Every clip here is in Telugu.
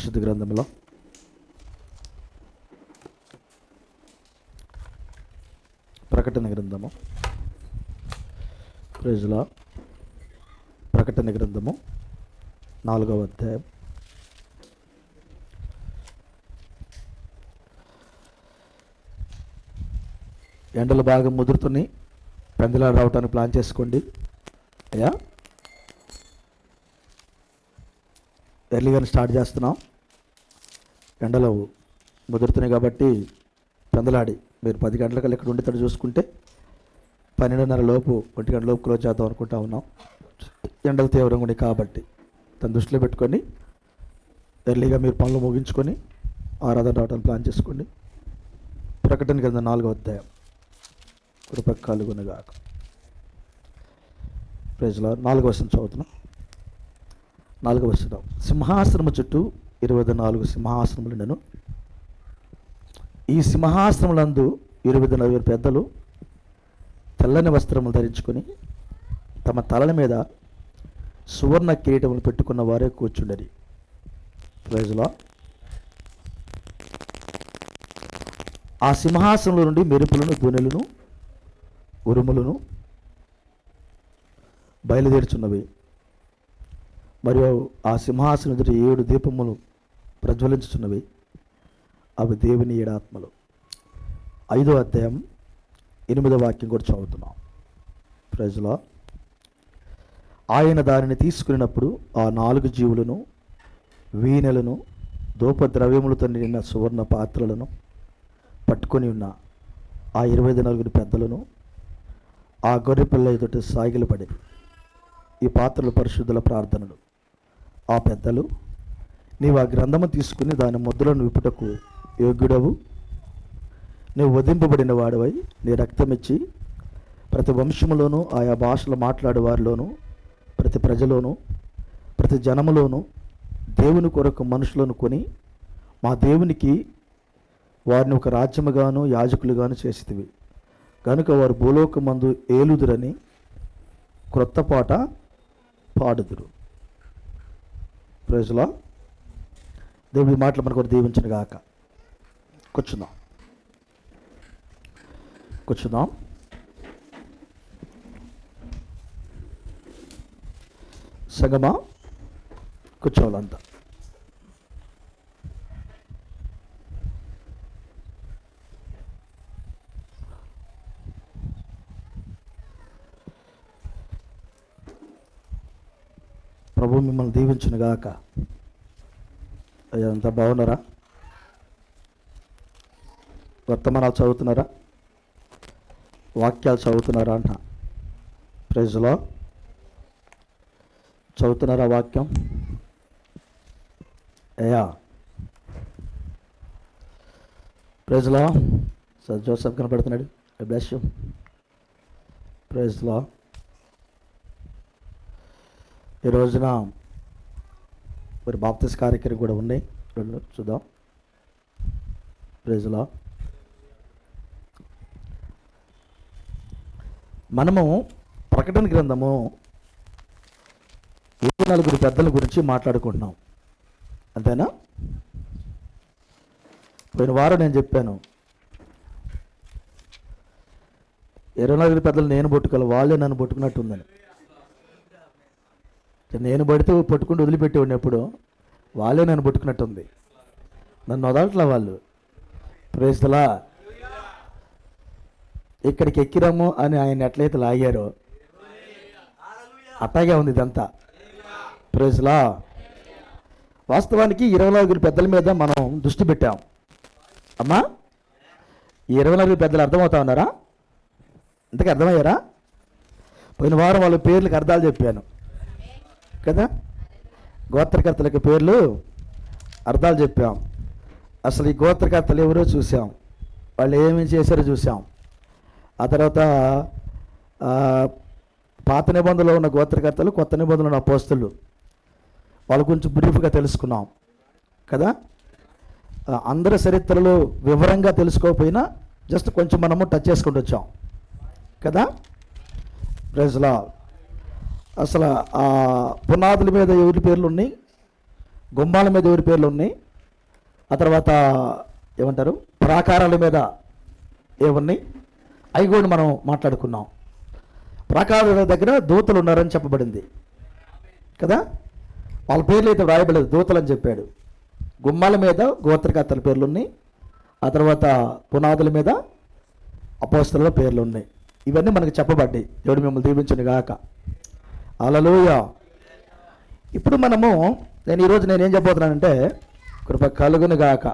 పరిశుద్ధ గ్రంథంలో ప్రకటన గ్రంథము ప్రైజ్లా ప్రకటన గ్రంథము 4వ అధ్యాయం ఎండలు బాగా ముదురుతున్నాయి. పెందలాడు రావటానికి ప్లాన్ చేసుకోండి. అయ్యా ఎర్లీగానే స్టార్ట్ చేస్తున్నాం. ఎండలు ముదురుతున్నాయి కాబట్టి పెందలాడి మీరు 10 గంటలకల్లా ఇక్కడ ఉండేటట్టు చూసుకుంటే 12:30 లోపు 1 గంట లోపు క్లోజ్ చేద్దాం అనుకుంటా ఉన్నాం. ఎండలు తీవ్రంగా ఉన్నాయి కాబట్టి దాన్ని దృష్టిలో పెట్టుకొని ఎర్లీగా మీరు పనులు ముగించుకొని ఆరాధన రావడానికి ప్లాన్ చేసుకోండి. ప్రకటన గ్రంథం 4వ అధ్యాయం కృపకు కలుగునుగాక. ప్రైజ్లా 4వ వచనం చదువుతున్నాం. 4వ వచనం. సింహాసనము చుట్టూ 24 సింహాసనములుండెను. ఈ సింహాసనములందు 24 పెద్దలు తెల్లని వస్త్రములు ధరించుకొని తమ తలల మీద సువర్ణ కిరీటములు పెట్టుకున్న వారే కూర్చుండరి. ప్రైజ్లా. ఆ సింహాసనంలో నుండి మెరుపులను, ధ్వనులను, ఉరుములను బయలుదేరుచున్నవి. మరియు ఆ సింహాసనం ఎదుట 7 దీపములు ప్రజ్వలించుచున్నవి. అవి దేవుని 7 ఆత్మలు. 5వ అధ్యాయం 8వ వాక్యం కూడా చదువుతున్నాం. ప్రైజ్లా. ఆయన దానిని తీసుకున్నప్పుడు ఆ 4 జీవులను, వీణెలను, ధూపద్రవ్యములతో నిండిన సువర్ణ పాత్రలను పట్టుకొని ఉన్న ఆ 24 పెద్దలను ఆ గొర్రెపిల్ల ఎదుట సాగిలపడి ఈ పాత్రలు పరిశుద్ధుల ప్రార్థనలు. ఆ పెద్దలు, నీవు ఆ గ్రంథము తీసుకుని దాని ముద్రలను విప్పుటకు యోగ్యుడవు, నీవు వధింపబడిన వాడివై నీ రక్తమిచ్చి ప్రతి వంశములోను, ఆయా భాషలు మాట్లాడే వారిలోను, ప్రతి ప్రజలోను, ప్రతి జనములోను దేవుని కొరకు మనుషులను కొని మా దేవునికి వారిని ఒక రాజ్యముగాను యాజకులుగాను చేసితివి కనుక వారు భూలోకమందు ఏలుదురని క్రొత్త పాట పాడుదురు. ప్రైజ్లా. దేవుడి మాటలు మనకు దీవించిన గాక. కూర్చుందాం. సంగమా కూర్చోవాలంతా. ప్రభు మిమ్మల్ని దీవించును గాక. అయ్యంతా బాగున్నారా? వర్తమానాలు చదువుతున్నారా? వాక్యాలు చదువుతున్నారా అంట. ప్రైజ్లో చదువుతున్నారా వాక్యం? అయ్యా ప్రైజ్లో సార్ జోసెఫ్ కనపడుతున్నాడు. Bless you. ప్రైజ్లో ఈ రోజున మరి బాప్తిస్ కార్యక్రమం కూడా ఉన్నాయి. చూద్దాం. ప్రైజ్లో మనము ప్రకటన గ్రంథము 24 పెద్దల గురించి మాట్లాడుకుంటున్నాం. అంతేనా? పోయిన వారం నేను చెప్పాను 24 పెద్దలు నేను పట్టుకోవాలి, వాళ్ళే నన్ను పట్టుకున్నట్టు ఉందని. నేను పడితే పట్టుకుంటూ వదిలిపెట్టి ఉన్నప్పుడు వాళ్ళే నన్ను పట్టుకున్నట్టుంది. నన్ను వదలట్లా వాళ్ళు. ప్రైజ్లా. ఇక్కడికి ఎక్కిరాము అని ఆయన ఎట్లయితే లాగారో అట్లాగే ఉంది ఇదంతా. ప్రైజ్లా. వాస్తవానికి 24 పెద్దల మీద మనం దృష్టి పెట్టాం. అమ్మా, ఈ 24 పెద్దలు అర్థమవుతా ఉన్నారా? ఇంతకీ అర్థమయ్యారా? పోయిన వారం వాళ్ళ పేర్లకు అర్థాలు చెప్పాను కదా. గోత్రకర్తలకు పేర్లు అర్థాలు చెప్పాం. అసలు ఈ గోత్రకర్తలు ఎవరో చూసాం, వాళ్ళు ఏమేమి చేశారో చూసాం. ఆ తర్వాత పాత నిబంధనలో ఉన్న గోత్రకర్తలు, కొత్త నిబంధనలో ఉన్న అపోస్తలు, వాళ్ళ గురించి బ్రీఫ్గా తెలుసుకున్నాం కదా. అందరి చరిత్రలో వివరంగా తెలుసుకోకపోయినా జస్ట్ కొంచెం మనము టచ్ చేసుకుంటూ వచ్చాం కదా. ప్రైజ్లా. అసలు ఆ పునాదుల మీద ఎవరి పేర్లు ఉన్నాయి, గుమ్మాల మీద ఎవరి పేర్లు ఉన్నాయి, ఆ తర్వాత ఏమంటారు ప్రాకారాల మీద ఏమున్నాయి, అవి కూడా మనం మాట్లాడుకున్నాం. ప్రాకారాల దగ్గర దూతలు ఉన్నారని చెప్పబడింది కదా, వాళ్ళ పేర్లు అయితే వ్రాయబడలేదు, దూతలు అని చెప్పాడు. గుమ్మాల మీద గోత్రకర్తల పేర్లు ఉన్నాయి, ఆ తర్వాత పునాదుల మీద అపోస్తలుల పేర్లు ఉన్నాయి. ఇవన్నీ మనకు చెప్పబడ్డాయి. దేవుడు మిమ్మల్ని దీవించును గాక. హల్లెలూయా. ఇప్పుడు ఈరోజు నేనేం చెప్పబోతున్నానంటే కృప కలుగును గాక.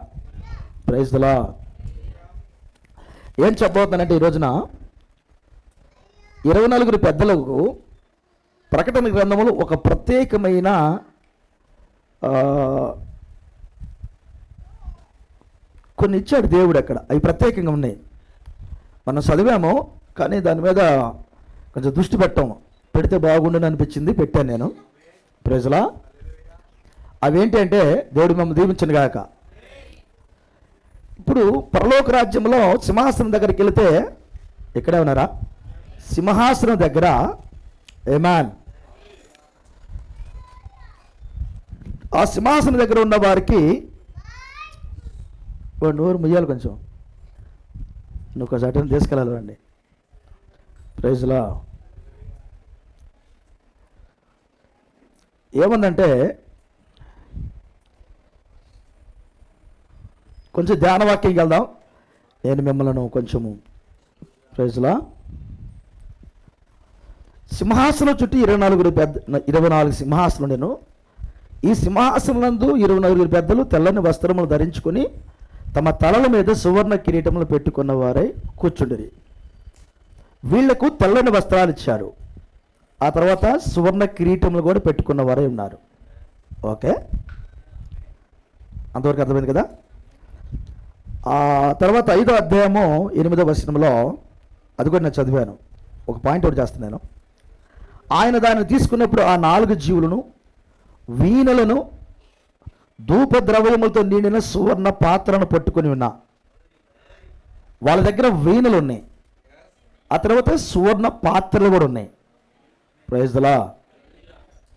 Praise the lord. ఏం చెప్పబోతున్నానంటే ఈ రోజున 24 పెద్దలకు ప్రకటన గ్రంథములు ఒక ప్రత్యేకమైన కొన్ని ఇచ్చాడు దేవుడు. అక్కడ అవి ప్రత్యేకంగా ఉన్నాయి. మనం చదివాము కానీ దాని మీద కొంచెం దృష్టి పెడితే బాగుండని అనిపించింది, పెట్టాను నేను. Praise the lord. అవేంటి అంటే దేవుడు మమ్మల్ని దీవించను గాక. ఇప్పుడు పరలోక రాజ్యంలో సింహాసనం దగ్గరికి వెళితే, ఇక్కడే ఉన్నారా, సింహాసనం దగ్గర ఆమేన్, ఆ సింహాసనం దగ్గర ఉన్న వారికి నోరు ముయ్యాలి, కొంచెం నువ్వు కొంచెం అటెండ్ తీసుకెళ్ళాలండి. Praise the lord. ఏముందంటే కొంచెం ధ్యానవాక్యం వెళ్దాం. నేను మిమ్మల్ని కొంచెము ప్రైజ్ ది లార్డ్. సింహాసనం చుట్టూ 24 సింహాసనం నేను. ఈ సింహాసనందు 24 పెద్దలు తెల్లని వస్త్రములు ధరించుకొని తమ తలల మీద సువర్ణ కిరీటములు పెట్టుకున్న వారై కూర్చుండిరి. వీళ్లకు తెల్లని వస్త్రాలు ఇచ్చారు, ఆ తర్వాత సువర్ణ కిరీటములు కూడా పెట్టుకున్న వారే ఉన్నారు. ఓకే, అంతవరకు అర్థమైంది కదా. ఆ తర్వాత 5వ అధ్యాయము 8వ వచనంలో అది కూడా నేను చదివాను. ఒక పాయింట్ ఒకటి చేస్తున్నాను. ఆయన దాన్ని తీసుకున్నప్పుడు ఆ 4 జీవులను వీణలను ధూప ద్రవ్యములతో నిండిన సువర్ణ పాత్రను పట్టుకొని ఉన్నా. వాళ్ళ దగ్గర వీణలు ఉన్నాయి, ఆ తర్వాత సువర్ణ పాత్రలు కూడా ఉన్నాయి. Praise the lord.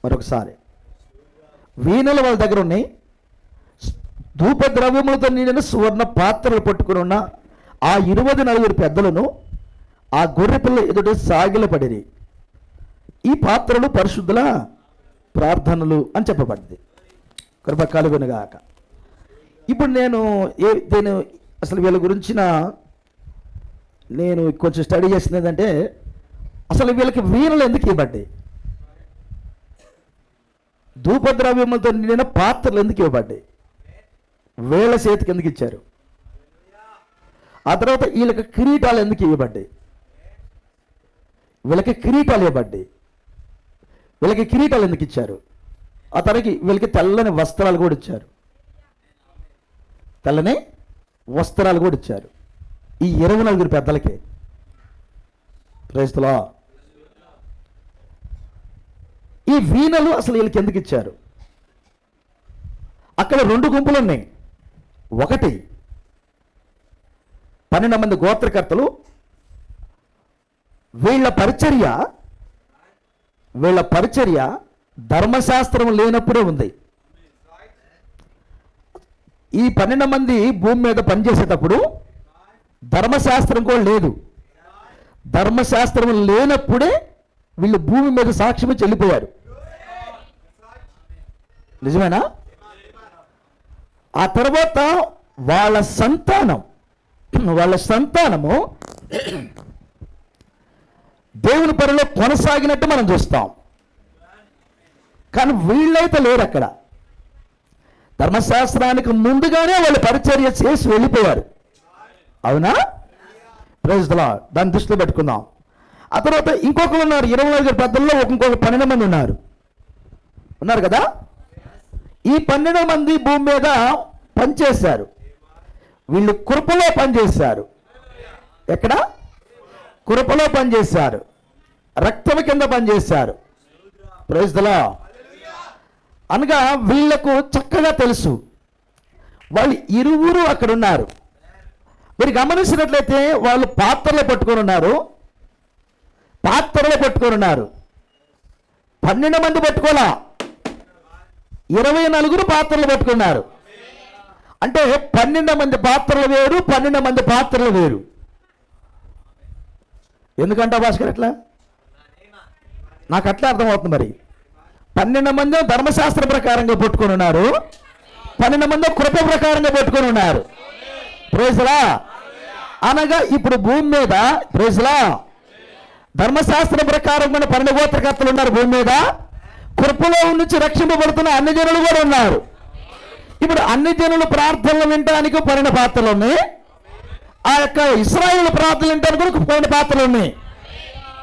మరొకసారి వీణలు వాళ్ళ దగ్గర ఉన్నాయి, ధూప ద్రవ్యములతో నిండిన సువర్ణ పాత్రలు పట్టుకుని ఉన్న ఆ 24 పెద్దలను ఆ గొర్రెపిల్ల ఎదుట సాగిలపడిరి. ఈ పాత్రలు పరిశుద్ధుల ప్రార్థనలు అని చెప్పబడింది. కృప కలుగును గాక. ఇప్పుడు నేను అసలు వీళ్ళ గురించిన నేను కొంచెం స్టడీ చేసింది ఏంటంటే, అసలు వీళ్ళకి వీణలు ఎందుకు ఇవ్వబడ్డాయి, ధూపద్రవ్యములతో నిండిన పాత్రలు ఎందుకు ఇవ్వబడ్డాయి, వేళ చేతికి ఎందుకు ఇచ్చారు, ఆ తర్వాత వీళ్ళకి కిరీటాలు ఎందుకు ఇవ్వబడ్డాయి, వీళ్ళకి కిరీటాలు ఇవ్వబడ్డాయి, వీళ్ళకి కిరీటాలు ఎందుకు ఇచ్చారు, ఆ తర్వాత వీళ్ళకి తెల్లని వస్త్రాలు కూడా ఇచ్చారు, తెల్లని వస్త్రాలు కూడా ఇచ్చారు ఈ 24 పెద్దలకి. Praise the lord. ఈ వీణలు అసలు వీళ్ళకి ఎందుకు ఇచ్చారు? అక్కడ 2 గుంపులు ఉన్నాయి. ఒకటి 12 మంది గోత్రకర్తలు, వీళ్ళ పరిచర్య ధర్మశాస్త్రం లేనప్పుడే ఉంది. ఈ 12 మంది భూమి మీద పనిచేసేటప్పుడు ధర్మశాస్త్రం కూడా లేదు. ధర్మశాస్త్రం లేనప్పుడే వీళ్ళు భూమి మీద సాక్ష్యమే చెల్లిపోయారు. నిజమేనా? ఆ తర్వాత వాళ్ళ సంతానము దేవుని పనిలో కొనసాగినట్టు మనం చూస్తాం. కానీ వీళ్ళైతే లేరు. అక్కడ ధర్మశాస్త్రానికి ముందుగానే వాళ్ళు పరిచర్య చేసి వెళ్ళిపోయారు. అవునా? Praise the lord. దాన్ని దృష్టిలో పెట్టుకుందాం. ఆ తర్వాత ఇంకొకరు ఉన్నారు, 24 పెద్దల్లో ఇంకొక 12 మంది ఉన్నారు కదా. ఈ 12 మంది భూమి మీద పనిచేశారు. వీళ్ళు కృపలో పనిచేశారు. ఎక్కడ? కృపలో పనిచేశారు, రక్తం కింద పనిచేశారు. Praise the lord. అనగా వీళ్లకు చక్కగా తెలుసు, వాళ్ళు ఇరువురు అక్కడ ఉన్నారు. మీరు గమనించినట్లయితే వాళ్ళు పాత్రలు పట్టుకొని ఉన్నారు. 12 మంది పట్టుకోలా, 24 పాత్రలు పట్టుకున్నారు. అంటే 12 మంది పాత్రలు వేరు, 12 మంది పాత్రలు వేరు. ఎందుకంటే భాస్కర్ ఎట్లా? నాకు అట్లా అర్థమవుతుంది. మరి 12 మంది ధర్మశాస్త్ర ప్రకారంగా పట్టుకొని ఉన్నారు, 12 మంది కృప ప్రకారంగా పట్టుకొని ఉన్నారు. ప్రైజ్లా. అనగా ఇప్పుడు భూమి మీద ప్రైజ్లా ధర్మశాస్త్ర ప్రకారం 12 గోత్రకర్తలు ఉన్నారు భూమి మీద. కృపలో నుంచి రక్షింపబడుతున్న అన్ని జనులు కూడా ఉన్నారు. ఇప్పుడు అన్ని జనులు ప్రార్థనలు వినడానికి 12 పాత్రలు ఉన్నాయి. ఆ యొక్క ఇశ్రాయేలు ప్రార్థనలు వినడానికి కూడా 12 పాత్రలు ఉన్నాయి.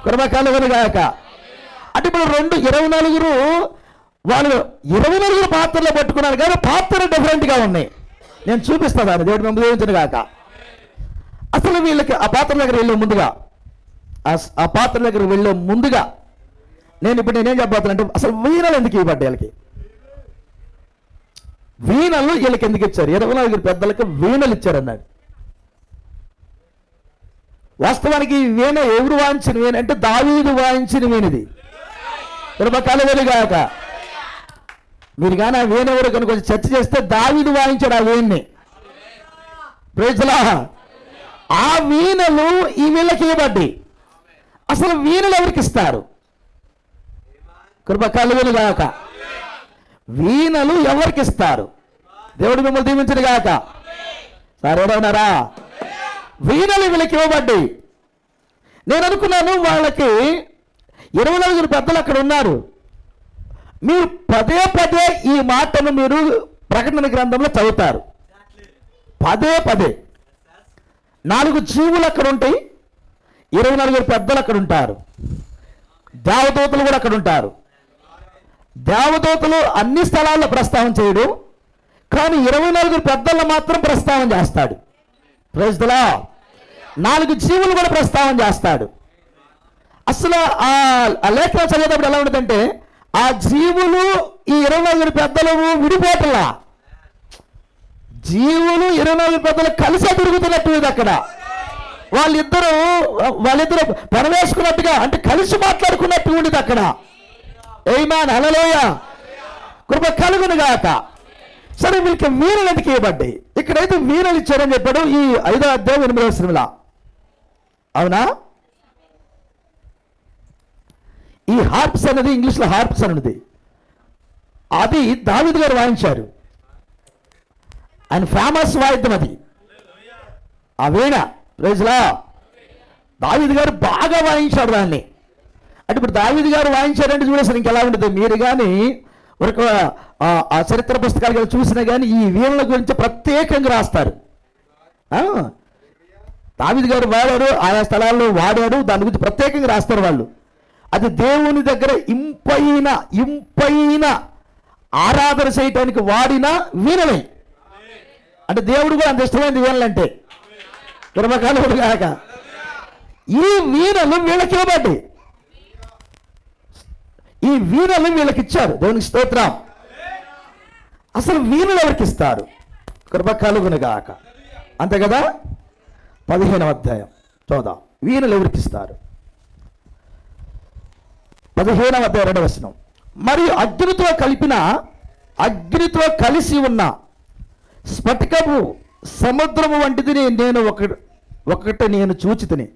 కృప కలుగునుగాక. అంటే ఇప్పుడు 24 వాళ్ళు 24 పాత్రలు పట్టుకున్నారు కానీ పాత్రలు డిఫరెంట్గా ఉన్నాయి. నేను చూపిస్తాను దాన్ని, దేవుడు మిమ్మల్ని దీవించును గాక. అసలు వీళ్ళకి ఆ పాత్ర దగ్గర వెళ్ళే ముందుగా ఆ పాత్ర దగ్గర వెళ్ళే ముందుగా నేనేం చెప్పబోతున్నానంటే, అసలు వీణలు ఎందుకు ఇవ్వబడ్డాయి? వీళ్ళకి వీణలు వీళ్ళకి ఎందుకు ఇచ్చారు? 24 పెద్దలకు వీణలు ఇచ్చారన్నాడు. వాస్తవానికి వీణ ఎవరు వాయించిన వీణ అంటే దావీదు వాయించిన వీణది. కలుగునుగాక. మీరు కానీ ఆ వీణ ఎవరు కనుక కొంచెం చర్చ చేస్తే దావీదు వాయించాడు ఆ వీణ్ణి. ప్రైజ్లా. ఆ వీణలు ఈ వీళ్ళకి ఇవ్వబడ్డాయి. అసలు వీణలు ఎవరికి ఇస్తారు? కృప కలుగునుగాక. వీణలు ఎవరికి ఇస్తారు? దేవుడు మిమ్మల్ని దీవించును గాక. సరే ఉన్నారా? వీణలు వీళ్ళకి ఇవ్వబడ్డాయి. నేను అనుకున్నాను వాళ్ళకి 24 పెద్దలు అక్కడ ఉన్నారు. మీరు పదే పదే ఈ మాటను మీరు ప్రకటన గ్రంథంలో చదువుతారు. పదే 4 జీవులు అక్కడ ఉంటాయి, 24 పెద్దలు అక్కడ ఉంటారు, దేవదూతలు కూడా అక్కడ ఉంటారు. దేవదూతలు అన్ని స్థలాల్లో ప్రస్తావన చేయడు, కానీ 24 పెద్దలను మాత్రం ప్రస్తావన చేస్తాడు. Praise the lord. 4 జీవులు కూడా ప్రస్తావన చేస్తాడు. అసలు ఆ లేఖనం చదివేటప్పుడు ఎలా ఉంటుందంటే, ఆ జీవులు ఈ 24 పెద్దలు విడిపోటలా, జీవులు 24 పెద్దలు కలిసే తిరుగుతున్నట్టు ఇది. అక్కడ వాళ్ళిద్దరూ పరవేసుకున్నట్టుగా, అంటే కలిసి మాట్లాడుకున్నట్టు ఉండేది అక్కడ. ఆమేన్, హల్లెలూయా. కృప కలుగునుగాక. సరే, వీళ్ళకి వీణలు ఎందుకు ఇవ్వబడ్డాయి? ఇక్కడైతే వీణలు ఇచ్చారని చెప్పాడు ఈ 5వ అధ్యాయం 8వ వచనంలో. అవునా? ఈ హార్ప్స్ అనేది ఇంగ్లీష్లో హార్ప్స్ అనేది, అది దావీదు గారు వాయించారు. ఆయన ఫేమస్ వాయిద్యం అది, ఆ వీణ. ప్రైజ్లా. దావీదు గారు బాగా వాయించాడు దాన్ని. అంటే ఇప్పుడు దావీదు గారు వాయించారంటే చూడేసరి ఇంకెలా ఉంటుంది. మీరు కానీ ఒక ఆ చరిత్ర పుస్తకాలు చూసినా కానీ ఈ వీణల గురించి ప్రత్యేకంగా రాస్తారు. దావీదు గారు వాడారు, ఆయా స్థలాల్లో వాడాడు, దాని గురించి ప్రత్యేకంగా రాస్తారు వాళ్ళు. అది దేవుని దగ్గర ఇంపైన ఆరాధన చేయటానికి వాడిన వీణలై. అంటే దేవుడు కూడా అంత ఇష్టమైనది వీణలంటే. కృపకాలు కాక. ఈ వీణలు వీళ్ళకి ఇవ్వబడ్డాయి. ఈ వీణలు వీళ్ళకి ఇచ్చారు. దేవునికి స్తోత్రం. అసలు వీణలు ఎవరికి ఇస్తారు? కృప కలుగునుగాక. అంతే కదా? 15వ అధ్యాయం చూద్దాం. వీణలు ఎవరికి ఇస్తారు? 15వ అధ్యాయం 2వ వచనం. మరియు అగ్నితో కలిసి ఉన్న స్ఫటికము సముద్రము వంటిది నేను చూచితిని.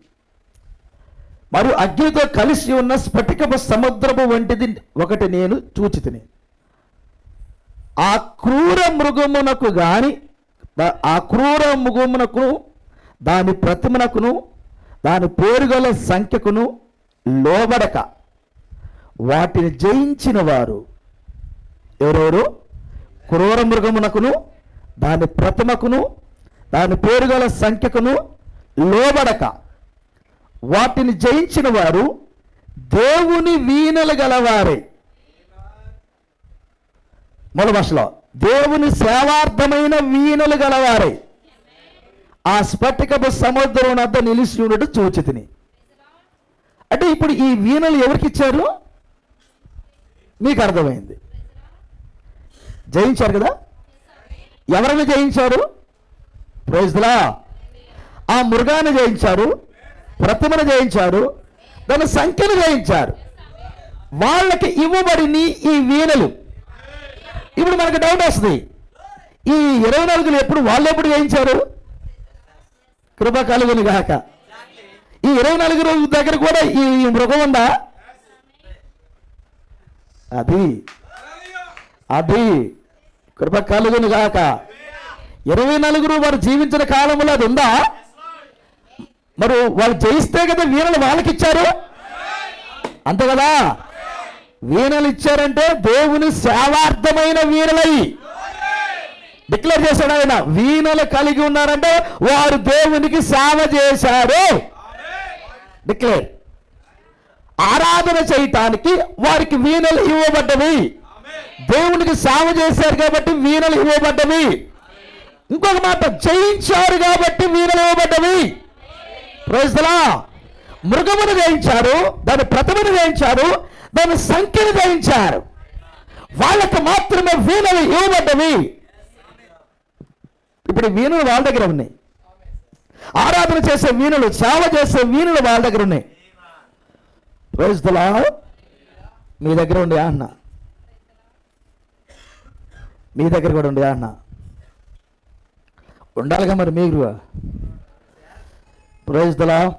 మరియు అగ్నితో కలిసి ఉన్న స్ఫటికపు సముద్రము వంటిది ఒకటి నేను చూచితిని. ఆ క్రూర మృగమునకు దాని ప్రతిమనకును దాని పేరుగల సంఖ్యకును లోబడక వాటిని జయించిన వారు ఎవరెవరు? క్రూర మృగమునకును దాని ప్రతిమకును దాని పేరుగల సంఖ్యకును లోబడక వాటిని జయించిన వారు దేవుని వీణలు గలవారే. మూల భాషలో దేవుని సేవార్థమైన వీణలు గలవారే ఆ స్ఫటికపు సముద్రం వద్ద నిలిచి ఉన్నట్టు చూచితిని. అంటే ఇప్పుడు ఈ వీణలు ఎవరికి ఇచ్చారు? మీకు అర్థమైంది. జయించారు కదా? ఎవరిని జయించారు? Praise the lord. ఆ మృగాన్ని జయించారు, ప్రతిమను జయించారు, దాని సంఖ్యను జయించారు. వాళ్ళకి ఇవ్వబడిన ఈ వీణలు ఇప్పుడు మనకు డౌట్ వస్తుంది, ఈ 24 ఎప్పుడు వాళ్ళు ఎప్పుడు జయించారు? కృప కలుగును గాక. ఈ 24 రోజుల దగ్గర కూడా ఈ మృగం ఉందా? అది కృప కలుగును గాక. 24 వారు జీవించిన కాలంలో అది ఉందా? మరి వాళ్ళు జయిస్తే కదా వీణలు వాళ్ళకి ఇచ్చారు, అంతే కదా? వీణలు ఇచ్చారంటే దేవుని సేవార్థమైన వీణలై డిక్లేర్ చేశాడు ఆయన. వీణలు కలిగి ఉన్నారంటే వారు దేవునికి సేవ చేశారు. డిక్లేర్. ఆరాధన చేయటానికి వారికి వీణలు ఇవ్వబడ్డవి. దేవునికి సేవ చేశారు కాబట్టి వీణలు ఇవ్వబడ్డవి. ఇంకొక మాట, జయించారు కాబట్టి వీణలు ఇవ్వబడ్డవి. Praise the lord. మృగమును జయించారు, దాని ప్రతిమను జయించారు, దాని సంఖ్యను జయించారు. వాళ్ళకు మాత్రమే వీణలు ఇవ్వబడ్డవి. ఇప్పుడు వీణులు వాళ్ళ దగ్గర ఉన్నాయి. ఆరాధన చేసే వీణులు, సేవ చేసే వీణులు వాళ్ళ దగ్గర ఉన్నాయి. Praise the lord. మీ దగ్గర ఉండే అన్న, మీ దగ్గర కూడా ఉండే అన్న ఉండాలిగా మరి మీరు. Praise the lord.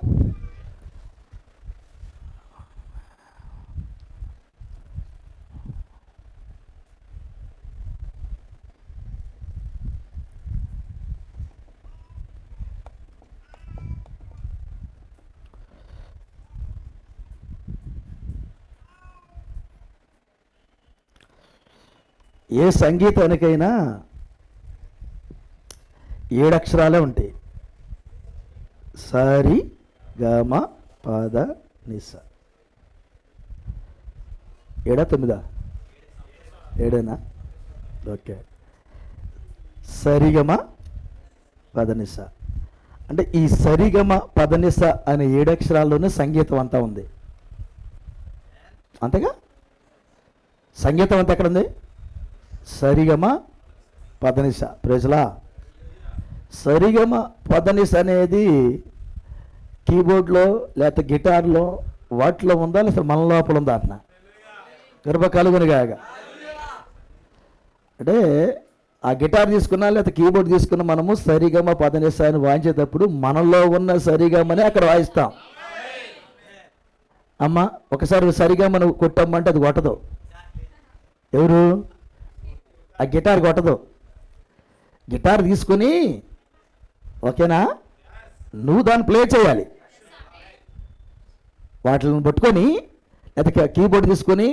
ఏ సంగీతానికైనా 7 అక్షరాలే ఉంటాయి. సరి గమ పద నిస. 7 9 7 ఓకే. సరిగమ పదనిస అంటే ఈ సరిగమ పదనిస అనే 7 అక్షరాల్లోనే సంగీతం అంతా ఉంది, అంతేగా? సంగీతం అంతా ఎక్కడ ఉంది? సరిగమ పదనిస. ప్రజలా, సరిగమ పదనిస అనేది కీబోర్డ్లో లేకపోతే గిటార్లో వాటిలో ఉందా, లేకపోతే మన లోపల ఉందా అన్న? గర్భ కలుగునిగాక. అంటే ఆ గిటార్ తీసుకున్నా లేకపోతే కీబోర్డ్ తీసుకున్నా మనము సరిగమ పదనిస అని వాయించేటప్పుడు మనలో ఉన్న సరిగమని అక్కడ వాయిస్తాం. అమ్మ ఒకసారి సరిగమను కొట్టమ్మంటే అది కొట్టదు. ఎవరు? ఆ గిటార్ కొట్టదు. గిటార్ తీసుకుని, ఓకేనా, నువ్వు దాన్ని ప్లే చేయాలి. వాటిని పట్టుకొని లేకపోతే కీబోర్డ్ తీసుకొని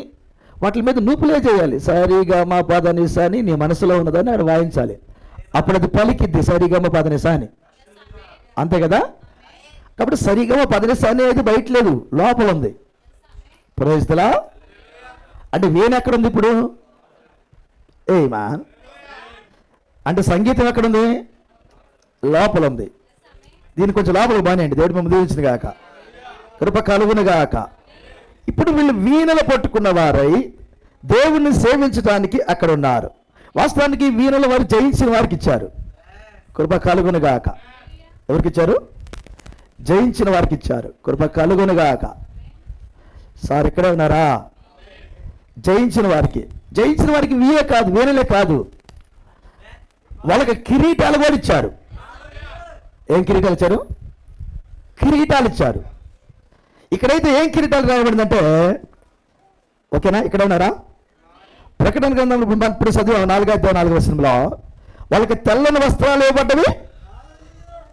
వాటి మీద నువ్వు ప్లే చేయాలి. సరిగమ పదనిస అని నీ మనసులో ఉన్నదని ఆడ వాయించాలి. అప్పుడు అది పలికిద్ది సరిగమ పదనిస అని, అంతే కదా? కాబట్టి సరిగమ పదనిస అనేది బయట లేదు, లోపల ఉంది. Praise the lord. అంటే వీణ ఎక్కడుంది ఇప్పుడు? ఏమా అంటే సంగీతం ఎక్కడుంది? లోపల ఉంది. దీన్ని కొంచెం లోపల బానేయండి. దేవుడి మమ్మల్ని దీవించిన గాక, కృప కలుగును గాక. ఇప్పుడు వీళ్ళు వీణలు పట్టుకున్న వారై దేవుణ్ణి సేవించడానికి అక్కడ ఉన్నారు. వాస్తవానికి వీణలు వారు జయించిన వారికి ఇచ్చారు. కృప కలుగును గాక. ఎవరికి ఇచ్చారు? జయించిన వారికి ఇచ్చారు. కృప కలుగును గాక. సార్ ఇక్కడే ఉన్నారా? జయించిన వారికి, జయించిన వారికి వీణే కాదు, వీణలే కాదు, వాళ్ళకి కిరీటాలు కూడా ఇచ్చారు. ఏం కిరీటాలు ఇచ్చారు? కిరీటాలు ఇచ్చారు. ఇక్కడైతే ఏం కిరీటాలు రాయబడిందంటే, ఓకేనా, ఇక్కడ ఉన్నారా? ప్రకటన గ్రంథంలో ఇప్పుడు చదివాం 4:4 వాళ్ళకి తెల్లని వస్త్రాలు ఇవ్వబడ్డవి,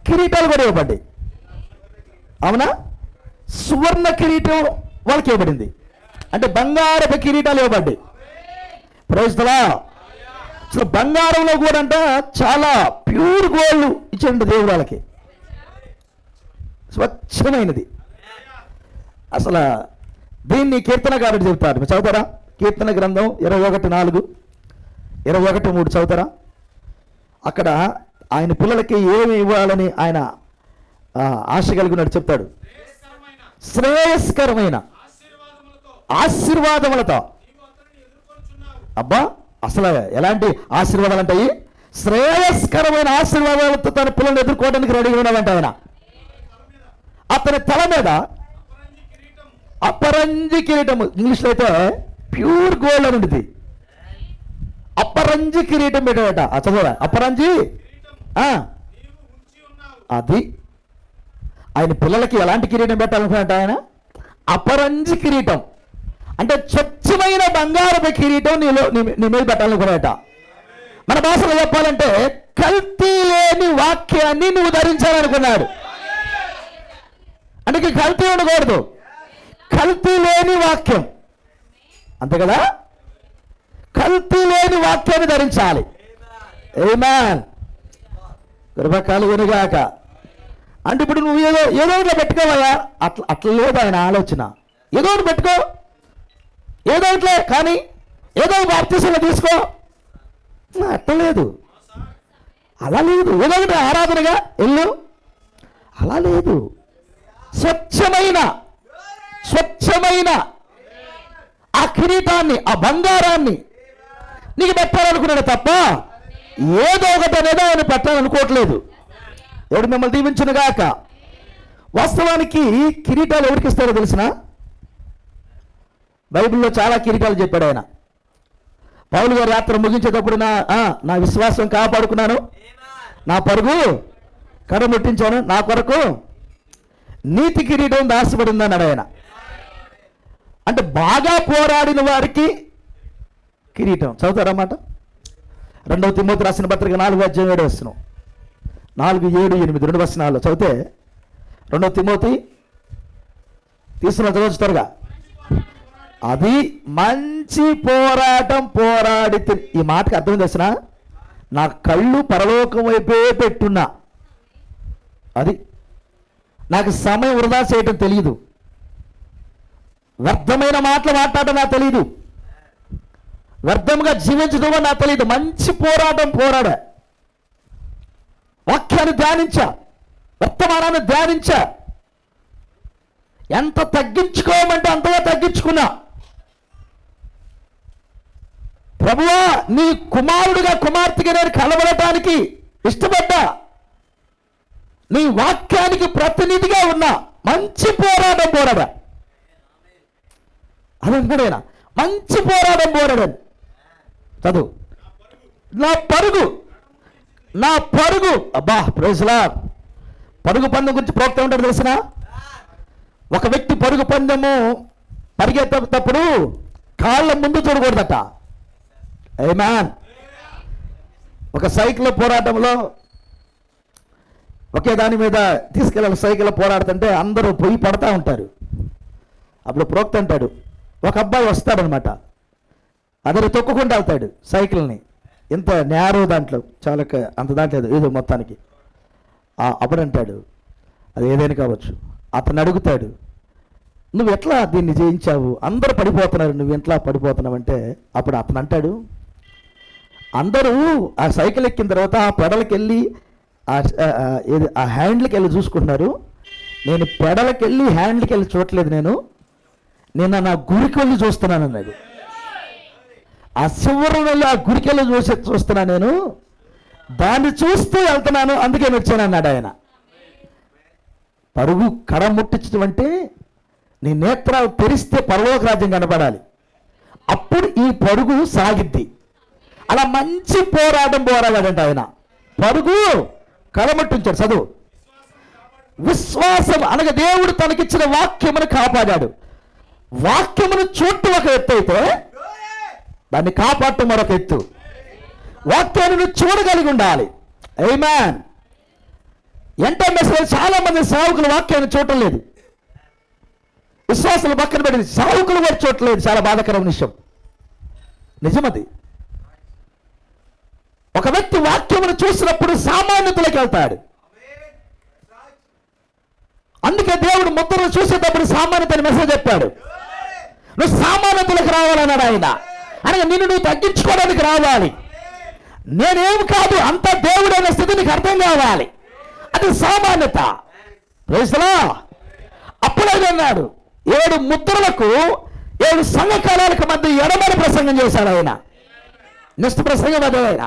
కిరీటాలు కూడా ఇవ్వబడ్డాయి. అవునా? సువర్ణ కిరీటం వాళ్ళకి ఇవ్వబడింది, అంటే బంగారపు కిరీటాలు ఇవ్వబడ్డాయి. Praise the lord. అసలు బంగారంలో కూడా అంట చాలా ప్యూర్ గోల్డ్ ఇచ్చిండు దేవుడు వాళ్ళకి, స్వచ్ఛమైనది. అసలు దీన్ని కీర్తనకారుడు చెబుతారు. మీరు చదువుతారా? కీర్తన గ్రంథం 21:4 21:3 చదువుతారా? అక్కడ ఆయన పిల్లలకి ఏమి ఇవ్వాలని ఆయన ఆశ కలిగినట్టు చెప్తాడు. శ్రేయస్కరమైన ఆశీర్వాదములతో. అబ్బా, అసలు ఎలాంటి ఆశీర్వాదాలు అంటాయి? శ్రేయస్కరమైన ఆశీర్వాదాలతో తన పిల్లల్ని ఎదుర్కోవడానికి రెడీగా ఉన్నాడంట ఆయన. అతని తల మీద అపరంజి కిరీటము, ఇంగ్లీష్లో అయితే ప్యూర్ గోల్డ్ అని ఉంటుంది. అపరంజి కిరీటం పెట్టాడట. చదవరా, అపరంజి. అది ఆయన పిల్లలకి ఎలాంటి కిరీటం పెట్టాలనుకున్నట్టు ఆయన? అపరంజి కిరీటం అంటే స్వచ్ఛమైన బంగారపు కిరీటం నీ మీద పెట్టాలనుకున్నట. మన భాషలో చెప్పాలంటే కల్తీ లేని వాక్యాన్ని నువ్వు ధరించాలనుకున్నాడు. అంటే కల్తీ ఉండకూడదు, కల్తీ లేని వాక్యం, అంతే కదా? కల్తీ లేని వాక్యాన్ని ధరించాలి. ఆమేన్. కృపకాలు కొనుగాక. అంటే ఇప్పుడు నువ్వు ఏదో ఒకటి పెట్టుకోవా? అట్లా లేదు ఆయన ఆలోచన. ఏదో ఒకటి పెట్టుకో, ఏదో ఒకట్లే, కానీ ఏదో బాప్తిసంలో తీసుకో, అట్లా లేదు, అలా లేదు. ఏదో ఒకటి ఆరాధనగా వెళ్ళు, అలా లేదు. స్వచ్ఛమైన ఆ కిరీటాన్ని, ఆ బంగారాన్ని నీకు పెట్టాలనుకున్నాడు తప్ప ఏదో ఒకటి అనేది ఆయన పెట్టాలనుకోవట్లేదు. ఎవడు మిమ్మల్ని దీవించునుగాక. వాస్తవానికి కిరీటాలు ఎవరికి ఇస్తారో తెలిసిన? బైబిల్లో చాలా కిరీటాలు చెప్పాడు ఆయన. పౌలు గారు యాత్ర ముగించేటప్పుడు నా విశ్వాసం కాపాడుకున్నాను, నా పరుగు కడముట్టించాను, నా కొరకు నీతి కిరీటం దాచబడింది అన్నాడు ఆయన. అంటే బాగా పోరాడిన వారికి కిరీటం. చదువుతారన్నమాట. 2 తిమోతి రాసిన పత్రిక 4:7 4:7-8 2 వచనాల్లో చదివితే, 2 తిమోతి తీసుకున్న చదవచ్చు త్వరగా. అది మంచి పోరాటం పోరాడి. ఈ మాటకి అర్థం తెలిసిన? నా కళ్ళు పరలోకం వైపే పెట్టున్నా. అది నాకు సమయం వృధా చేయటం తెలియదు, వ్యర్థమైన మాటలు మాట్లాడటం నాకు తెలియదు, వ్యర్థంగా జీవించడం నాకు తెలియదు. మంచి పోరాటం పోరాడా, వాక్యాన్ని ధ్యానించా, వర్తమానాన్ని ధ్యానించా. ఎంత తగ్గించుకోమంటే అంతగా తగ్గించుకున్నా. ప్రభువా, నీ కుమారుడుగా కుమార్తెగా నేను కలబడటానికి ఇష్టపడ్డా, నీ వాక్యానికి ప్రతినిధిగా ఉన్నా. మంచి పోరాటం పోరాడా. అదన్నాడైనా, మంచి పోరాటం పోరాడాను. చదువు. నా పరుగు అబ్బా ప్రైజ్ లార్డ్. పరుగు పందెం గురించి ప్రోక్త ఉంటాడు తెలిసిన? ఒక వ్యక్తి పరుగు పందెము పరిగెత్తేటప్పుడు కాళ్ళ ముందు చూడకూడదట. ఆమేన్. ఒక సైకిల్ పోరాటంలో ఒకే దాని మీద తీసుకెళ్ళాలి, సైకిల్ పోరాడుతుంటే అందరూ పోయి పడతా ఉంటారు. అప్పుడు ప్రోక్త అంటాడు, ఒక అబ్బాయి వస్తాడనమాట, అతను తొక్కుకుంటూ వెళ్తాడు సైకిల్ని, ఇంత నేరో దాంట్లో, చాలా అంత దాంట్లో ఏదో మొత్తానికి. అప్పుడు అంటాడు, అది ఏదైనా కావచ్చు, అతను అడుగుతాడు, నువ్వు ఎట్లా దీన్ని జయించావు? అందరూ పడిపోతున్నారు, నువ్వు ఎట్లా పడిపోతున్నావు అంటే, అప్పుడు అతను అంటాడు, అందరూ ఆ సైకిల్ ఎక్కిన తర్వాత ఆ పెడలకి వెళ్ళి ఆ హ్యాండ్లకి వెళ్ళి చూసుకుంటున్నారు, నేను పెడలకి వెళ్ళి హ్యాండ్లకి వెళ్ళి చూడట్లేదు, నేను నా గురికి వెళ్ళి చూస్తున్నాను అన్నాడు. ఆ చివరి వెళ్ళి ఆ గురికి వెళ్ళి చూస్తున్నా, నేను దాన్ని చూస్తూ వెళ్తున్నాను, అందుకే వచ్చాను అన్నాడు ఆయన. పరుగు కడ ముట్టించడం అంటే నీ నేత్రాలు తెరిస్తే పరలోక రాజ్యం కనపడాలి, అప్పుడు ఈ పరుగు సాగిద్ది. అలా మంచి పోరాటం పోరాడాడంట ఆయన. పరుగు కడముట్టించాడు. చదువు. విశ్వాసం అనగా దేవుడు తనకిచ్చిన వాక్యమును కాపాడాడు. వాక్యమును చూడటం ఒక ఎత్తు అయితే దాన్ని కాపాడటం మరొక ఎత్తు. వాక్యాన్ని చూడగలిగి ఉండాలి. ఆమేన్. ఎంటర్‌నేషనల్ చాలా మంది సేవకులు వాక్యాన్ని చూడటం లేదు, విశ్వాసాలు పక్కన పెట్టి సేవకులు కూడా చూడలేదు. చాలా బాధాకరమైన విషయం, నిజమది. ఒక వ్యక్తి వాక్యమును చూసినప్పుడు సామాన్యతలోకి వెళ్తాడు. అందుకే దేవుడు ముద్రను చూసేటప్పుడు సామాన్యతని మెసేజ్ చెప్పాడు. నువ్వు సామాన్యతలకు రావాలన్నాడు ఆయన. అనగా నిన్ను నువ్వు తగ్గించుకోవడానికి రావాలి. నేనేం కాదు, అంత దేవుడు అనే స్థితి నీకు అర్థం కావాలి. అది సామాన్యత. Praise the lord. అప్పుడే అన్నాడు, 7 ముద్రలకు 7 సంఘకాలాలకు మధ్య ఎడమని ప్రసంగం చేశాడు ఆయన. నెక్స్ట్ ప్రసంగం అదే. ఆయన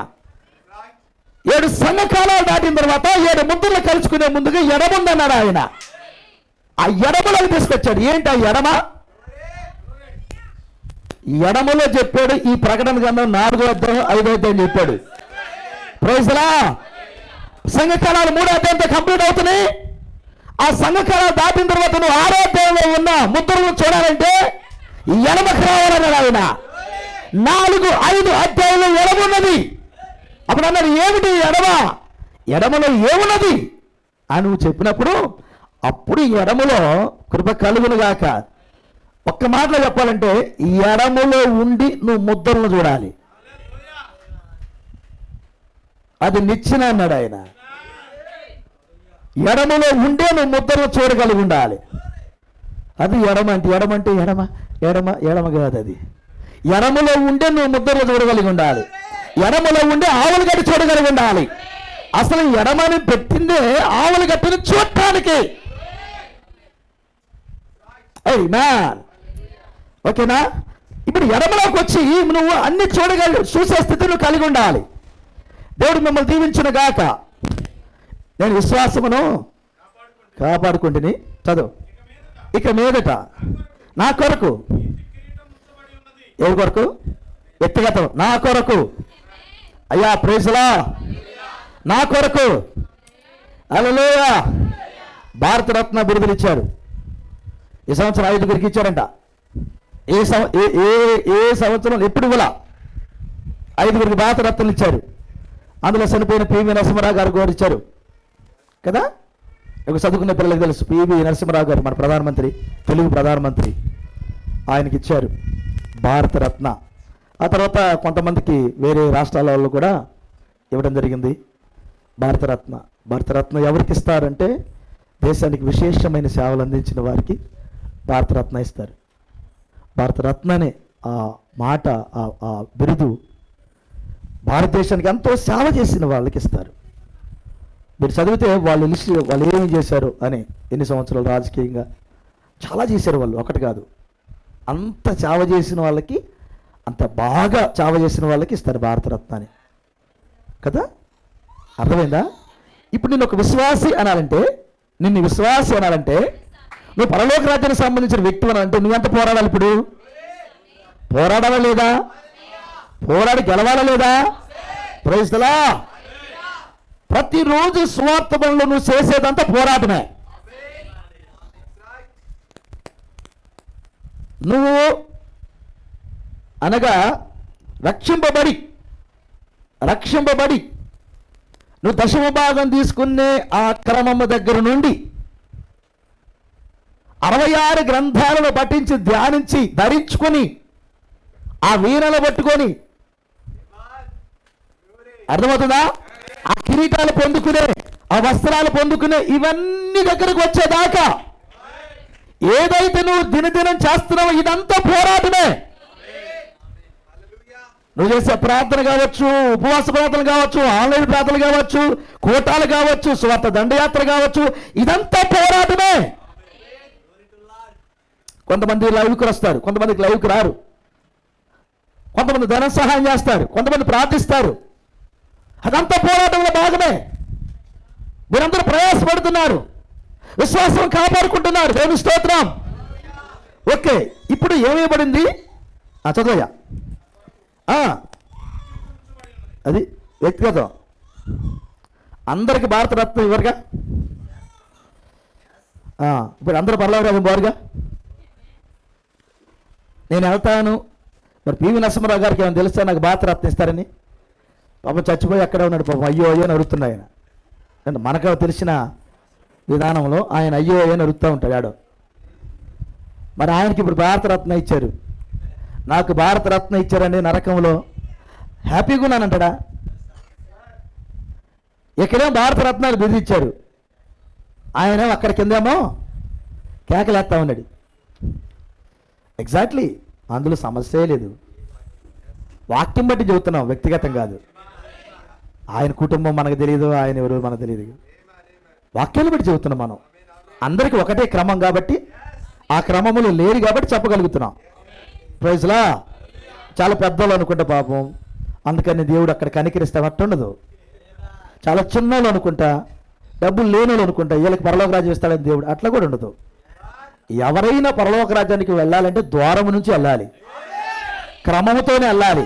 7 సంఘకాలాలు దాటిన తర్వాత 7 ముద్రలు కలుసుకునే ముందుగా ఎడముందన్నాడు ఆయన. ఆ ఎడమలకు తీసుకొచ్చాడు. ఏంటి ఆ ఎడమ? ఎడమలో చెప్పాడు. ఈ ప్రకటన గ్రంథం 4వ అధ్యాయం 5వ అధ్యాయం చెప్పాడు. ప్రైజ్ లా. సంఘకాలాలు 3వ అధ్యాయంతో కంప్లీట్ అవుతున్నాయి. ఆ సంఘకాలాలు దాటిన తర్వాత నువ్వు 6వ అధ్యాయంలో ఉన్న ముద్రలను చూడాలంటే ఎడమకు రావాలన్నాడు ఆయన. 4, 5 అధ్యాయంలో ఎడమున్నది. అప్పుడు అన్నారు, ఏమిటి ఎడమ? ఎడమలో ఏమున్నది అని నువ్వు చెప్పినప్పుడు అప్పుడు ఎడమలో కృప కలుగును గాక. ఒక్క మాటలో చెప్పాలంటే ఎడమలో ఉండి నువ్వు ముద్రలను చూడాలి. అది నిచ్చెన అన్నాడు ఆయన. ఎడమలో ఉండే నువ్వు ముద్రలు చూడగలిగి ఉండాలి. అది ఎడమ అంటే ఎడమ కాదు. అది ఎడమలో ఉండే నువ్వు ముద్రలు చూడగలిగి ఉండాలి. ఎడమలో ఉండే ఆవులు గట్టి చూడగలిగి ఉండాలి. అసలు ఎడమని పెట్టిందే ఆవులు గట్టిని చూడటానికి. ఓకేనా? ఇప్పుడు ఎడమలోకి వచ్చి నువ్వు అన్ని చూసే స్థితి నువ్వు కలిగి ఉండాలి. దేవుడు మిమ్మల్ని దీవించును గాక. నేను విశ్వాసమును కాపాడుకుంటుని. చదువు. ఇక మీదట నా కొరకు, ఎవరి కొరకు? వ్యక్తిగతం. నా కొరకు. అయ్యా ప్రైజ్లా. నా కొరకు హల్లెలూయా భారతరత్న బిరుదులు ఇచ్చారు. ఈ సంవత్సరం 5గురికి ఇచ్చారంట. ఏ సంవత్సరం ఎప్పుడు కూడా 5గురికి భారతరత్నలు ఇచ్చారు. అందులో చనిపోయిన పివి నరసింహరావు గారు కూడా ఇచ్చారు కదా. ఒక చదువుకునే పిల్లలకు తెలుసు. పివి నరసింహరావు గారు మన ప్రధానమంత్రి, తెలుగు ప్రధానమంత్రి, ఆయనకి ఇచ్చారు భారతరత్న. ఆ తర్వాత కొంతమందికి వేరే రాష్ట్రాల వాళ్ళు కూడా ఇవ్వడం జరిగింది భారతరత్న. భారతరత్న ఎవరికి ఇస్తారంటే దేశానికి విశేషమైన సేవలు అందించిన వారికి భారతరత్న ఇస్తారు. భారతరత్న అనే ఆ మాట, ఆ బిరుదు భారతదేశానికి ఎంతో సేవ చేసిన వాళ్ళకి ఇస్తారు. మీరు చదివితే వాళ్ళు ఏమి చేశారు అని, ఎన్ని సంవత్సరాలు రాజకీయంగా చాలా చేశారు వాళ్ళు, ఒకటి కాదు. అంత సేవ చేసిన వాళ్ళకి, అంత బాగా సేవ చేసిన వాళ్ళకి ఇస్తారు భారతరత్న అని కదా. అర్థమైందా? ఇప్పుడు నిన్ను ఒక విశ్వాసి అనాలంటే, నువ్వు పరలోక రాజ్యానికి సంబంధించిన వ్యక్తి అని అంటే నువ్వెంత పోరాడాలి? ఇప్పుడు పోరాడాలా లేదా? పోరాడి గెలవాలా లేదా? Praise the lord. ప్రతిరోజు స్వార్థ పనులు నువ్వు చేసేదంతా పోరాటమే. నువ్వు అనగా రక్షింపబడి నువ్వు దశమ భాగం తీసుకునే ఆ క్రమము దగ్గర నుండి 66 గ్రంథాలను పఠించి ధ్యానించి ధరించుకొని ఆ వీణలు పట్టుకొని, అర్థమవుతుందా? ఆ కిరీటాలు పొందుకునే, ఆ వస్త్రాలు పొందుకునే, ఇవన్నీ దగ్గరకు వచ్చేదాకా ఏదైతే నువ్వు దినదినం చేస్తున్నావో ఇదంతా పోరాటమే. నువ్వు చేసే ప్రార్థన కావచ్చు, ఉపవాస ప్రార్థనలు కావచ్చు, ఆన్లైన్ ప్రార్థనలు కావచ్చు, కోటాలు కావచ్చు, స్వార్థ దండయాత్ర కావచ్చు, ఇదంతా పోరాటమే. కొంతమంది లైవ్కి వస్తారు, కొంతమందికి లైవ్కి రారు. కొంతమంది ధన సహాయం చేస్తారు, కొంతమంది ప్రార్థిస్తారు. అదంతా పోరాటంలో భాగమే. మీరందరూ ప్రయాసపడుతున్నారు, విశ్వాసం కాపాడుకుంటున్నారు. దేవుని స్తోత్రం. ఓకే, ఇప్పుడు ఏమేయబడింది? చదవయ్యా. అది వ్యక్తిగతం. అందరికి భారతరత్న ఇవ్వరుగా. ఇప్పుడు అందరూ పర్వాలేదు బారుగా. నేను వెళ్తాను. మరి పివి నరసింహరావు గారికి ఏమైనా తెలుసా నాకు భారతరత్న ఇస్తారని? పాపం చచ్చిపోయి అక్కడే ఉన్నాడు. పాపం అయ్యో అని అడుగుతున్నాడు ఆయన. అంటే మనకు తెలిసిన విధానంలో ఆయన అయ్యో అని అడుగుతూ ఉంటాడు. మరి ఆయనకి ఇప్పుడు భారతరత్న ఇచ్చారు. నాకు భారతరత్న ఇచ్చారండి, నరకంలో హ్యాపీగా ఉన్నానంటాడా? ఇక్కడేమో భారతరత్నాలు బెదిరించారు, ఆయనేమో అక్కడ కిందేమో కేకలేస్తా ఉన్నాడు. ఎగ్జాక్ట్లీ, అందులో సమస్యే లేదు. వాక్యం బట్టి చెబుతున్నాం, వ్యక్తిగతం కాదు. ఆయన కుటుంబం మనకు తెలియదు, ఆయన ఎవరు మనకు తెలియదు. వాక్యాన్ని బట్టి చెబుతున్నాం మనం. అందరికీ ఒకటే క్రమం కాబట్టి, ఆ క్రమములు లేరు కాబట్టి చెప్పగలుగుతున్నాం. ప్రైజ్లా. చాలా పెద్దోళ్ళు అనుకుంటా పాపం, అందుకని దేవుడు అక్కడ కనికరిస్తామట్టుండదు. చాలా చిన్నోళ్ళు అనుకుంటా, డబ్బులు లేనోళ్ళు అనుకుంటా వీళ్ళకి పరలోక రాజ్యం ఇస్తాడని దేవుడు, అట్లా కూడా ఉండదు. ఎవరైనా పరలోక రాజ్యానికి వెళ్ళాలంటే ద్వారం నుంచి వెళ్ళాలి. క్రమముతోనే వెళ్ళాలి,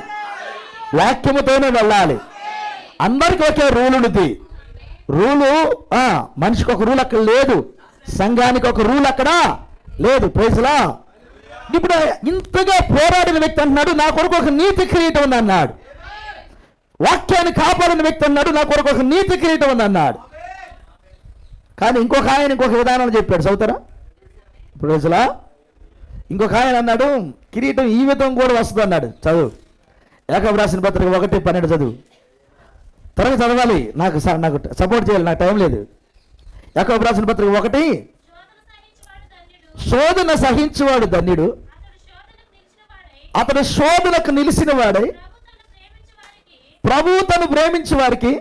వాక్యముతోనే వెళ్ళాలి. అందరికీ ఒకే రూల్ ఉంది. రూలు మనిషికి ఒక రూల్ అక్కడ లేదు, సంఘానికి ఒక రూల్ అక్కడ లేదు. ప్రైజ్లా. ఇప్పుడు ఇంతగా పోరాడిన వ్యక్తి అంటున్నాడు, నా కొరకు ఒక నీతి కిరీటం ఉంది అన్నాడు. వాక్యాన్ని కాపాడిన వ్యక్తి అన్నాడు, నా కొరకు ఒక నీతి కిరీటం ఉంది అన్నాడు. కానీ ఇంకొక ఆయన ఇంకొక విధానం చెప్పాడు. చదువుతారా? ప్రైజ్లా. ఇంకొక ఆయన అన్నాడు, కిరీటం ఈ విధం కూడా వస్తుంది అన్నాడు. చదువు. యాకోబు రాసిన పత్రిక 1:12 చదువు. త్వరగా చదవాలి, నాకు సపోర్ట్ చేయాలి, నాకు టైం లేదు. యాకోబు రాసిన పత్రిక 1, శోధన సహించువాడు ధన్యుడు, అతడు శోధనకు నిలిచిన వాడై ప్రభు తను ప్రేమించే వారికి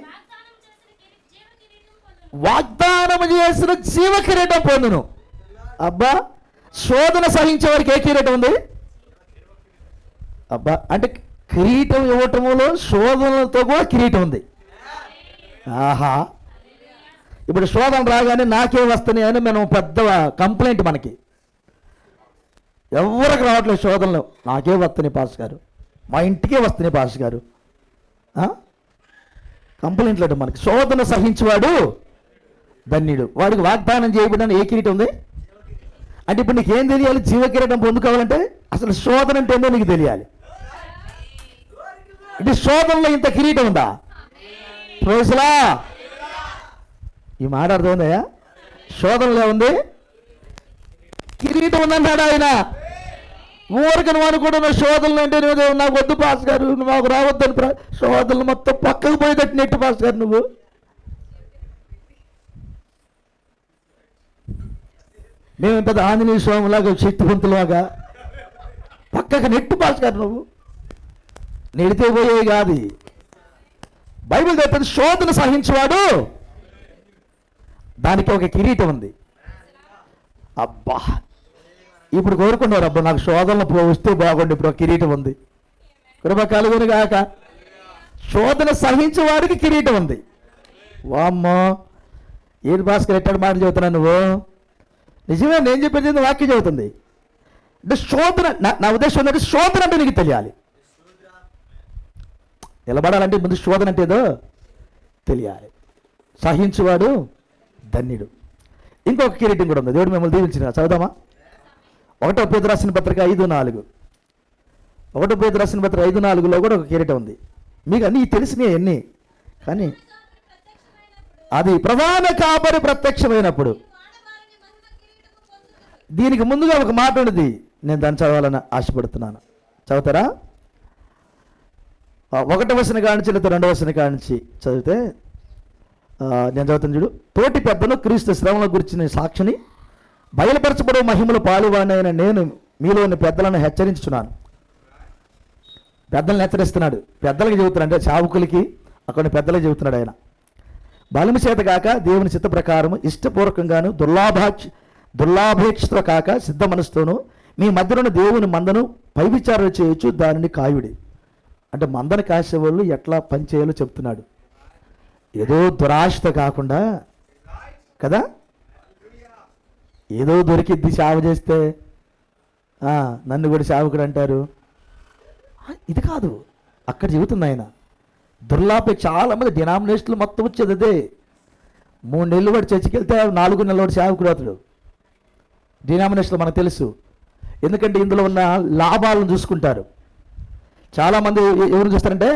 వాగ్దానం చేసిన జీవ కిరీటం పొందును. అబ్బా, శోధన సహించే వారికి ఏ కిరీటం ఉంది? అబ్బా, అంటే కిరీటం ఇవ్వటములో శోధనలతో కూడా కిరీటం ఉంది. ఆహా, ఇప్పుడు శోధన రాగానే నాకే వస్తున్నాయి అని మనం పెద్ద కంప్లైంట్. మనకి ఎవరికి రావట్లేదు శోధనలు. నాకే వస్తున్నాయి పాస్ గారు, మా ఇంటికే వస్తున్నాయి పాస్ గారు, కంప్లైంట్ లేదు మనకి. శోధన సహించేవాడు ధన్యుడు, వాడికి వాగ్దానం చేయబడిన ఏ కిరీటం ఉంది అంటే ఇప్పుడు నీకేం తెలియాలి? జీవ కిరీటం పొందుకోవాలంటే అసలు శోధన అంటే ఏందో నీకు తెలియాలి. అంటే శోధనలో ఇంత కిరీటం ఉందా? ప్రైజ్లా. ఈ మాట అర్థమైందయ్యా? శోధనలో ఉంది కిరీటం ఉందన్నాడు ఆయన. ఊరికి నువ్వు అనుకుంటున్న శోధనలు అంటే నువ్వు నాకు వద్దు పాస్ గారు, మాకు రావద్దని శోధనలు మొత్తం పక్కకు పోయేటట్టు నెట్టు పాస్ గారు. నువ్వు మేము పెద్ద ఆంజనేయ స్వామిలాగా శక్తివంతులాగా పక్కకు నెట్టు పాస్ గారు. నువ్వు నెడితే పోయేవి కాదు. బైబిల్ చెప్పింది శోధన సహించేవాడు దానికి ఒక కిరీటం ఉంది. అబ్బా, ఇప్పుడు కోరుకున్నారు, అబ్బా నాకు శోధనలు వస్తే బాగుండి, ఇప్పుడు ఒక కిరీటం ఉంది. కృప కలుగును గాక. శోధన సహించేవాడికి కిరీటం ఉంది. వామ్మో, ఏది భాస్కర్ ఎట్టాడు మాట చెబుతున్నా నువ్వు? నిజమే, నేను చెప్పేది వాక్యం చెబుతుంది. అంటే శోధన, నా ఉద్దేశం ఏంటంటే శోధన అంటే నీకు తెలియాలి. నిలబడాలంటే ముందు శోధన అంటే ఏదో తెలియాలి. సహించువాడు ధన్యుడు. ఇంకొక కిరీటం కూడా ఉంది. దేవుడు మిమ్మల్ని దీవించిన. చదువుదామా? 1 పేతురు రాసిన పత్రిక 5:4. 1 పేతురు రాసిన పత్రిక 5:4లో కూడా ఒక కిరీటం ఉంది. మీకు అన్నీ తెలిసినాయి అన్నీ, కానీ అది ప్రధాన కాపరి ప్రత్యక్షమైనప్పుడు. దీనికి ముందుగా ఒక మాట ఉన్నది, నేను దాన్ని చదవాలని ఆశపడుతున్నాను. చదువుతారా? 1వ వచనం కానించి లేదా 2వ వచనం కానించి చదివితే నేను చదువుతాను చూడు. తోటి పెద్దను క్రీస్తు శ్రమల గురించిన సాక్షిని బయలుపరచబడే మహిమలు పాలువాడినైన నేను మీలోని పెద్దలను హెచ్చరించున్నాను. పెద్దలను హెచ్చరిస్తున్నాడు. పెద్దలకు చెబుతున్నాడు, అంటే చావుకులకి అక్కడ పెద్దలకు చెబుతున్నాడు ఆయన. బలము చేత కాక దేవుని చిత్త ప్రకారం ఇష్టపూర్వకంగాను దుర్లాభేక్షతో కాక సిద్ధ మనసుతోనూ మీ మధ్యలోని దేవుని మందను పై విచారణ చేయొచ్చు, దానిని కాయుడి. అంటే మందను కాసే వాళ్ళు ఎట్లా పని చేయాలో చెప్తున్నాడు. ఏదో దురాశతో కాకుండా కదా, ఏదో దొరికిద్ది సేవ చేస్తే నన్ను కూడా సేవకుడు అంటారు, ఇది కాదు. అక్కడ చెబుతుంది ఆయన దుర్లాభేక్ష. చాలామంది డినామినేషన్లు మొత్తం వచ్చేది అదే. 3 నెలలు వాడు చర్చికి వెళ్తే 4 నెలల వాడు సేవకుడు అవుతాడు. డినామినేషన్లు మనకు తెలుసు, ఎందుకంటే ఇందులో ఉన్న లాభాలను చూసుకుంటారు. చాలామంది ఎవరు చూస్తారంటే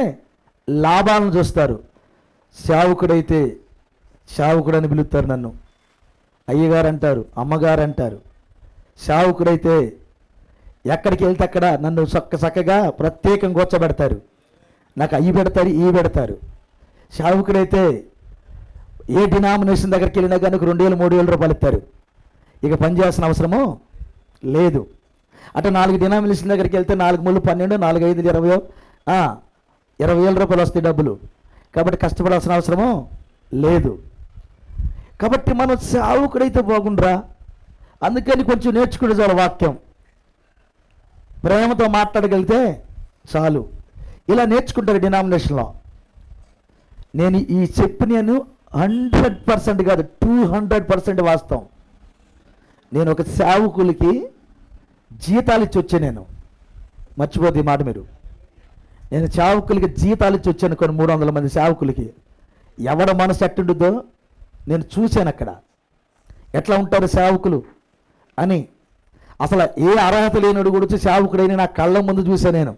లాభాలను చూస్తారు. సేవకుడైతే సేవకుడు అని పిలుస్తారు, నన్ను అయ్యగారు అంటారు, అమ్మగారు అంటారు. సేవకుడైతే ఎక్కడికి వెళ్తే అక్కడ నన్ను చక్కగా ప్రత్యేకంగా కూర్చోబెడతారు, నాకు అయ్యి పెడతారు, ఈ పెడతారు. సేవకుడైతే ఏ డినామినేషన్ దగ్గరికి వెళ్ళినా కానీ 2,000-3,000 రూపాయలు ఇస్తారు. ఇక పని చేయాల్సిన అవసరము లేదు. అంటే 4 డినామినేషన్ దగ్గరికి వెళ్తే 4 3 12, 4 5 20, 20,000 రూపాయలు వస్తాయి డబ్బులు. కాబట్టి కష్టపడాల్సిన అవసరము లేదు. కాబట్టి మనం సేవకుడైతే బాగుండ్రా. అందుకని కొంచెం నేర్చుకునే చాలు. వాక్యం ప్రేమతో మాట్లాడగలిగితే చాలు. ఇలా నేర్చుకుంటారు డినామినేషన్లో. నేను ఈ చెప్పినాను 100% కాదు, 200% వాస్తవం. నేను ఒక సేవకులకి జీతాలు ఇచ్చి వచ్చే, నేను మర్చిపోతే ఈ మాట మీరు. నేను సేవకులకి జీతాలు ఇచ్చి వచ్చాను కొన్ని 300 మంది సేవకులకి. ఎవడ మనసు ఎట్టుంటుందో నేను చూశాను అక్కడ, ఎట్లా ఉంటారు సేవకులు అని. అసలు ఏ అర్హత లేనుడు కూడా వచ్చి సేవకుడైన నా కళ్ళ ముందు చూశాను నేను.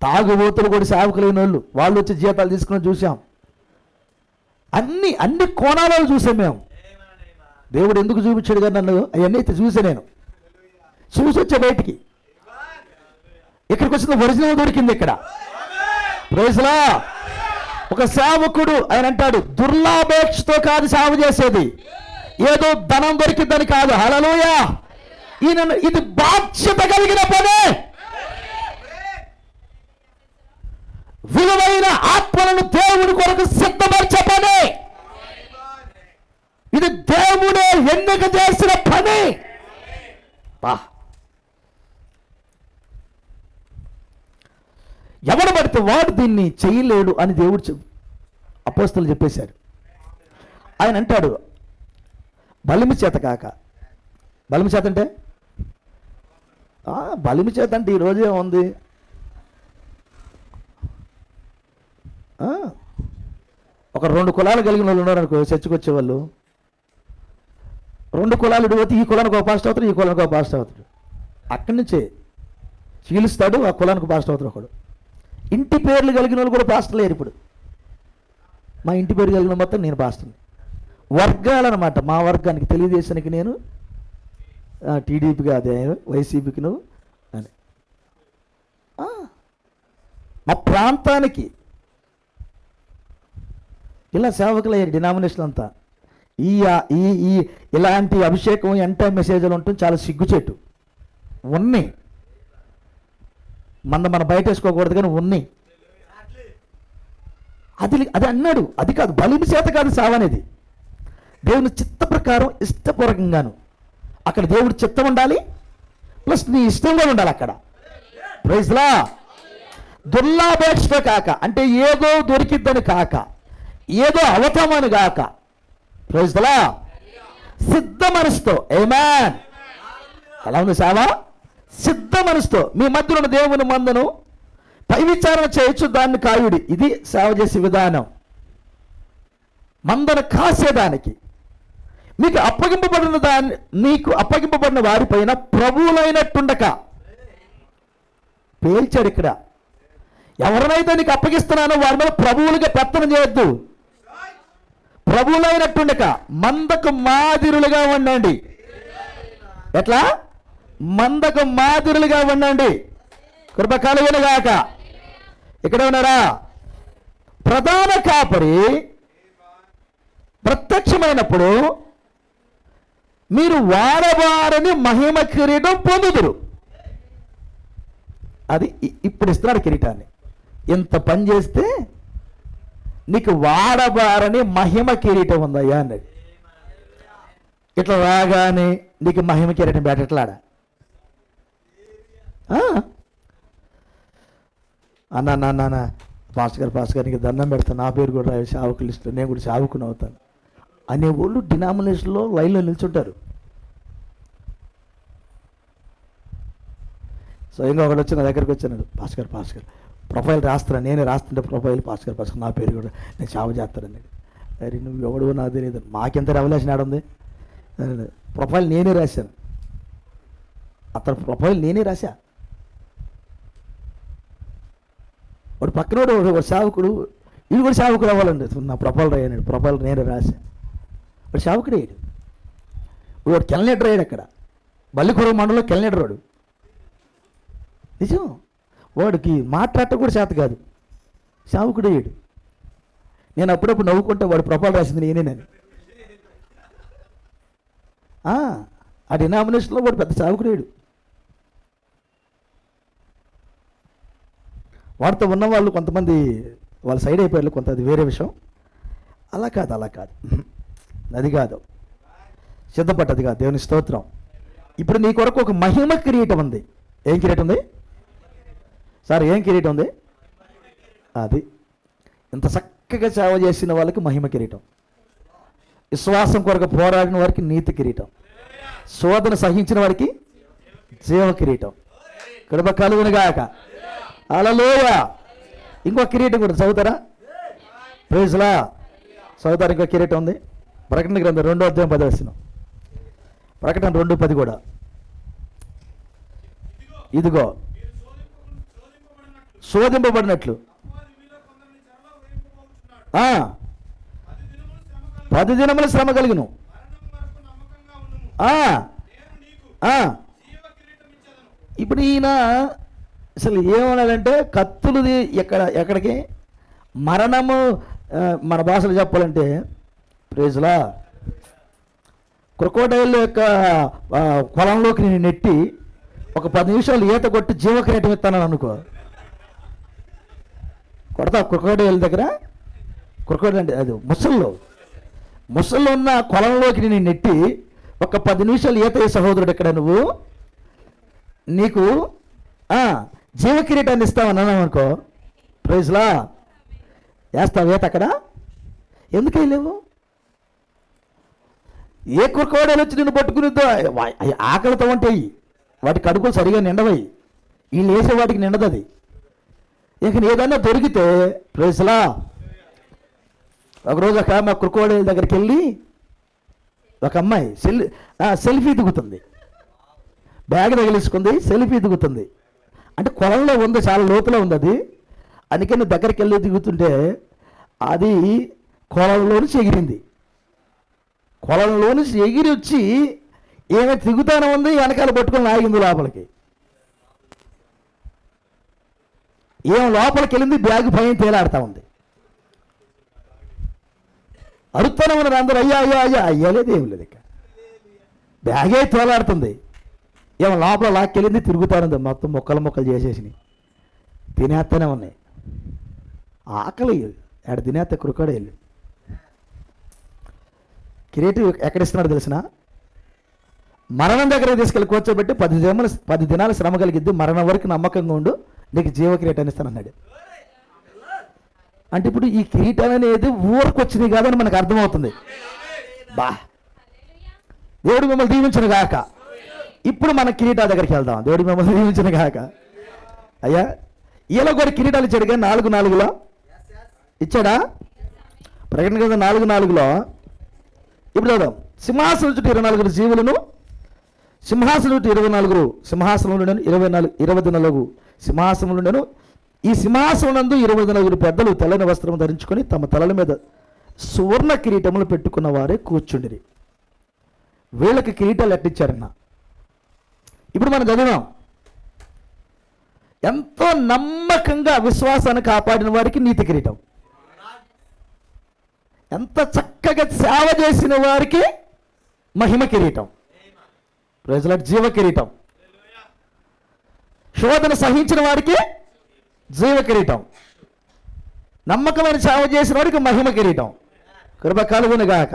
తాగుబోతులు కూడా సేవకులైన వాళ్ళు వచ్చి జీతాలు తీసుకుని చూసాం. అన్ని కోణాలలో చూసాం మేము. దేవుడు ఎందుకు చూపించాడు కదా నన్ను, అవన్నీ అయితే చూసా నేను. చూసి వచ్చే బయటికి ఇక్కడికి వచ్చిన ఒరిజినల్ దొరికింది ఇక్కడ. ప్రైజ్లా. ఒక సేవకుడు ఆయన అంటాడు, దుర్లాభేక్షతో కాదు సేవ చేసేది, ఏదో ధనం దొరికిందని కాదు. హల్లెలూయా. ఇది బాధ్యత కలిగిన పనే, విలువైన ఆత్మలను దేవుడి కొరకు సిద్ధపరిచే పని. ఇది దేవుడే ఎన్నిక చేసిన పని. ఎవడు పడితే వాడు దీన్ని చేయలేడు అని దేవుడు అపోస్తలులు చెప్పేశారు. ఆయన అంటాడు, బలిమి చేత కాక. బలిమి చేత అంటే బలిమి చేత అంటే ఈరోజే ఉంది. ఒక 2 కులాలు కలిగిన వాళ్ళు ఉన్నారు అనుకో, చర్చకు వచ్చేవాళ్ళు. 2 కులాలు పోతే ఈ కులానికి ఒక పాస్టర్ అవుతాడు, ఈ కులానికి ఒక పాస్టర్ అవుతాడు. అక్కడి నుంచే చీలుస్తాడు, ఆ కులానికి పాస్టర్ అవుతాడు ఒకడు. ఇంటి పేర్లు కలిగిన వాళ్ళు కూడా పాస్టర్ లేరు ఇప్పుడు. మా ఇంటి పేరు కలిగిన మొత్తం నేను పాస్టర్ని. వర్గాలన్నమాట. మా వర్గానికి, తెలుగుదేశానికి నేను, టీడీపీకి అదే, వైసీపీకి నువ్వు అని, మా ప్రాంతానికి ఇలా సేవకులు అయ్యారు డినామినేషన్ అంతా. ఈ ఇలాంటి అభిషేకం ఎంటైర్ మెసేజ్లు ఉంటుంది, చాలా సిగ్గుచేటు ఉన్నాయి. మన బయట వేసుకోకూడదు కానీ ఉన్నాయి. అది అన్నాడు. అది కాదు, బలిమి చేత కాదు సేవ అనేది, దేవుని చిత్త ప్రకారం ఇష్టపూర్వకంగాను. అక్కడ దేవుడి చిత్తం ఉండాలి, ప్లస్ నీ ఇష్టం కూడా ఉండాలి అక్కడ. ప్రైజ్లా. దుర్లాభేక్ష కాక అంటే ఏదో దొరికిద్దని కాక, ఏదో అవతమని కాక. ప్రైజ్లా. సిద్ధ మనసుతో. ఆమేన్. ఎలా ఉంది సేవ? సిద్ధ మనసుతో మీ మధ్యలో ఉన్న దేవుని మందను పై విచారణ చేయొచ్చు, దాన్ని కాయుడి. ఇది సేవ చేసే విధానం. మందను కాసేదానికి మీకు అప్పగింపబడిన వారిపైన ప్రభువులైనట్టుండక. పేల్చాడు ఇక్కడ. ఎవరినైతే నీకు అప్పగిస్తున్నానో వారి మీద ప్రభువులుగా పెత్తనం చేయొద్దు. ప్రభువులైనట్టుండక మందకు మాదిరులుగా ఉండండి. ఎట్లా? మందకు మాదిరులుగా ఉండండి. కృపకాలుగాక. ఇక్కడ ఉన్నారా? ప్రధాన కాపరి ప్రత్యక్షమైనప్పుడు మీరు వారవారని మహిమ కిరీటం పొందుదురు. అది ఇప్పుడు ఇస్తున్నాడు కిరీటాన్ని. ఇంత పని చేస్తే నీకు వాడబారని మహిమ కిరీటం ఉందయ్యా అన్నాడు. ఇట్లా రాగానే నీకు మహిమ కిరీటం పెట్టట్లాడా? అన్నా పాస్టర్ గారు నీకు దండం పెడతాను, నా పేరు కూడా సేవకులు ఇష్టం, నేను కూడా సేవకుని అవుతాను అనే వాళ్ళు డినామినేషన్లో లైన్లో నిల్చుంటారు. స్వయంగా ఒకటి వచ్చి నా దగ్గరికి వచ్చాను, పాస్టర్ గారు ప్రొఫైల్ రాస్తాను, నేనే రాస్తుంటే ప్రొఫైల్ పాస్టర్ నా పేరు కూడా నేను సేవ చేస్తానన్నాడు. అరే నువ్వు ఎవడో నాకు తెలియదు, మాకెంత రెవల్యూషన్ ఆడుంది. ప్రొఫైల్ నేనే రాశాను, అతని ప్రొఫైల్ నేనే రాశా. వాడు పక్కన ఒక సేవకుడు, వీడు కూడా సేవకుడు అవ్వాలండి, నా ప్రొఫైల్ రాయన్నాడు. ప్రొఫైల్ నేనే రాశా. వాడు సేవకుడు అయ్యాడు. వాడు కెలనేటర్ అయ్యాడు. అక్కడ బల్లికొర మండలంలో కెలనేటర్ వాడు. నిజం. వాడికి మాట్లాడటం కూడా చేత కాదు, సేవకుడు అయ్యాడు. నేను అప్పుడప్పుడు నవ్వుకుంటా, వాడు ప్రొఫైల్ రాసింది నేనేనని. ఆ డినామినేషన్లో వాడు పెద్ద సేవకుడు అయ్యాడు. వాడితో ఉన్న వాళ్ళు కొంతమంది వాళ్ళ సైడ్ అయిపోయారు, కొంత అది వేరే విషయం. అలా కాదు అది కాదు, సిద్ధపడ్డది కాదు. దేవుని స్తోత్రం. ఇప్పుడు నీ కొరకు ఒక మహిమ కిరీటం ఉంది. ఏం కిరీటం ఉంది సార్? ఏం కిరీటం ఉంది? అది ఇంత చక్కగా సేవ చేసిన వాళ్ళకి మహిమ కిరీటం, విశ్వాసం కొరకు పోరాడిన వారికి నీతి కిరీటం, శోధన సహించిన వారికి జీవ కిరీటం. కృప కలుగును గాక. హల్లెలూయా. ఇంకో కిరీటం కూడా చదువుతారా? ప్రైజ్లా. చదువుతారు. ఇంకో కిరీటం ఉంది. ప్రకటన గ్రంథం 2వ అధ్యాయం 10వ వచనం. ప్రకటన 2:10 కూడా. ఇదిగో శోధింపబడినట్లు 10 దినముల శ్రమ కలుగును. ఇప్పుడు ఈయన అసలు ఏమన్నాడంటే కత్తులది ఎక్కడికి మరణము, మన భాషలో చెప్పాలంటే ప్రైజ్లా, క్రొకోడైల్ యొక్క పొలంలోకి నేను నెట్టి ఒక 10 నిమిషాలు ఈత కొట్టి జీవకిరీటం ఇస్తానని అనుకో. కొడతా క్రొకోడైల్ దగ్గర. క్రొకోడైల్ అంటే అది ముసల్లో ఉన్న కొలంలోకి నేను నెట్టి ఒక 10 నిమిషాలు ఈత సహోదరుడు ఇక్కడ నువ్వు నీకు జీవకిరీటాన్ని ఇస్తామని అన్నావు అనుకో. ప్రైజ్లా. వేస్తావు ఈత అక్కడ? ఎందుకు వెళ్ళలేవు? ఏ కుర్కోడలు వచ్చి నిన్ను పట్టుకునిద్దో ఆకలితో ఉంటాయి, వాటి కడుపులు సరిగా నిండవయి, వీళ్ళు వేసే వాటికి నిండదు అది. ఇక ఏదన్నా దొరికితే ప్రైజ్లా. ఒకరోజు ఒక మా కుర్కోడల దగ్గరికి వెళ్ళి ఒక అమ్మాయి సెల్ఫీ దిగుతుంది. బ్యాగ్ తగిలించుకుంది, సెల్ఫీ దిగుతుంది. అంటే కొలంలో ఉంది, చాలా లోతులో ఉంది అది. అందుకని దగ్గరికి వెళ్ళి దిగుతుంటే అది కొలంలోంచి ఎగిరింది. కొలంలోంచి ఎగిరి వచ్చి ఏమో తిరుగుతానే ఉంది, వెనకాల పట్టుకొని లాగింది లోపలికి. ఏం లోపలికి వెళ్ళింది, బ్యాగ్ పైన తేలాడుతూ ఉంది. అరుతానే ఉన్నారు అందరూ, అయ్యా అయ్యా అయ్యా. అయ్యలేదు, ఏం లేదు. ఇక బ్యాగే తేలాడుతుంది. ఏమో లోపల లాక్కెళ్ళింది, తిరుగుతానుంది. మొత్తం మొక్కలు చేసేసి తినేస్తూనే ఉన్నాయి. ఆకలి ఆడ తినేస్తే కురుకాడే వెళ్ళి. కిరీటం ఎక్కడిస్తున్నాడు తెలిసిన? మరణం దగ్గర తీసుకెళ్ళి కూర్చోబెట్టి 10 దినాల శ్రమ కలిగిద్ది, మరణం వరకు నమ్మకంగా ఉండు, నీకు జీవ కిరీటాన్ని ఇస్తానన్నాడు. అంటే ఇప్పుడు ఈ కిరీటాలు అనేది ఊరికి వచ్చినాయి కాదని మనకు అర్థమవుతుంది. బా, దేవుడు మిమ్మల్ని దీవించిన గాక. ఇప్పుడు మన కిరీటాల దగ్గరికి వెళ్దాం. దేవుడు మిమ్మల్ని దీవించిన గాక. అయ్యా ఇలా కూడా కిరీటాలు ఇచ్చాడు కానీ 4:4లో ఇచ్చాడా? ప్రకటన గ్రంథం 4:4లో ఇప్పుడు చూద్దాం. సింహాసనం చుట్టూ 24 జీవులను, సింహాసనం చుట్టూ 24 సింహాసనంలోను 24 సింహాసనంలోను. ఈ సింహాసనం నందు 24 పెద్దలు తెల్లని వస్త్రం ధరించుకొని తమ తలల మీద సువర్ణ కిరీటములు పెట్టుకున్న వారే కూర్చుండిరి. వీళ్ళకి కిరీటాలు ఎట్టిచ్చారన్న ఇప్పుడు మనం చదివాం. ఎంతో నమ్మకంగా విశ్వాసాన్ని కాపాడిన వారికి నీతి కిరీటం, ఎంత చక్కగా సేవ చేసిన వారికి మహిమ కిరీటం, ప్రజల జీవ కిరీటం, శోధన సహించిన వారికి జీవ కిరీటం, నమ్మకమైన సేవ చేసిన వారికి మహిమ కిరీటం. కృప కలుగును గాక.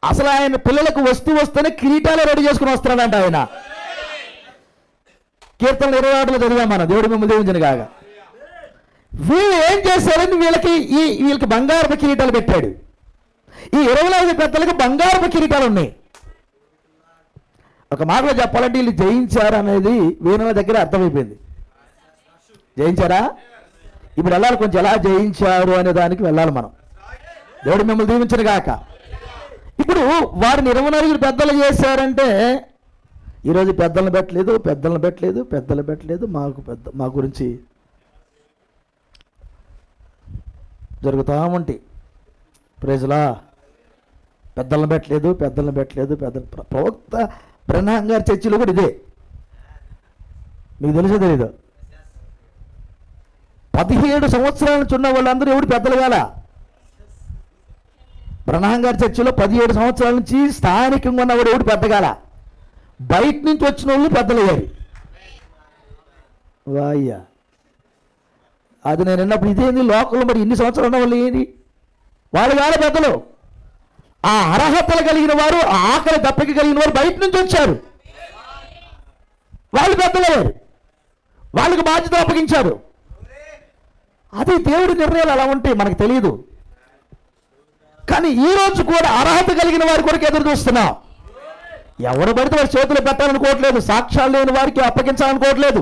అసలు ఆయన పిల్లలకు వస్తూనే కిరీటాలే రెడీ చేసుకుని వస్తున్నాడంట ఆయన. కీర్తనలు 26లో చదివాం మనం. దేవుడు మిమ్మల్ని దీవించును గాక. వీళ్ళు ఏం చేశారని వీళ్ళకి బంగారపు కిరీటాలు పెట్టాడు. ఈ 24 పెద్దలకు బంగారపు కిరీటాలు ఉన్నాయి. ఒక మాటలో చెప్పాలంటే వీళ్ళు జయించారు అనేది వీళ్ళ దగ్గర అర్థమైపోయింది. జయించారా? ఇప్పుడు వెళ్ళాలి, కొంచెం ఎలా జయించారు అనే దానికి వెళ్ళాలి మనం. దేవుడు మిమ్మల్ని దీవించును గాక. ఇప్పుడు వారిని 24 పెద్దలు చేశారంటే ఈరోజు పెద్దలను పెట్టలేదు మా గురించి జరుగుతూ ఉంటాయి. ప్రైజ్లా. పెద్దలను పెట్టలేదు. ప్రవక్త బ్రహ్నాం గారి చర్చిలో కూడా ఇదే. మీకు తెలుసో తెలీదు? 17 సంవత్సరాల నుంచి ఉన్న వాళ్ళందరూ ఎవడు పెద్దలు కాల. బ్రహ్నాం గారి చర్చిలో 17 సంవత్సరాల నుంచి స్థానికంగా ఉన్నవాడు ఎవడు పెద్దగాల. బయట నుంచి వచ్చిన వాళ్ళు పెద్దలయ్యారు. వాయ్యా, అది నేను విన్నప్పుడు ఇదేంది లోకల్లో మరి ఇన్ని సంవత్సరాలు ఉన్న వాళ్ళు ఏంటి? వాళ్ళు కాదు పెద్దలు. ఆ అర్హతలు కలిగిన వారు, ఆ ఆకలి దప్పకి కలిగిన వారు బయట నుంచి వచ్చారు. వాళ్ళు పెద్దలయ్యారు, వాళ్ళకి బాధ్యత అప్పగించారు. అది దేవుడి నిర్ణయాలు అలా ఉంటాయి, మనకు తెలియదు. కానీ ఈరోజు కూడా అర్హత కలిగిన వారి కొరకు ఎదురు చూస్తున్నాం. ఎవరు పడితే వారి చేతులు పెట్టాలనుకోవట్లేదు, సాక్ష్యాలు లేని వారికి అప్పగించాలనుకోవట్లేదు,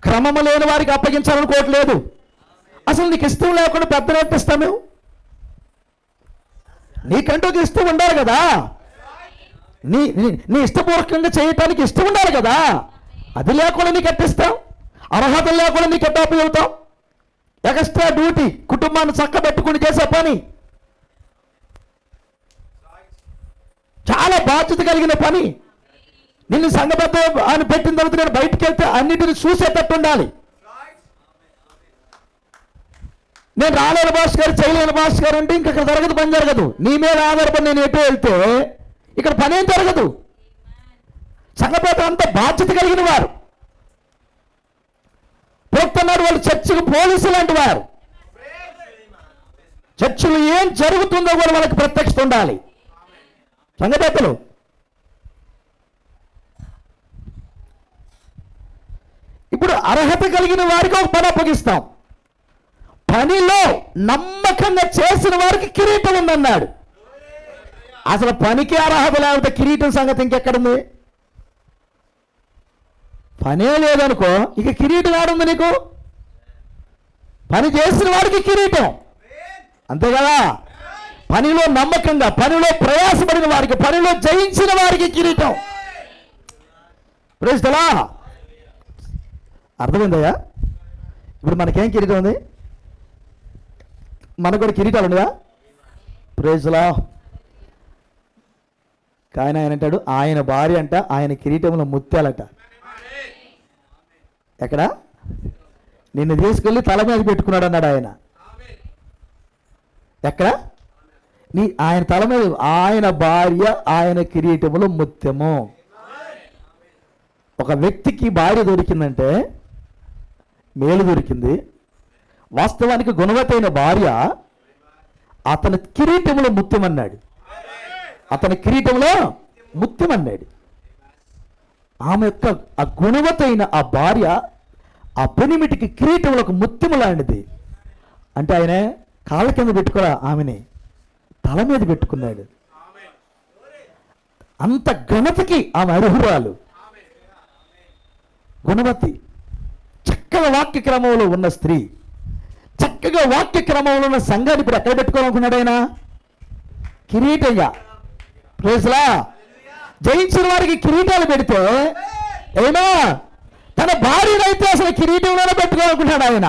క్రమము లేని వారికి అప్పగించాలనుకోవట్లేదు. అసలు నీకు ఇష్టం లేకుండా పెద్దలు ఎట్టిస్తాం మేము? నీకంటూ ఒక ఇష్టం ఉండాలి కదా, నీ నీ ఇష్టపూర్వకంగా చేయటానికి ఇష్టం ఉండాలి కదా. అది లేకుండా నీకు ఎట్టిస్తాం? అర్హత లేకుండా నీకు ఎట్ట అప్పచెబుతాం? ఎక్స్ట్రా డ్యూటీ, కుటుంబాన్ని చక్కబెట్టుకుని చేసే పని, చాలా బాధ్యత కలిగిన పని. నిన్ను సంఘబద్ధ అని పెట్టిన తర్వాత నేను బయటికి వెళ్తే అన్నిటిని చూసేటట్టు ఉండాలి. నేను రాలేని భాష గారు, చేయలేని భాష గారు అంటే ఇంక ఇక్కడ జరగదు, పని జరగదు. నీ మీద ఆధారపడి నేను ఎటు వెళ్తే ఇక్కడ పని ఏం జరగదు. సంఘబద్ధ అంతా బాధ్యత కలిగిన వారు. పోతున్నారు వాళ్ళు చర్చికి పోలీసు లాంటి వారు. చర్చిలో ఏం జరుగుతుందో కూడా వాళ్ళకి ప్రత్యక్షత ఉండాలి. సంఘబద్ధలు ఇప్పుడు అర్హత కలిగిన వారికి ఒక పని అప్పగిస్తాం. పనిలో నమ్మకంగా చేసిన వారికి కిరీటం ఉందన్నాడు. అసలు పనికి అర్హత లేకపోతే కిరీటం సంగతి ఇంకెక్కడుంది? పనే లేదనుకో, ఇక కిరీటం ఆడుంది నీకు? పని చేసిన వాడికి కిరీటం, అంతే కదా. పనిలో నమ్మకంగా, పనిలో ప్రయాసపడిన వారికి, పనిలో జయించిన వారికి కిరీటం. Praise the lord. అర్థమైందయ్యా? ఇప్పుడు మనకేం కిరీటం ఉంది? మనకు కూడా కిరీటాలు ఉన్నాయా? Praise the lord. కానీ ఆయన అంటాడు, ఆయన భార్య అంట ఆయన కిరీటంలో ముత్యాలట. ఎక్కడ? నిన్ను తీసుకెళ్ళి తల మీద పెట్టుకున్నాడు అన్నాడు ఆయన. ఎక్కడ? ఆయన తల మీద, ఆయన భార్య ఆయన కిరీటములో ముత్యము. ఒక వ్యక్తికి భార్య దొరికిందంటే మేలు దొరికింది. వాస్తవానికి గుణవతైన భార్య అతని కిరీటంలో ముత్యం అన్నాడు. అతని కిరీటంలో ముత్యం అన్నాడు. ఆమె యొక్క ఆ గుణవతైన ఆ భార్య ఆ పెనిమిటికి కిరీటంలో ఒక ముత్యము లాంటిది. అంటే ఆయన కాళ్ళ కింద పెట్టుకోరా, ఆమెని తల మీద పెట్టుకున్నాడు. అంత ఘనతకి ఆమె అర్హురాలు, గుణవతి, చక్కగా వాక్య క్రమంలో ఉన్న స్త్రీ, చక్కగా వాక్య క్రమంలో ఉన్న సంఘాన్ని ఇప్పుడు ఎక్కడ పెట్టుకోవాలనుకున్నాడు ఆయన? కిరీటంగా. Praise the lord. జయించిన వారికి కిరీటాలు పెడితే అయినా తన భార్యనైతే అసలు కిరీటంలోనే పెట్టుకోవాలనుకున్నాడు ఆయన.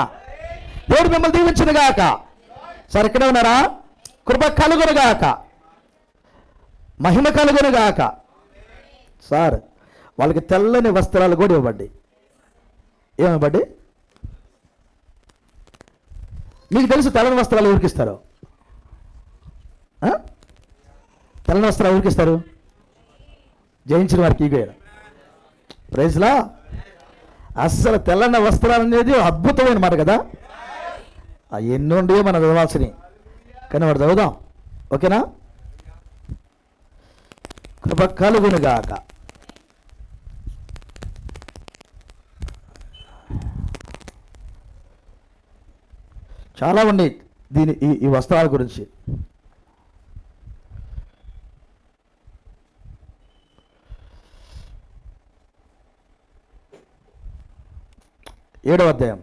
దేవుడు మిమ్మల్ని దీవించును గాక. సార్ ఇక్కడే ఉన్నారా? కృప కలుగును గాక, మహిమ కలుగును గాక. సార్ వాళ్ళకి తెల్లని వస్త్రాలు కూడా ఇవ్వబడ్డాయి. ఏమివ్వబడ్డాయి? మీకు తెలుసు తెల్లని వస్త్రాలు ఎవరికి ఇస్తారు? తెల్లని వస్త్రాలు ఎవరికి ఇస్తారు? జయించిన వారికి ఇవ్వరు. Praise the lord. అస్సలు తెల్లని వస్త్రాలు అనేది అద్భుతమైన మాట కదా. ఎన్ని ఉండేవో మనం చదవాల్సినవి, కానీ వాడు చదువుదాం. ఓకేనా? కృప కలుగును గాక. చాలా ఉన్నాయి దీని ఈ వస్త్రాల గురించి. ఏడవ అధ్యాయం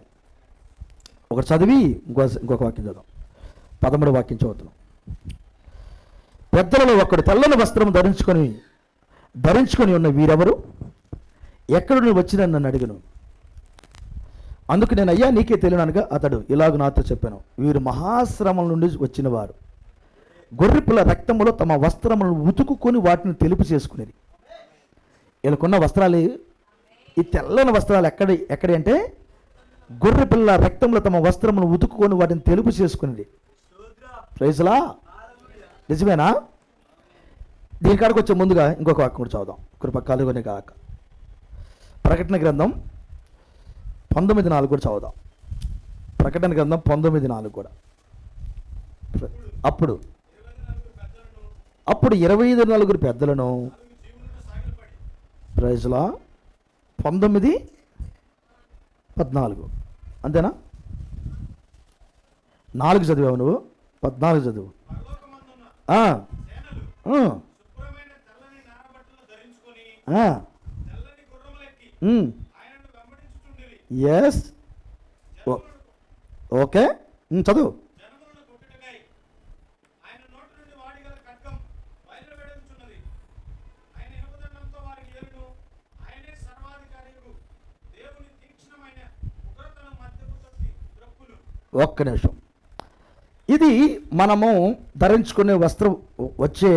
ఒకటి చదివి ఇంకొక వాక్యం చదువు. 13వ వాక్యం చదువుతున్నాం. పెద్దలలో ఒకడు తెల్లని వస్త్రం ధరించుకొని ఉన్న వీరెవరు? ఎక్కడ నువ్వు వచ్చిన నన్ను అడిగను. అందుకు నేను, అయ్యా నీకే తెలియనగా అతడు ఇలాగ నాతో చెప్పాను, వీరు మహాశ్రమం నుండి వచ్చిన వారు, గొర్రెపిల్ల రక్తములో తమ వస్త్రములను ఉతుకుకొని వాటిని తెలుపు చేసుకునేది. వీళ్ళకున్న వస్త్రాలు, ఈ తెల్లని వస్త్రాలు ఎక్కడి అంటే గొర్రెపిల్ల రక్తంలో తమ వస్త్రమును ఉతుకుకొని వాటిని తెలుపు చేసుకునేది. Praise the lord. నిజమేనా? దీనికాడికి వచ్చే ముందుగా ఇంకొక వాక్యం కూడా చదువుదాం. కృప కలుగును గాక. ప్రకటన గ్రంథం 19:4 కూడా చదువుదాం. ప్రకటన గ్రంథం 19:4 కూడా. అప్పుడు 24 పెద్దలను, ప్రైజ్ ది లార్డ్, 19:14 అంతేనా? 4 చదివావు నువ్వు, 14 చదువు. ఎస్, ఓకే, చదువు. ఒక్క నిమిషం. ఇది మనము ధరించుకునే వస్త్రం వచ్చే,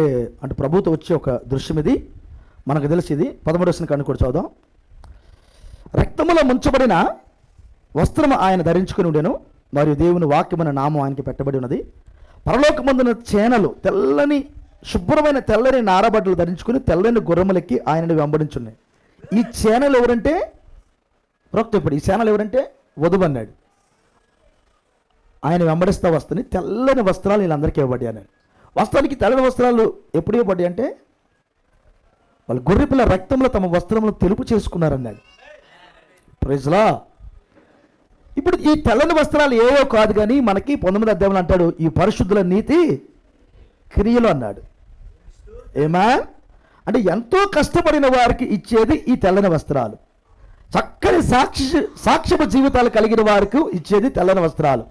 అంటే ప్రభుతో వచ్చే ఒక దృశ్యం. ఇది మనకు తెలిసి ఇది 13వ వచనం కన్ను కూడా చదువుదాం. రక్తములో ముంచబడిన వస్త్రము ఆయన ధరించుకుని ఉండెను, మరియు దేవుని వాక్యమైన నామం ఆయనకి పెట్టబడి ఉన్నది. పరలోకమందున చేనలు తెల్లని శుభ్రమైన తెల్లని నారబడ్డలు ధరించుకుని తెల్లని గుర్రములెక్కి ఆయనను వెంబడించున్నాయి. ఈ చేనలు ఎవరంటే ప్రవక్త. ఇప్పుడు ఈ చేనలు ఎవరంటే వధువు అన్నాడు. ఆయన వెంబడిస్తా వస్తుంది. తెల్లని వస్త్రాలు వీళ్ళందరికీ ఇవ్వబడ్డాయి అన్నాడు. వాస్తవానికి తెల్లని వస్త్రాలు ఎప్పుడు ఇవ్వబడ్డాయి అంటే వాళ్ళు గొర్రెపిల్ల రక్తంలో తమ వస్త్రములను తెలుపు చేసుకున్నారన్నాడు. ప్రైజ్లా. ఇప్పుడు ఈ తెల్లని వస్త్రాలు ఏవో కాదు, కానీ మనకి 19వ అధ్యాయంలో అంటాడు ఈ పరిశుద్ధుల నీతి క్రియలు అన్నాడు. ఏమా అంటే ఎంతో కష్టపడిన వారికి ఇచ్చేది ఈ తెల్లని వస్త్రాలు. చక్కని సాక్ష్యపు జీవితాలు కలిగిన వారికి ఇచ్చేది తెల్లని వస్త్రాలు.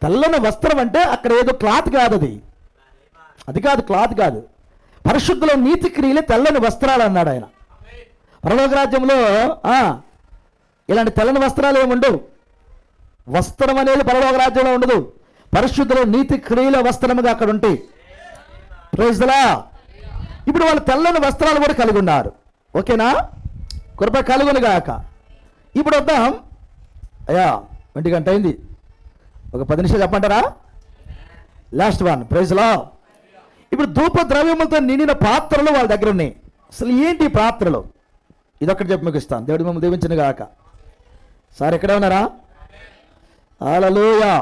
తెల్లని వస్త్రం అంటే అక్కడ ఏదో క్లాత్ కాదు, అది కాదు, క్లాత్ కాదు. పరిశుద్ధుల నీతి క్రియలే తెల్లని వస్త్రాలు అన్నాడు ఆయన. పరలోక రాజ్యంలో ఇలాంటి తెల్లని వస్త్రాలు ఏముండవు. వస్త్రం అనేది పరలోక రాజ్యంలో ఉండదు. పరిశుద్ధుల నీతి క్రియల వస్త్రముగా అక్కడ ఉంటాయి. Praise the lord. ఇప్పుడు వాళ్ళు తెల్లని వస్త్రాలు కూడా కలిగి ఉన్నారు. ఓకేనా? కృప కలుగునుగాక. ఇప్పుడు వద్దాం. అయ్యా 1 గంట అయింది, ఒక 10 నిమిషాలు చెప్పంటారా? Last one. Praise the lord. ఇప్పుడు ధూప ద్రవ్యములతో నిండిన పాత్రలు వాళ్ళ దగ్గర ఉన్నాయి. అసలు ఏంటి పాత్రలు? ఇదొక్కటి చెప్పి మీకు ఇస్తాను. దేవుడు మిమ్మల్ని దీవించును గాక. సార్ ఎక్కడే ఉన్నారా? హల్లెలూయా.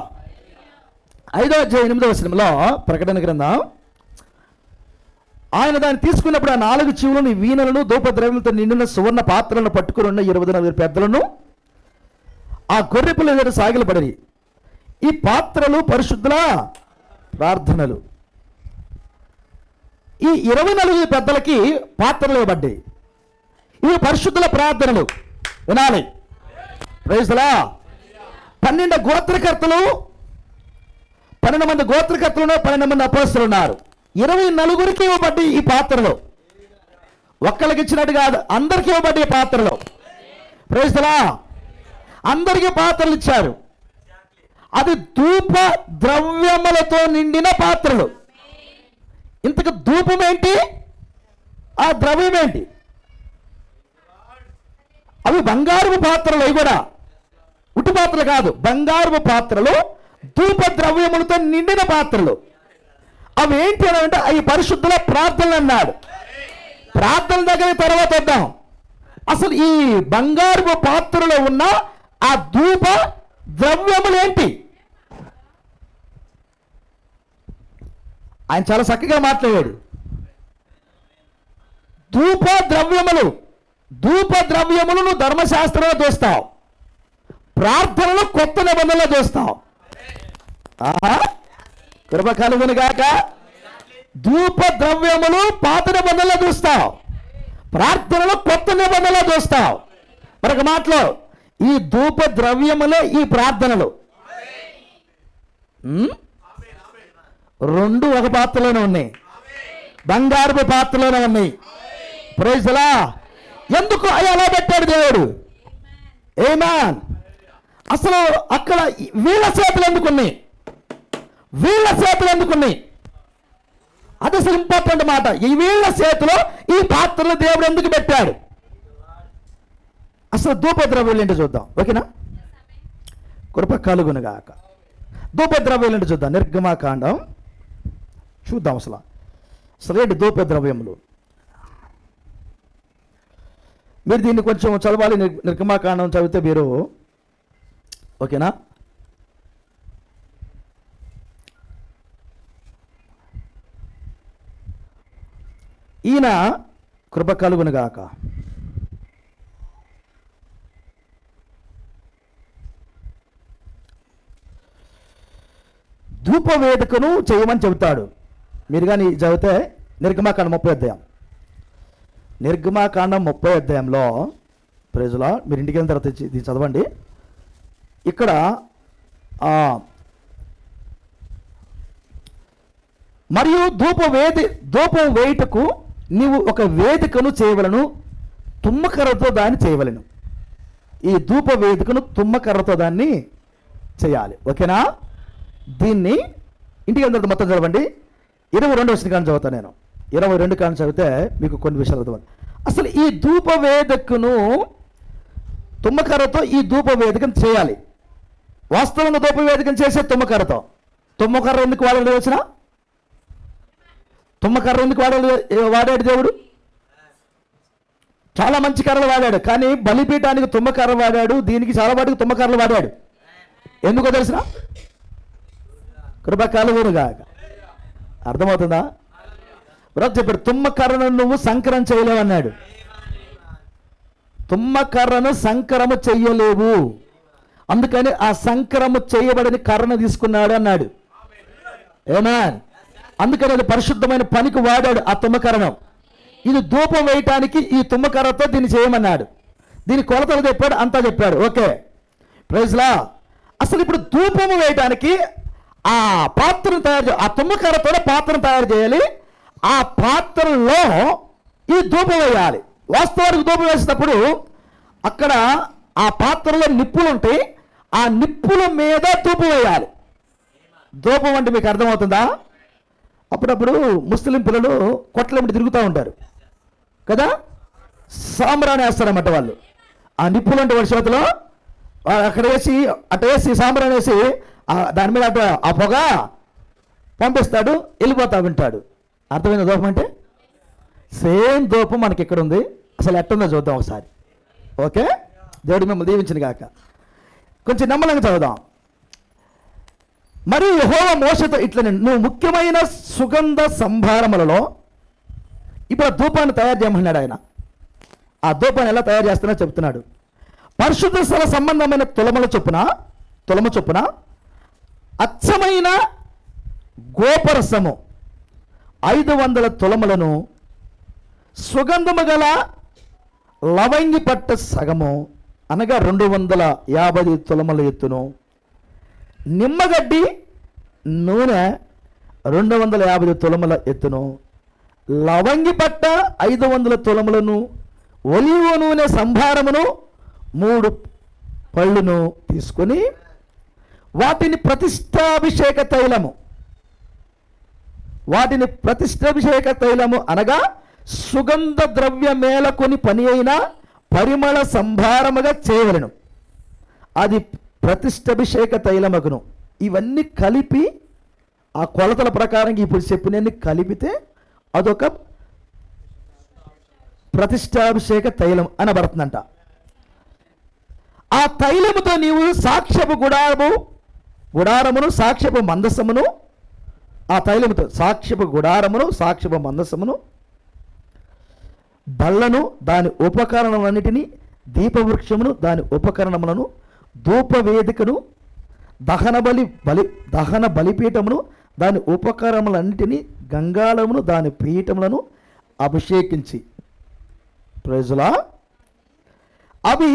5వ అధ్యాయం 8వ వచనంలో ప్రకటన గ్రంథం, ఆయన దాన్ని తీసుకున్నప్పుడు ఆ 4 చెవులను వీణలను ధూప ద్రవ్యములతో నిండిన సువర్ణ పాత్రలను పట్టుకుని ఉన్న 24 పెద్దలను ఆ గొర్రెపిల్ల ఎదుట సాగిలపడి, ఈ పాత్రలు పరిశుద్ధుల ప్రార్థనలు. ఈ 24 పెద్దలకి పాత్రలు ఇవ్వబడ్డాయి. ఇవి పరిశుద్ధుల ప్రార్థనలు. వినాలి. Praise the lord. 12 గోత్రకర్తలు, 12 మంది గోత్రకర్తలు, 12 మంది అపోస్తలులు ఉన్నారు. 24కి ఇవ్వబడ్డాయి ఈ పాత్రలు. ఒక్కళ్ళకి ఇచ్చినట్టు కాదు, అందరికీ ఇవ్వబడ్డాయి పాత్రలు. Praise the lord. అందరికీ పాత్రలు ఇచ్చారు. అది ధూప ద్రవ్యములతో నిండిన పాత్రలు. ఇంతకు ధూపం ఏంటి, ఆ ద్రవ్యం ఏంటి? అవి బంగారు పాత్రలు. అవి కూడా ఉట్టి పాత్రలు కాదు, బంగారు పాత్రలు, ధూప ద్రవ్యములతో నిండిన పాత్రలు. అవి ఏంటి అని అంటే అవి పరిశుద్ధుల ప్రార్థనలు అన్నాడు. ప్రార్థన దగ్గర తర్వాత వద్దాం. అసలు ఈ బంగారు పాత్రలో ఉన్న ఆ ధూప ద్రవ్యములు ఏంటి? ఆయన చాలా చక్కగా మాట్లాడాడు. ధూప ద్రవ్యములు, ధూప ద్రవ్యములను ధర్మశాస్త్రంలో చూస్తావు, ప్రార్థనలు కొత్త నిబంధనలో చూస్తావు. కృప కలుగును గాక. ధూప ద్రవ్యములు పాత నిబంధనలో చూస్తావు, ప్రార్థనలు కొత్త నిబంధనలో చూస్తావు. మరొక మాటలో ఈ ధూప ద్రవ్యములే ఈ ప్రార్థనలు. రెండు ఒక పాత్రలోనే ఉన్నాయి, బంగారు పాత్రలోనే ఉన్నాయి. Praise the lord. ఎందుకు అలా పెట్టాడు దేవుడు? ఆమేన్. అసలు అక్కడ వీళ్ళ చేతులు ఎందుకున్నాయి? వీళ్ళ చేతులు ఎందుకున్నాయి? అది అసలు ఇంపార్టెంట్ మాట. ఈ వీళ్ళ చేతిలో ఈ పాత్రలు దేవుడు ఎందుకు పెట్టాడు? అసలు ధూపద్రవ్యాలు ఏంటో చూద్దాం. ఓకేనా? కృప కలుగునుగాక. ధూపద్రవ్యాలు ఏంటో చూద్దాం. నిర్గమాకాండం చూద్దాం. అసలు ఏంటి ధూపద్రవ్యములు? మీరు దీన్ని కొంచెం చదవాలి. నిర్గమాకాండం చదివితే మీరు ఓకేనా? ఈయన కృప కలుగునుగాక. ధూపవేదికను చేయమని చెబుతాడు. మీరు కానీ చదివితే నిర్గమాకాండం 30వ అధ్యాయం నిర్గమాకాండం 30 అధ్యాయంలో ప్రైజ్లా మీరు ఇంటికి వెళ్ళిన తర్వాత ఇది చదవండి. ఇక్కడ మరియు ధూపం వేయుటకు నీవు ఒక వేదికను చేయవలను, తుమ్మకర్రతో దాన్ని చేయవలను. ఈ ధూప వేదికను తుమ్మకర్రతో దాన్ని చేయాలి. ఓకేనా? దీన్ని ఇంటికి వెళ్ళిన మొత్తం చదవండి. 22 వచ్చిన కానీ చదువుతాను నేను. 22 కానీ చదివితే మీకు కొన్ని విషయాలు అర్థం. అసలు ఈ ధూప వేదికను తుమ్మకర్రతో ఈ ధూప వేదికను చేయాలి. వాస్తవంగా ధూప వేదికను చేసే తుమ్మకర్రతో. తుమ్మకర్ర ఎందుకు వాడాలి? వచ్చిన తుమ్మకర్ర ఎందుకు వాడాడు దేవుడు? చాలా మంచి కర్రలు వాడాడు, కానీ బలిపీఠానికి తుమ్మకర్ర వాడాడు, దీనికి చాలా వాటికి తుమ్మకర్రలు వాడాడు. ఎందుకో తెలిసిన? కృపకాలుగా. అర్థమవుతుందా? బ్రదర్ చెప్పాడు, తుమ్మకర్రను నువ్వు సంకరం చేయలేవన్నాడు. తుమ్మకర్రను సంకరము చెయ్యలేవు, అందుకని ఆ సంకరము చేయబడిన కర్రను తీసుకున్నాడు అన్నాడు. ఏమా? అందుకని అది పరిశుద్ధమైన పనికి వాడాడు ఆ తుమ్మకర్రను. ఇది ధూపం వేయటానికి ఈ తుమ్మకర్రతో దీన్ని చేయమన్నాడు. దీని కొలతలు చెప్పాడు, అంతా చెప్పాడు. ఓకే, ప్రైజ్లా. అసలు ఇప్పుడు ధూపము వేయటానికి ఆ పాత్రను తయారు ఆ తుమ్మకర్రతో పాత్రను తయారు చేయాలి. ఆ పాత్రలో ఈ ధూపం వేయాలి. వాస్తవానికి ధూపం వేసినప్పుడు అక్కడ ఆ పాత్రలో నిప్పులు ఉంటాయి, ఆ నిప్పుల మీద ధూపం వేయాలి. ధూపం అంటే మీకు అర్థమవుతుందా? అప్పుడప్పుడు ముస్లిం పిల్లలు కొట్లెంబడి తిరుగుతూ ఉంటారు కదా, సాంబ్రాణి వేస్తారన్నమాట వాళ్ళు. ఆ నిప్పులు అంటే వాడి చేతిలో అక్కడ వేసి అటు వేసి సాంబ్రాణి వేసి దాని మీద అటు ఆ పొగ పంపిస్తాడు, వెళ్ళిపోతా వింటాడు. అర్థమైన ధూపం అంటే సేమ్ ధూపం మనకి ఇక్కడ ఉంది. అసలు ఎట్టుందో చూద్దాం ఒకసారి. ఓకే, దేవుడు మిమ్మల్ని దీవించిన గాక. కొంచెం నమ్మలంగా చదువుదాం. మరియు యెహోవా మోషేతో ఇట్లా, నువ్వు ముఖ్యమైన సుగంధ సంభారములలో ఇప్పుడు ఆ ధూపాన్ని తయారు చేయమన్నాడు ఆయన. ఆ ధూపాన్ని ఎలా తయారు చేస్తున్నా చెప్తున్నాడు. పరిశుద్ధ స్థల సంబంధమైన తులమ చొప్పున అచ్చమైన గోపరసము 500 తులములను, సుగంధము గల లవంగి పట్ట సగము అనగా 250 తులముల ఎత్తును, నిమ్మగడ్డి నూనె 250 తులముల ఎత్తును, లవంగి పట్ట 500 తులములను, ఒలివ నూనె సంభారమును 3 పళ్ళును తీసుకొని వాటిని ప్రతిష్టాభిషేక తైలము అనగా సుగంధ ద్రవ్య మేలకొని పని అయిన పరిమళ సంభారముగా చేయవలెను. అది ప్రతిష్టాభిషేక తైలమగును. ఇవన్నీ కలిపి ఆ కొలతల ప్రకారం ఇప్పుడు చెప్పినన్ని కలిపితే అదొక ప్రతిష్టాభిషేక తైలం అనబడుతుందంట. ఆ తైలముతో నీవు సాక్ష్యపు గుడారమును సాక్ష్యపు మందసమును, ఆ తైలముతో సాక్ష్యపు గుడారమును సాక్ష్యపు మందసమును, బళ్ళను దాని ఉపకరణములన్నిటినీ, దీపవృక్షమును దాని ఉపకరణములను, ధూపవేదికను, దహన బలిపీఠమును దాని ఉపకరణములన్నిటినీ, గంగాళమును దాని పీఠములను అభిషేకించి, ప్రైజులా, అవి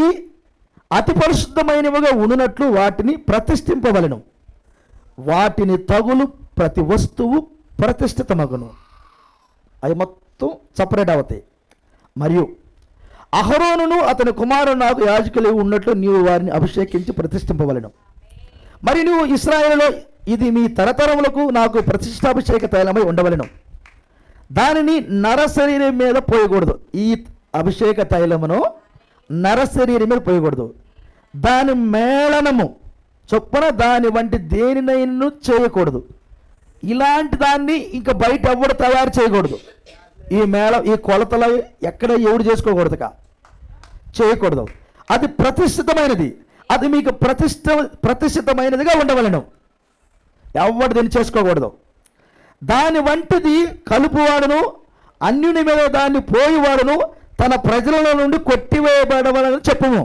అతి పరిశుద్ధమైనవిగా ఉండునట్లు వాటిని ప్రతిష్ఠింపవలెను. వాటిని తగులు ప్రతి వస్తువు ప్రతిష్ఠితమగును. అవి మొత్తం సపరేట్ అవుతాయి. మరియు అహరోనును అతని కుమారుడు నాకు యాజకులు ఉన్నట్లు నీవు వారిని అభిషేకించి ప్రతిష్ఠింపవలెను. మరి నువ్వు ఇశ్రాయేలులో ఇది మీ తరతరములకు నాకు ప్రతిష్టాభిషేక తైలమై ఉండవలెను. దానిని నరశరీరం మీద పోయకూడదు. ఈ అభిషేక తైలమును నరశరీరం మీద పోయకూడదు. దాని మేళనము చొప్పున దాని వంటి దేనినైనా చేయకూడదు. ఇలాంటి దాన్ని ఇంకా బయట ఎవడు తయారు చేయకూడదు. ఈ కొలతలు ఎక్కడ ఎవడు చేసుకోకూడదుగా, చేయకూడదు. అది ప్రతిష్ఠితమైనది. అది మీకు ప్రతిష్ఠితమైనదిగా ఉండవలను. ఎవడు దీన్ని చేసుకోకూడదు. దాని వంటిది కలుపువాడును అన్యుని మీద దాన్ని పోయివాడును తన ప్రజల నుండి కొట్టివేయబడవలని చెప్పుము.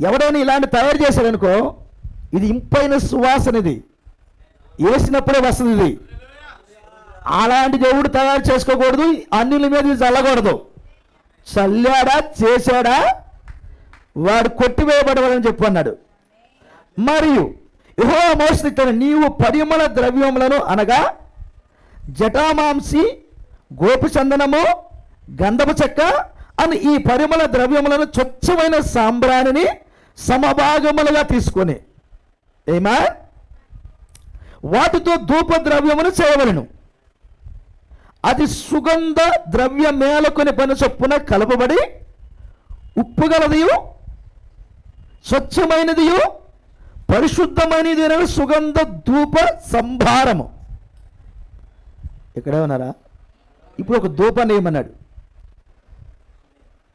ఎవడైనా ఇలాంటి తయారు చేశాడనుకో, ఇది ఇంపైన సువాసనది, వేసినప్పుడే వస్తుంది. ఇది అలాంటి దేవుడు తయారు చేసుకోకూడదు, అన్యుల మీద ఇది చల్లకూడదు. చల్లాడా చేశాడా వాడు కొట్టివేయబడవాలని చెప్పు అన్నాడు. మరియు యెహోవా మోషేతో ఇట్లా, నీవు పరిమళ ద్రవ్యములను అనగా జటామాంసి, గోపు చందనము, గంధపు చెక్క అని ఈ పరిమళ ద్రవ్యములను స్వచ్ఛమైన సాంబ్రాణిని సమభాగములుగా తీసుకొని ఏమా వాటితో ధూప ద్రవ్యమును చేయవలెను. అది సుగంధ ద్రవ్య మేలకొని పని చొప్పున కలపబడి ఉప్పు గలదియు స్వచ్ఛమైనదియు పరిశుద్ధమైనది అనే సుగంధ ధూప సంభారము. ఇక్కడే ఉన్నారా? ఇప్పుడు ఒక ధూపాన్ని వేయమన్నాడు,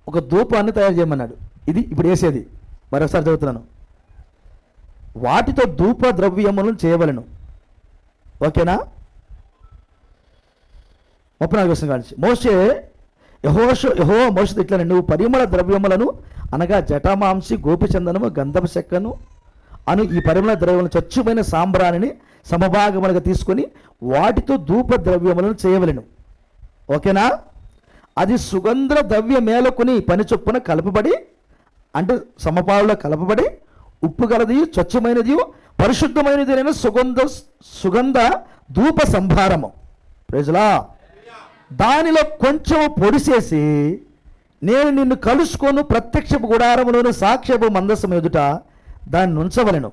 ఒక ధూపాన్ని తయారు చేయమన్నాడు. ఇది ఇప్పుడు వేసేది. మరొకసారి చదువుతున్నాను. వాటితో ధూప ద్రవ్యములను చేయవలెను. ఓకేనా? 34 కానించి యెహోవా మోషేతో ఇట్లా, నువ్వు పరిమళ ద్రవ్యములను అనగా జటామాంసి, గోపిచందనము, గంధపు చెక్కను అను ఈ పరిమళ ద్రవ్యములను స్వచ్ఛమైన సాంబ్రాణిని సమభాగములుగా తీసుకొని వాటితో ధూప ద్రవ్యములను చేయవలెను. ఓకేనా? అది సుగంధ ద్రవ్య మేలకొని పని చొప్పున కలపబడి, అంటే సమపాలలో కలపబడి ఉప్పు గలది స్వచ్ఛమైనది పరిశుద్ధమైనది అయిన సుగంధ ధూప సంభారము. ప్రైజ్లా. దానిలో కొంచెం పొడిసేసి నేను నిన్ను కలుసుకొను ప్రత్యక్షపు గుడారములోను సాక్ష్యపు మందసం ఎదుట దాన్ని ఉంచవలెను.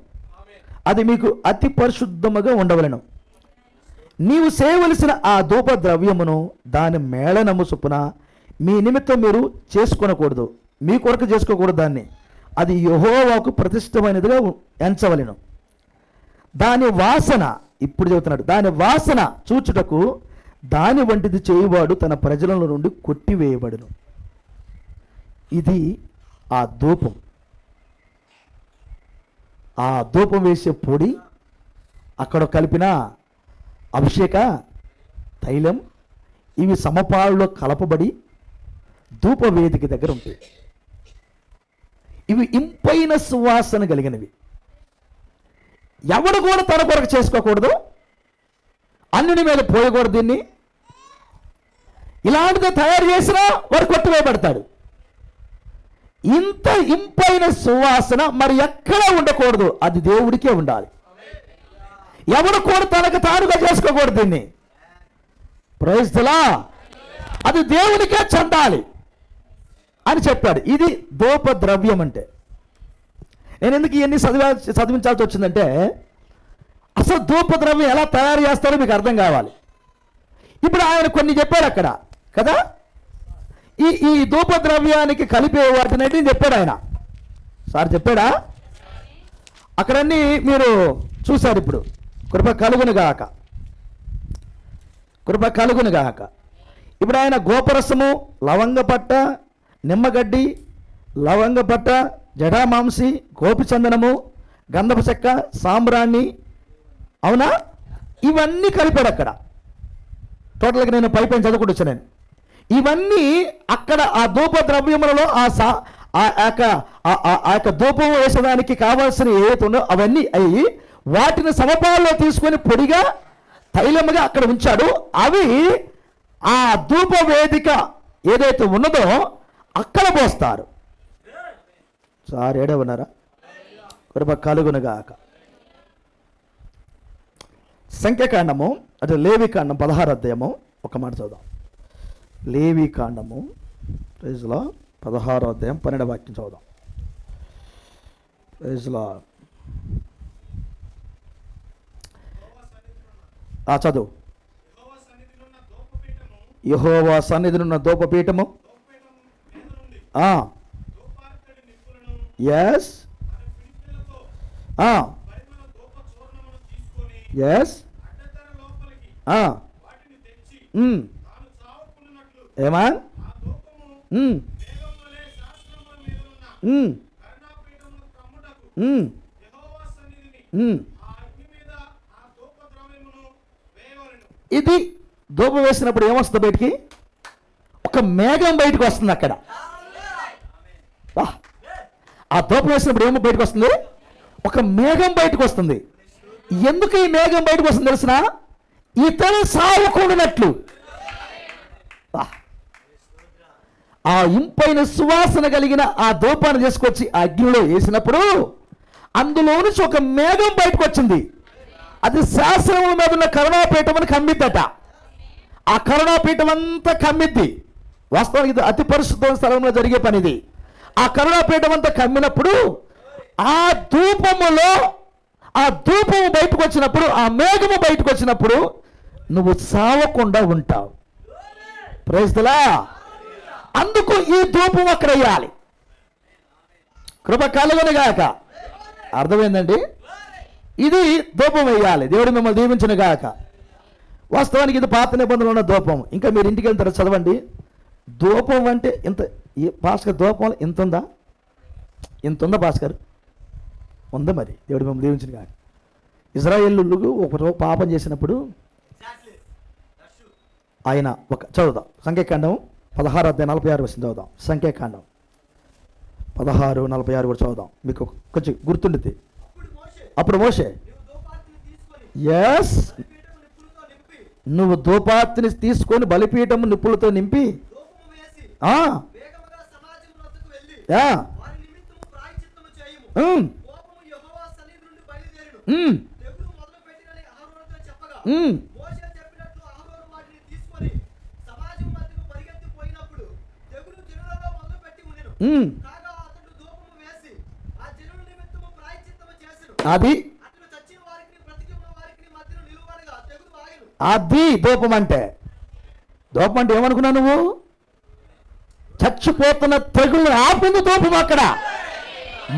అది మీకు అతి పరిశుద్ధముగా ఉండవలెను. నీవు చేయవలసిన ఆ ధూప ద్రవ్యమును దాని మేళనము చొప్పున మీ నిమిత్తం మీరు చేసుకొనకూడదు, మీ కొరకు చేసుకోకూడదు. దాన్ని అది యెహోవాకు ప్రతిష్టమైనదిగా ఎంచవలెను. దాని వాసన, ఇప్పుడు చెబుతున్నాడు, దాని వాసన చూచుటకు దాని వంటిది చేయువాడు తన ప్రజల నుండి కొట్టివేయబడును. ఇది ఆ ధూపం. ఆ ధూపం వేసే పొడి, అక్కడ కలిపిన అభిషేక తైలం, ఇవి సమపాలలో కలపబడి ధూప వేదిక దగ్గర ఉంటాయి. ఇవి ఇంపైన సువాసన కలిగినవి. ఎవడు కూడా తన కొరకు చేసుకోకూడదు, అన్నిటి మీద పోయకూడదు. దీన్ని ఇలాంటిది తయారు చేసినా వాడు కొట్టివేయబడతాడు. ఇంత ఇంపైన సువాసన మరి ఎక్కడా ఉండకూడదు, అది దేవుడికే ఉండాలి. ఎవడు కూడా తనకు తానుగా చేసుకోకూడదు. దీన్ని ప్రైజ్ ది లార్డ్, అది దేవునికే చెందాలి అని చెప్పాడు. ఇది ధూప ద్రవ్యం అంటే. నేను ఎందుకు ఇవన్నీ చదివించాల్సి వచ్చిందంటే, అసలు ధూప ద్రవ్యం ఎలా తయారు చేస్తారో మీకు అర్థం కావాలి. ఇప్పుడు ఆయన కొన్ని చెప్పాడు అక్కడ కదా, ఈ ధూప ద్రవ్యానికి కలిపే వాటిని చెప్పాడు ఆయన. సార్ చెప్పాడా? అక్కడన్నీ మీరు చూశారు. ఇప్పుడు కృప కలుగును గాక, కృప కలుగును గాక. ఇప్పుడు ఆయన గోపరసము, లవంగపట్ట, నిమ్మగడ్డి, లవంగపట్ట, జడామాంసి, గోపిచందనము, గంధపు చెక్క, సాంబ్రాణి, అవునా, ఇవన్నీ కలిపాడు అక్కడ. టోటల్గా నేను పైపైన చదువుకుంటూ వచ్చాను. నేను ఇవన్నీ అక్కడ ఆ ధూప ద్రవ్యములలో ఆ యొక్క ధూపం వేసడానికి కావాల్సిన ఏదైతే ఉందో అవన్నీ అయ్యి వాటిని సమపాలలో తీసుకొని పొడిగా తైలముగా అక్కడ ఉంచాడు. అవి ఆ ధూప వేదిక ఏదైతే ఉన్నదో అక్కడ పోస్తారు. సార్ ఏడవన్నారా? కృప కలుగునుగాక. సంఖ్యాకాండము అంటే లేవికాండం 16వ అధ్యాయము ఒక మాట చదువుదాం. లేవికాండము ప్రైజ్లో 16వ అధ్యాయం 12వ వాక్యం చదువుదాం. ప్రైజ్లో చదువు. యెహోవా సన్నిధినున్న ధూపపీఠము, ఎస్ ఎస్ ఏమా ఇది ధూపం వేసినప్పుడు ఏమొస్తుంది బయటికి? ఒక మేఘం బయటకు వస్తుంది. అక్కడ ఆ ధూపం వేసినప్పుడు ఏమో బయటకు వస్తుంది? ఒక మేఘం బయటకు వస్తుంది. ఎందుకు ఈ మేఘం బయటకు వస్తుంది తెలిసిన? ఇతను సావకూడనట్లు. ఆ ఇంపైన సువాసన కలిగిన ఆ ధూపాన్ని తీసుకొచ్చి ఆ అగ్నిలో వేసినప్పుడు అందులో నుంచి ఒక మేఘం బయటకు వచ్చింది. అది శాస్త్రముల మీద ఉన్న కరుణాపీఠం అని కమ్మిద్దట. ఆ కరుణాపీఠం అంతా కమ్మిద్ది. వాస్తవానికి ఇది అతి పరిశుద్ధ స్థలంలో జరిగే పని ఇది. ఆ కరుణాపీఠం అంతా కమ్మినప్పుడు ఆ ధూపములో ఆ ధూపము బయటకు వచ్చినప్పుడు, ఆ మేఘము బయటకు వచ్చినప్పుడు నువ్వు సావకుండా ఉంటావు. Praise the lord. అందుకు ఈ ధూపం అక్కడ వేయాలి. కృప కలుగునుగాక. అర్థమైందండి? ఇది ధూపం వేయాలి. దేవుడు మిమ్మల్ని దీవించును గాక. వాస్తవానికి ఇది పాత నిబంధనలో ఉన్న ధూపం. ఇంకా మీరు ఇంటికి వెళ్తారు, చదవండి. ధూపం అంటే ఇంత, భాస్కర్ ధూపం ఇంత ఉందా? ఇంత ఉందా భాస్కర్? ఉందా? మరి దేవుడు మిమ్మల్ని దీవించును గాక. ఇజ్రాయేలుకు ఒక పాపం చేసినప్పుడు ఆయన చదువుదాం సంఖ్యాకాండం 16:46 చదువుదాం. సంఖ్యాకాండం 16:46 కూడా చదువుదాం, మీకు కొంచెం గుర్తుండితే. అప్పుడు మోషే, ఎస్, నువ్వు ధూపార్తిని తీసుకొని బలిపీఠము నిప్పులతో నింపి అది అది ధూపం అంటే. ధూపం అంటే ఏమనుకున్నావు నువ్వు? చచ్చిపోతున్న తెగుల్ని ఆపింది ధూపం. అక్కడ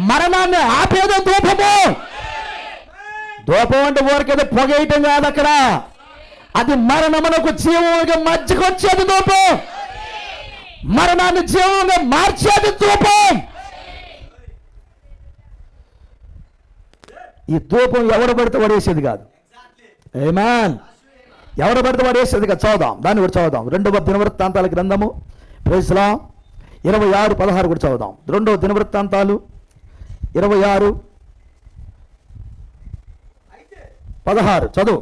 మరణాన్ని ఆపేదో ధూపము. ధూపం అంటే ఊరికేదో పొగేయటం కాదు. అక్కడ అది మరణమునకు జీవముగా మధ్యకొచ్చేది ధూపం. మరణాన్ని జీవంగా మార్చేది ధూపం. ఈ ధూపం ఎవరు పడితే పడేసేది కాదు. ఆమేన్. ఎవరు పడితే పడేసేది కాదు. చదువుదాం, దాన్ని కూడా చదువుదాం. 2వ దినవృత్తాంతాల గ్రంథము, ప్రైజ్ ది లార్డ్, 26:16 కూడా చదువుదాం. 2వ దినవృత్తాంతాలు 26:16 చదువు.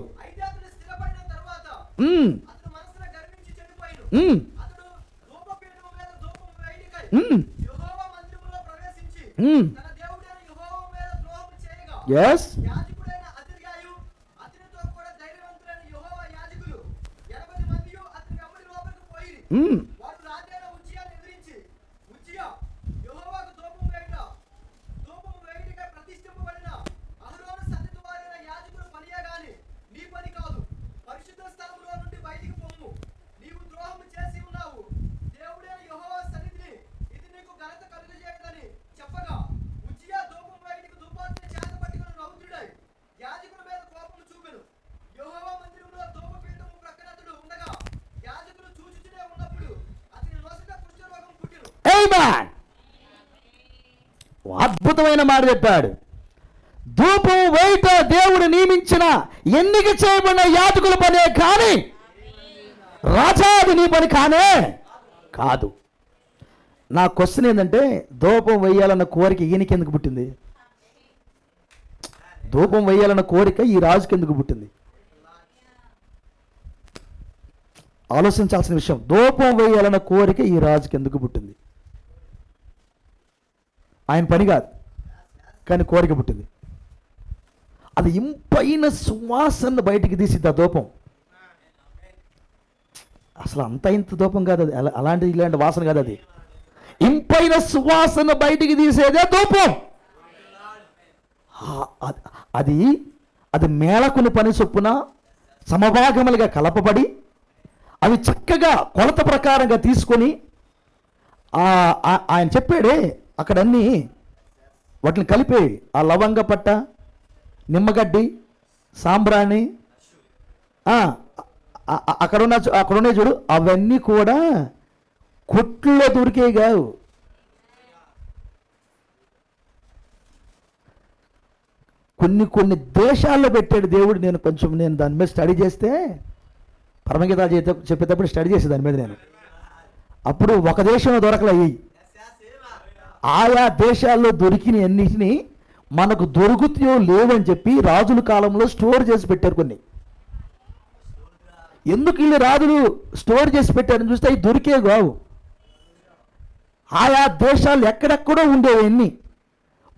ఎస్, అద్భుతమైన మాట చెప్పాడు. ధూపం వేయట దేవుడు నియమించిన ఎన్నిక చేయబడిన యాజకుల పనే కానీ రాజాది నీ పని కానే కాదు. నా క్వశ్చన్ ఏంటంటే, ధూపం వేయాలన్న కోరిక ఈయనకి ఎందుకు పుట్టింది? ధూపం వేయాలన్న కోరిక ఈ రాజుకి ఎందుకు పుట్టింది? ఆలోచించాల్సిన విషయం. ధూపం వేయాలన్న కోరిక ఈ రాజుకి ఎందుకు పుట్టింది? ఆయన పని కాదు, కానీ కోరిక పుట్టింది. అది ఇంపైన సువాసన బయటికి తీసిద్ది ఆ ధూపం. అసలు అంత ఇంత ధూపం కాదు అది, అలాంటి ఇలాంటి వాసన కాదు అది. ఇంపైన సువాసన బయటికి తీసేదే ధూపం. అది అది మేళకుని పని చొప్పున సమభాగములుగా కలపబడి అవి చక్కగా కొలత ప్రకారంగా తీసుకొని ఆయన చెప్పాడే అక్కడన్నీ వాటిని కలిపి, ఆ లవంగ పట్ట, నిమ్మగడ్డి, సాంబ్రాణి, అక్కడున్న చూడు, అవన్నీ కూడా కొట్లో దొరికే కావు. కొన్ని దేశాల్లో పెట్టాడు దేవుడు. నేను దాని మీద స్టడీ చేస్తే, పరమగీత చెప్పేటప్పుడు స్టడీ చేసే దాని మీద నేను. అప్పుడు ఒక దేశంలో దొరకలయ్యి, ఆయా దేశాల్లో దొరికిన అన్నిటినీ మనకు దొరుకుతాయో లేవని చెప్పి రాజుల కాలంలో స్టోర్ చేసి పెట్టారు కొన్ని. ఎందుకు వీళ్ళు రాజులు స్టోర్ చేసి పెట్టారని చూస్తే అవి దొరికే కావు. ఆయా దేశాలు ఎక్కడెక్కడో ఉండేవన్నీ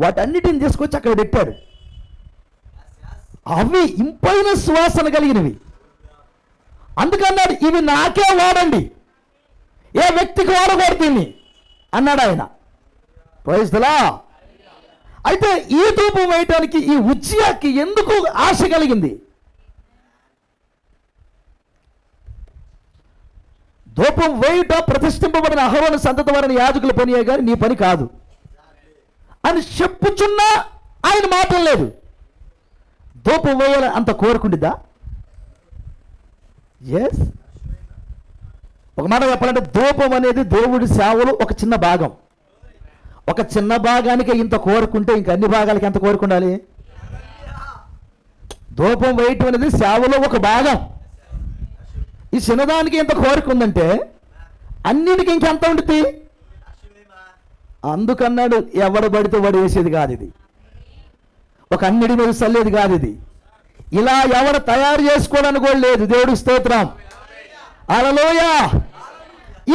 వాటన్నిటిని తీసుకొచ్చి అక్కడ పెట్టాడు. అవి ఇంపైన సువాసన కలిగినవి. అందుకన్నాడు ఇవి నాకే వాడండి, ఏ వ్యక్తికి వాడకూడదు దీన్ని అన్నాడు ఆయన. Praise the lord. అయితే ఈ ధూపం వేయటానికి ఈ ఉజ్జియాకి ఎందుకు ఆశ కలిగింది? ధూపం వేయుట ప్రతిష్ఠింపబడిన అహరోను సంతతి వారిని యాజకుల పనియే గాని నీ పని కాదు అని చెప్పుచున్నా ఆయన మాటలు లేదు. ధూపం వేయాలి అంత కోరుకుండిద్దా? ఎస్. ఒక మాట చెప్పాలంటే ధూపం అనేది దేవుడి సేవలో ఒక చిన్న భాగం. ఒక చిన్న భాగానికి ఇంత కోరుకుంటే ఇంక అన్ని భాగాలకి ఎంత కోరుకుండాలి? ధూపం వేయటం అనేది సేవలో ఒక భాగం. ఈ చిన్నదానికి ఎంత కోరుకుందంటే అన్నిటికీ ఇంకెంత ఉంటుంది? అందుకన్నాడు ఎవడు పడితే వాడు వేసేది కాదు ఇది, ఒక అన్నిటి మీద చల్లేది కాదు ఇది. ఇలా ఎవరు తయారు చేసుకోవడానికి కూడా లేదు. దేవుడి స్తోత్రం, హల్లెలూయా.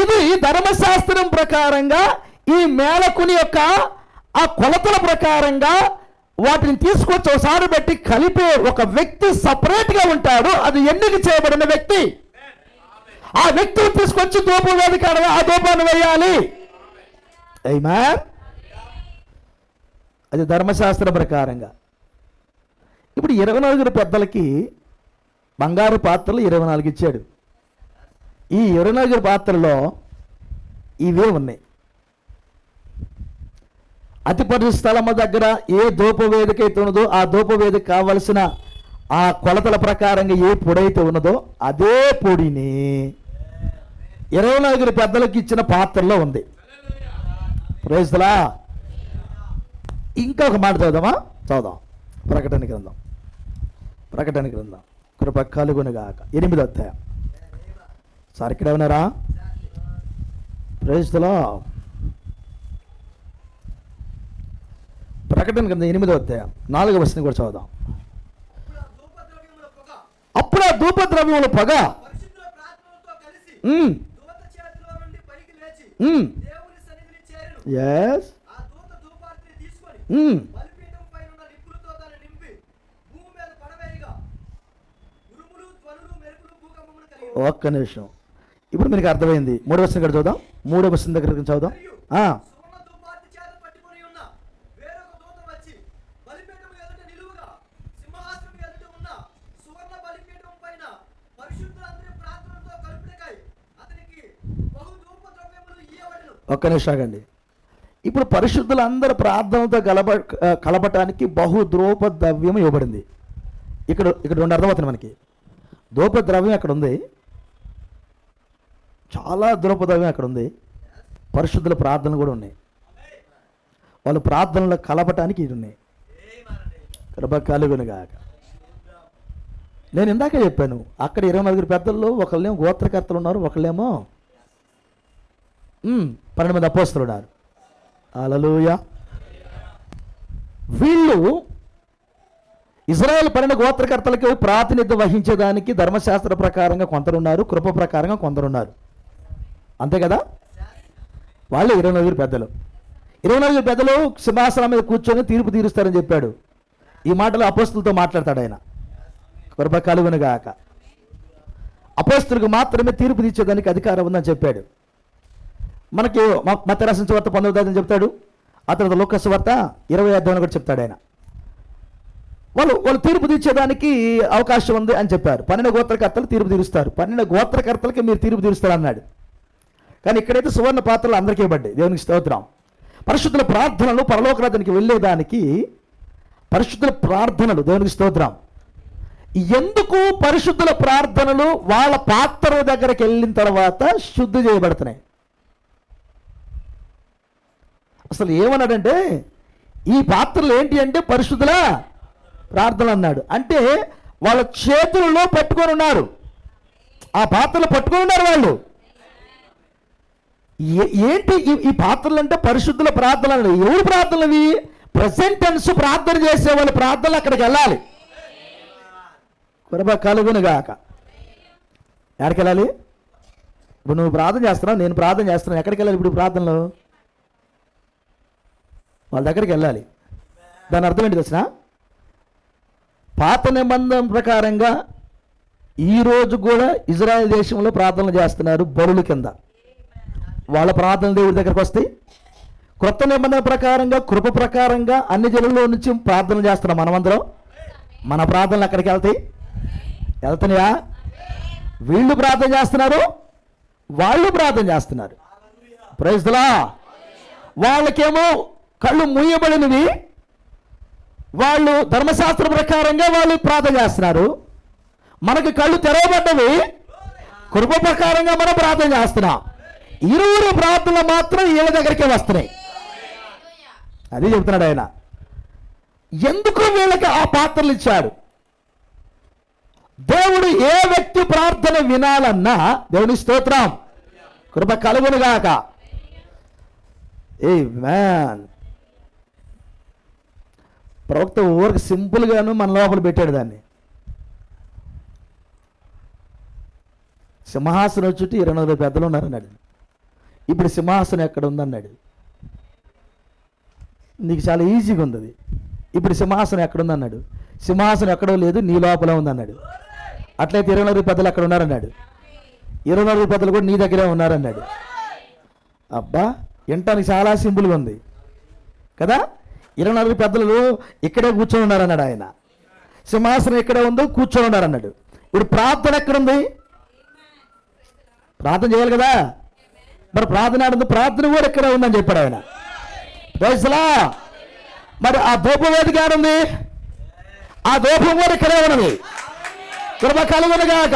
ఇది ధర్మశాస్త్రం ప్రకారంగా ఈ మేళకుని యొక్క ఆ కొలతల ప్రకారంగా వాటిని తీసుకొచ్చి ఒకసారి పెట్టి కలిపే ఒక వ్యక్తి సపరేట్గా ఉంటాడు. అది ఎన్నిక చేయబడిన వ్యక్తి. ఆ వ్యక్తిని తీసుకొచ్చి ధూపం వేదిక ఆ ధూపాన్ని వేయాలి. ఆమేన్. అది ధర్మశాస్త్ర ప్రకారంగా. ఇప్పుడు 24 పెద్దలకి బంగారు పాత్రలు 24 ఇచ్చాడు. ఈ 24 పాత్రలో ఇవే ఉన్నాయి. అతి పరిశుద్ధ స్థలము దగ్గర ఏ ధూప వేదిక అయితే ఉన్నదో ఆ ధూప వేదిక కావలసిన ఆ కొలతల ప్రకారంగా ఏ పొడి అయితే ఉన్నదో అదే పొడిని 24 పెద్దలకు ఇచ్చిన పాత్రలో ఉంది. Praise the lord. ఇంకొక మాట చదువుదాం. ప్రకటన గ్రంథం కృప కలుగునుగాక 8వ అధ్యాయం. సార్ ఇక్కడ ఉన్నారా? Praise the lord. ప్రకటన గ్రంథం 8వ అధ్యాయం 4వ వచనం కూడా చదువుదాం. అప్పుడు ఆ ధూప ద్రవ్యముల పొగ ఎస్ ఒక్క నిమిషం. ఇప్పుడు మీకు అర్థమైంది. 3వ వచనం కూడా చదువుదాం. 3వ వచనం దగ్గర చదువుదాం. ఒక్క నిమిషం ఆగండి. ఇప్పుడు పరిశుద్ధులందరూ ప్రార్థనతో కలపటానికి బహు ధూప ద్రవ్యం ఇవ్వబడింది. ఇక్కడ 2 అర్థమవుతుంది మనకి. ధూప ద్రవ్యం అక్కడ ఉంది, చాలా ధూప ద్రవ్యం అక్కడ ఉంది. పరిశుద్ధుల ప్రార్థనలు కూడా ఉన్నాయి. వాళ్ళు ప్రార్థనలు కలపటానికి ఇది ఉన్నాయి. కృప కలుగునుగాక. నేను ఇందాకే చెప్పాను, అక్కడ 24 పెద్దల్లో ఒకళ్ళేమో గోత్రకర్తలు ఉన్నారు, ఒకళ్ళేమో 12 మంది అపోస్తలులు ఉన్నారు. హల్లెలూయా. వీళ్ళు ఇజ్రాయెల్ 12 గోత్రకర్తలకు ప్రాతినిధ్యం వహించేదానికి ధర్మశాస్త్ర ప్రకారంగా కొందరున్నారు, కృప ప్రకారంగా కొందరున్నారు. అంతే కదా? వాళ్ళు 24 పెద్దలు. 24 పెద్దలు సింహాసనం మీద కూర్చొని తీర్పు తీరుస్తారని చెప్పాడు. ఈ మాటలు అపోస్తలులతో మాట్లాడతాడు ఆయన. కృప కలుగునుగాక. అపోస్తలులకు మాత్రమే తీర్పు తీర్చేదానికి అధికారం ఉందని చెప్పాడు. మనకి మత్తయి రాసిన సువార్త 19వ అధ్యాయం చెప్తాడు. ఆ తర్వాత లూకా సువార్త 20వ అధ్యాయం కూడా చెప్తాడు ఆయన. వాళ్ళు తీర్పు తీర్చేదానికి అవకాశం ఉంది అని చెప్పారు. 12 గోత్రకర్తలు తీర్పు తీరుస్తారు. 12 గోత్రకర్తలకి మీరు తీర్పు తీరుస్తారు అన్నాడు. కానీ ఇక్కడైతే సువర్ణ పాత్రలు అందరికీ ఇవ్వబడ్డాయి. దేవునికి స్తోత్రం. పరిశుద్ధుల ప్రార్థనలు పరలోకరాజ్యానికి వెళ్ళేదానికి పరిశుద్ధుల ప్రార్థనలు, దేవునికి స్తోత్రం. ఎందుకు పరిశుద్ధుల ప్రార్థనలు వాళ్ళ పాత్ర దగ్గరికి వెళ్ళిన తర్వాత శుద్ధి చేయబడుతున్నాయి? అసలు ఏమన్నాడంటే ఈ పాత్రలు ఏంటి అంటే పరిశుద్ధుల ప్రార్థనలు అన్నాడు. అంటే వాళ్ళ చేతుల్లో పట్టుకొని ఉన్నారు, ఆ పాత్రలు పట్టుకొని ఉన్నారు వాళ్ళు. ఏంటి ఈ పాత్రలు అంటే పరిశుద్ధుల ప్రార్థనలు. ఎవరు ప్రార్థనలు అవి? ప్రెసెంట్ టెన్స్ ప్రార్థన చేసే వాళ్ళ ప్రార్థనలు అక్కడికి వెళ్ళాలి. కృప కలుగునుగాక. ఎక్కడికి వెళ్ళాలి? ఇప్పుడు నువ్వు ప్రార్థన చేస్తున్నావు, నేను ప్రార్థన చేస్తున్నాను. ఎక్కడికి వెళ్ళాలి ఇప్పుడు ప్రార్థనలు? వాళ్ళ దగ్గరికి వెళ్ళాలి. దాని అర్థం ఏంటి తెలిసిన? పాత నిబంధన ప్రకారంగా ఈరోజు కూడా ఇజ్రాయెల్ దేశంలో ప్రార్థనలు చేస్తున్నారు బలుల కింద. వాళ్ళ ప్రార్థనలు దేవుడి దగ్గరకు వస్తాయి. కొత్త నిబంధన ప్రకారంగా కృప ప్రకారంగా అన్ని జనుల్లో నుంచి ప్రార్థన చేస్తున్నాం మనమందరం. మన ప్రార్థనలు అక్కడికి వెళ్తున్నాయా? వీళ్ళు ప్రార్థన చేస్తున్నారు, వాళ్ళు ప్రార్థన చేస్తున్నారు. Praise the lord. వాళ్ళకేమో కళ్ళు మూయబడినవి, వాళ్ళు ధర్మశాస్త్ర ప్రకారంగా వాళ్ళు ప్రార్థన చేస్తున్నారు. మనకి కళ్ళు తెరవబడ్డవి, కృప ప్రకారంగా మనం ప్రార్థన చేస్తున్నాం. ఇరువురు ప్రార్థనలు మాత్రం వీళ్ళ దగ్గరికే వస్తున్నాయి. అది చెబుతున్నాడు ఆయన. ఎందుకు వీళ్ళకి ఆ పాత్రలు ఇచ్చాడు? దేవుడు ఏ వ్యక్తి ప్రార్థన వినాలన్నా దేవుని స్తోత్రం, కృప కలుగునుగాక. ఆమేన్. ప్రవక్త ఊరికి సింపుల్గాను మన లోపల పెట్టాడు దాన్ని. సింహాసనం చుట్టూ 24 పెద్దలు ఉన్నారన్నాడు. ఇప్పుడు సింహాసనం ఎక్కడ ఉందన్నాడు. నీకు చాలా ఈజీగా ఉంది అది. ఇప్పుడు సింహాసనం ఎక్కడుందన్నాడు. సింహాసనం ఎక్కడో లేదు, నీ లోపల ఉందన్నాడు. అట్లయితే 24 పెద్దలు అక్కడ ఉన్నారన్నాడు. 24 పెద్దలు కూడా నీ దగ్గరే ఉన్నారన్నాడు. అబ్బా, వినటానికి చాలా సింపుల్గా ఉంది కదా. 24 పెద్దలు ఇక్కడే కూర్చొని ఉన్నారన్నాడు ఆయన. సింహాసనం ఎక్కడే ఉందో కూర్చొని ఉన్నారన్నాడు. ఇప్పుడు ప్రార్థన ఎక్కడుంది? ప్రార్థన చేయాలి కదా. మరి ప్రార్థన ఆడుంది, ప్రార్థన కూడా ఎక్కడే ఉందని చెప్పాడు ఆయన. Praise the lord. మరి ఆ ధూపం వేదిక ఆడుంది, ఆ ధూపం కూడా ఇక్కడే ఉన్నది. కృప కలుగునుగాక.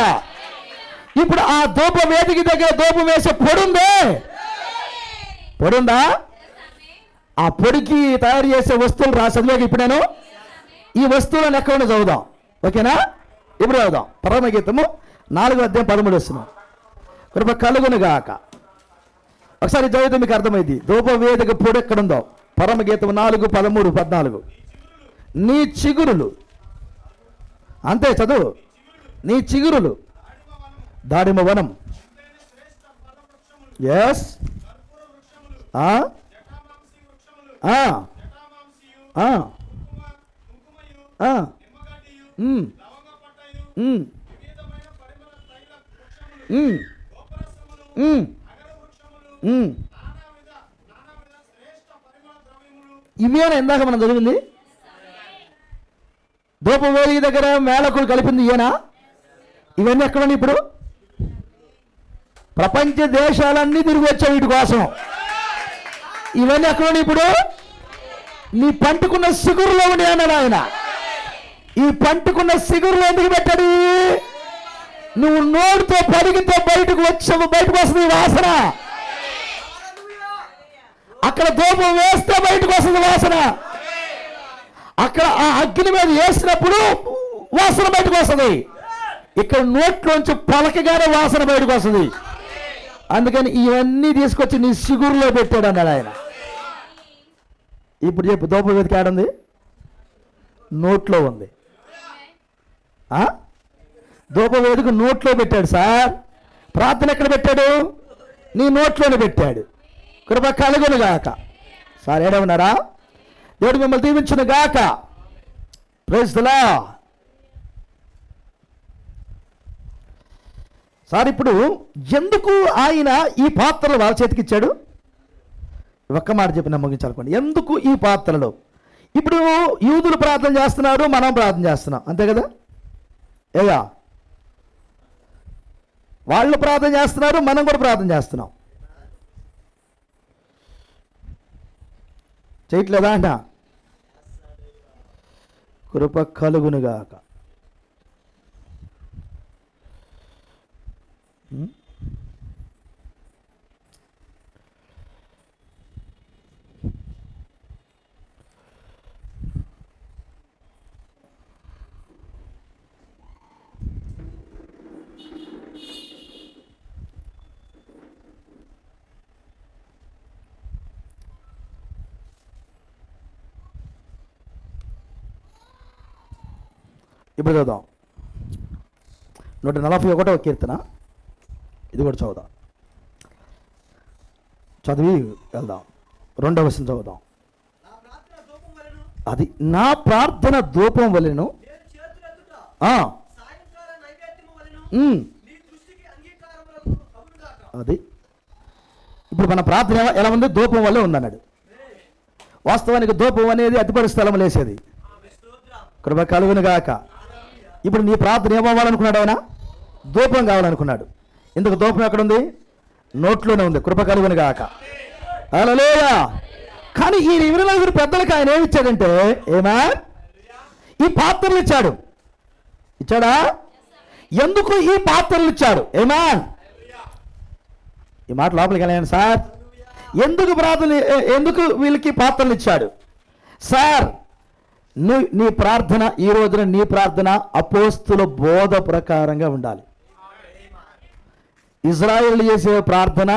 ఇప్పుడు ఆ ధూప వేదిక దగ్గర ధూపం వేసే పొడుందా? ఆ పొడికి తయారు చేసే వస్తువులు చదివాక ఇప్పుడు నేను ఈ వస్తువులను ఎక్కడ చదువుదాం. ఓకేనా? ఇప్పుడు చదువుదాం. పరమగీతము 4:13. కృప కలుగునుగాక. ఒకసారి చదివితే మీకు అర్థమైంది. ధూప వేదిక పొడి ఎక్కడుందో. పరమగీతం 4:13-14. నీ చిగురులు, అంతే చదువు. నీ చిగురులు దాడిమ వనం. ఎస్. ఇవేనా ఇందాక మనం చదివింది? ధూపం వేదిక దగ్గర మేళకులు కలిపింది ఈయన. ఇవన్నీ ఎక్కడున్నాయి? ఇప్పుడు ప్రపంచ దేశాలన్నీ తిరిగి వచ్చాయి వీటి కోసం. ఇవన్నీ ఎక్కడున్నాయి? ఇప్పుడు నీ పంటుకున్న సిగురులో ఉండి అన్నాడు ఆయన. ఈ పంటుకున్న సిగురులో ఎందుకు పెట్టాడు? నువ్వు నోటితో పడిగితే బయటకు వస్తుంది వాసన. అక్కడ ధూపం వేస్తే బయటకు వస్తుంది వాసన. అక్కడ ఆ అగ్ని మీద వేసినప్పుడు వాసన బయటకు వస్తుంది. ఇక్కడ నోట్లోంచి పలకగానే వాసన బయటకు వస్తుంది. అందుకని ఇవన్నీ తీసుకొచ్చి నీ సిగురులో పెట్టాడు అన్నాడు ఆయన. ఇప్పుడు చెప్పు, ధూప వేదిక ఏడుంది? నోట్లో ఉంది. ధూప వేదిక నోట్లో పెట్టాడు సార్. ప్రార్థన ఎక్కడ పెట్టాడు? నీ నోట్లోనే పెట్టాడు. కృప కలుగునుగాక. సార్ ఏడవన్నారా? దేవుడు మిమ్మల్ని దీవించును గాక. Praise the lord. సార్ ఇప్పుడు ఎందుకు ఆయన ఈ పాత్రలు వాళ్ళ చేతికి ఇచ్చాడు? ఒక్క మాట చెప్పి నమ్మకించాలనుకోండి. ఎందుకు ఈ పాత్రలో? ఇప్పుడు యూదులు ప్రార్థన చేస్తున్నారు, మనం ప్రార్థన చేస్తున్నాం, అంతే కదా. ఏగా వాళ్ళు ప్రార్థన చేస్తున్నారు, మనం కూడా ప్రార్థన చేస్తున్నాం. చేయట్లేదా అంట? కృప కలుగునుగాక. ఇప్పుడు చదువుదాం. 141వ కీర్తన. ఇది కూడా చదువుదాం. చదివి వెళ్దాం. 2వ వచనం చదువుదాం. అది నా ప్రార్థన ధూపం వలెను. అది ఇప్పుడు మన ప్రార్థన ఎలా ఉంది? ధూపం వల్లే ఉందన్నాడు. వాస్తవానికి ధూపం అనేది అతిపడి స్థలం లేసేది. కృప కలుగును గాక. ఇప్పుడు నీ ప్రార్థన ఏమవ్వాలనుకున్నాడు? ఆయన ధూపం కావాలనుకున్నాడు. ఇందుకు ధూపం ఎక్కడుంది? నోట్లోనే ఉంది. కృప కలుగును గాక. హల్లెలూయా. కానీ ఈ 24 పెద్దలకు ఆయన ఏమి ఇచ్చాడంటే, ఏమా ఈ పాత్రలు ఇచ్చాడు. ఇచ్చాడా? ఎందుకు ఈ పాత్రలు ఇచ్చాడు? ఏమా ఈ మాట లోపలికి వెళ్ళాను సార్. ఎందుకు ప్రార్థన, ఎందుకు వీళ్ళకి పాత్రలు ఇచ్చాడు సార్? నీ ప్రార్థన ఈ రోజున, నీ ప్రార్థన అపోస్తుల బోధ ప్రకారంగా ఉండాలి. ఇజ్రాయేలు చేసే ప్రార్థన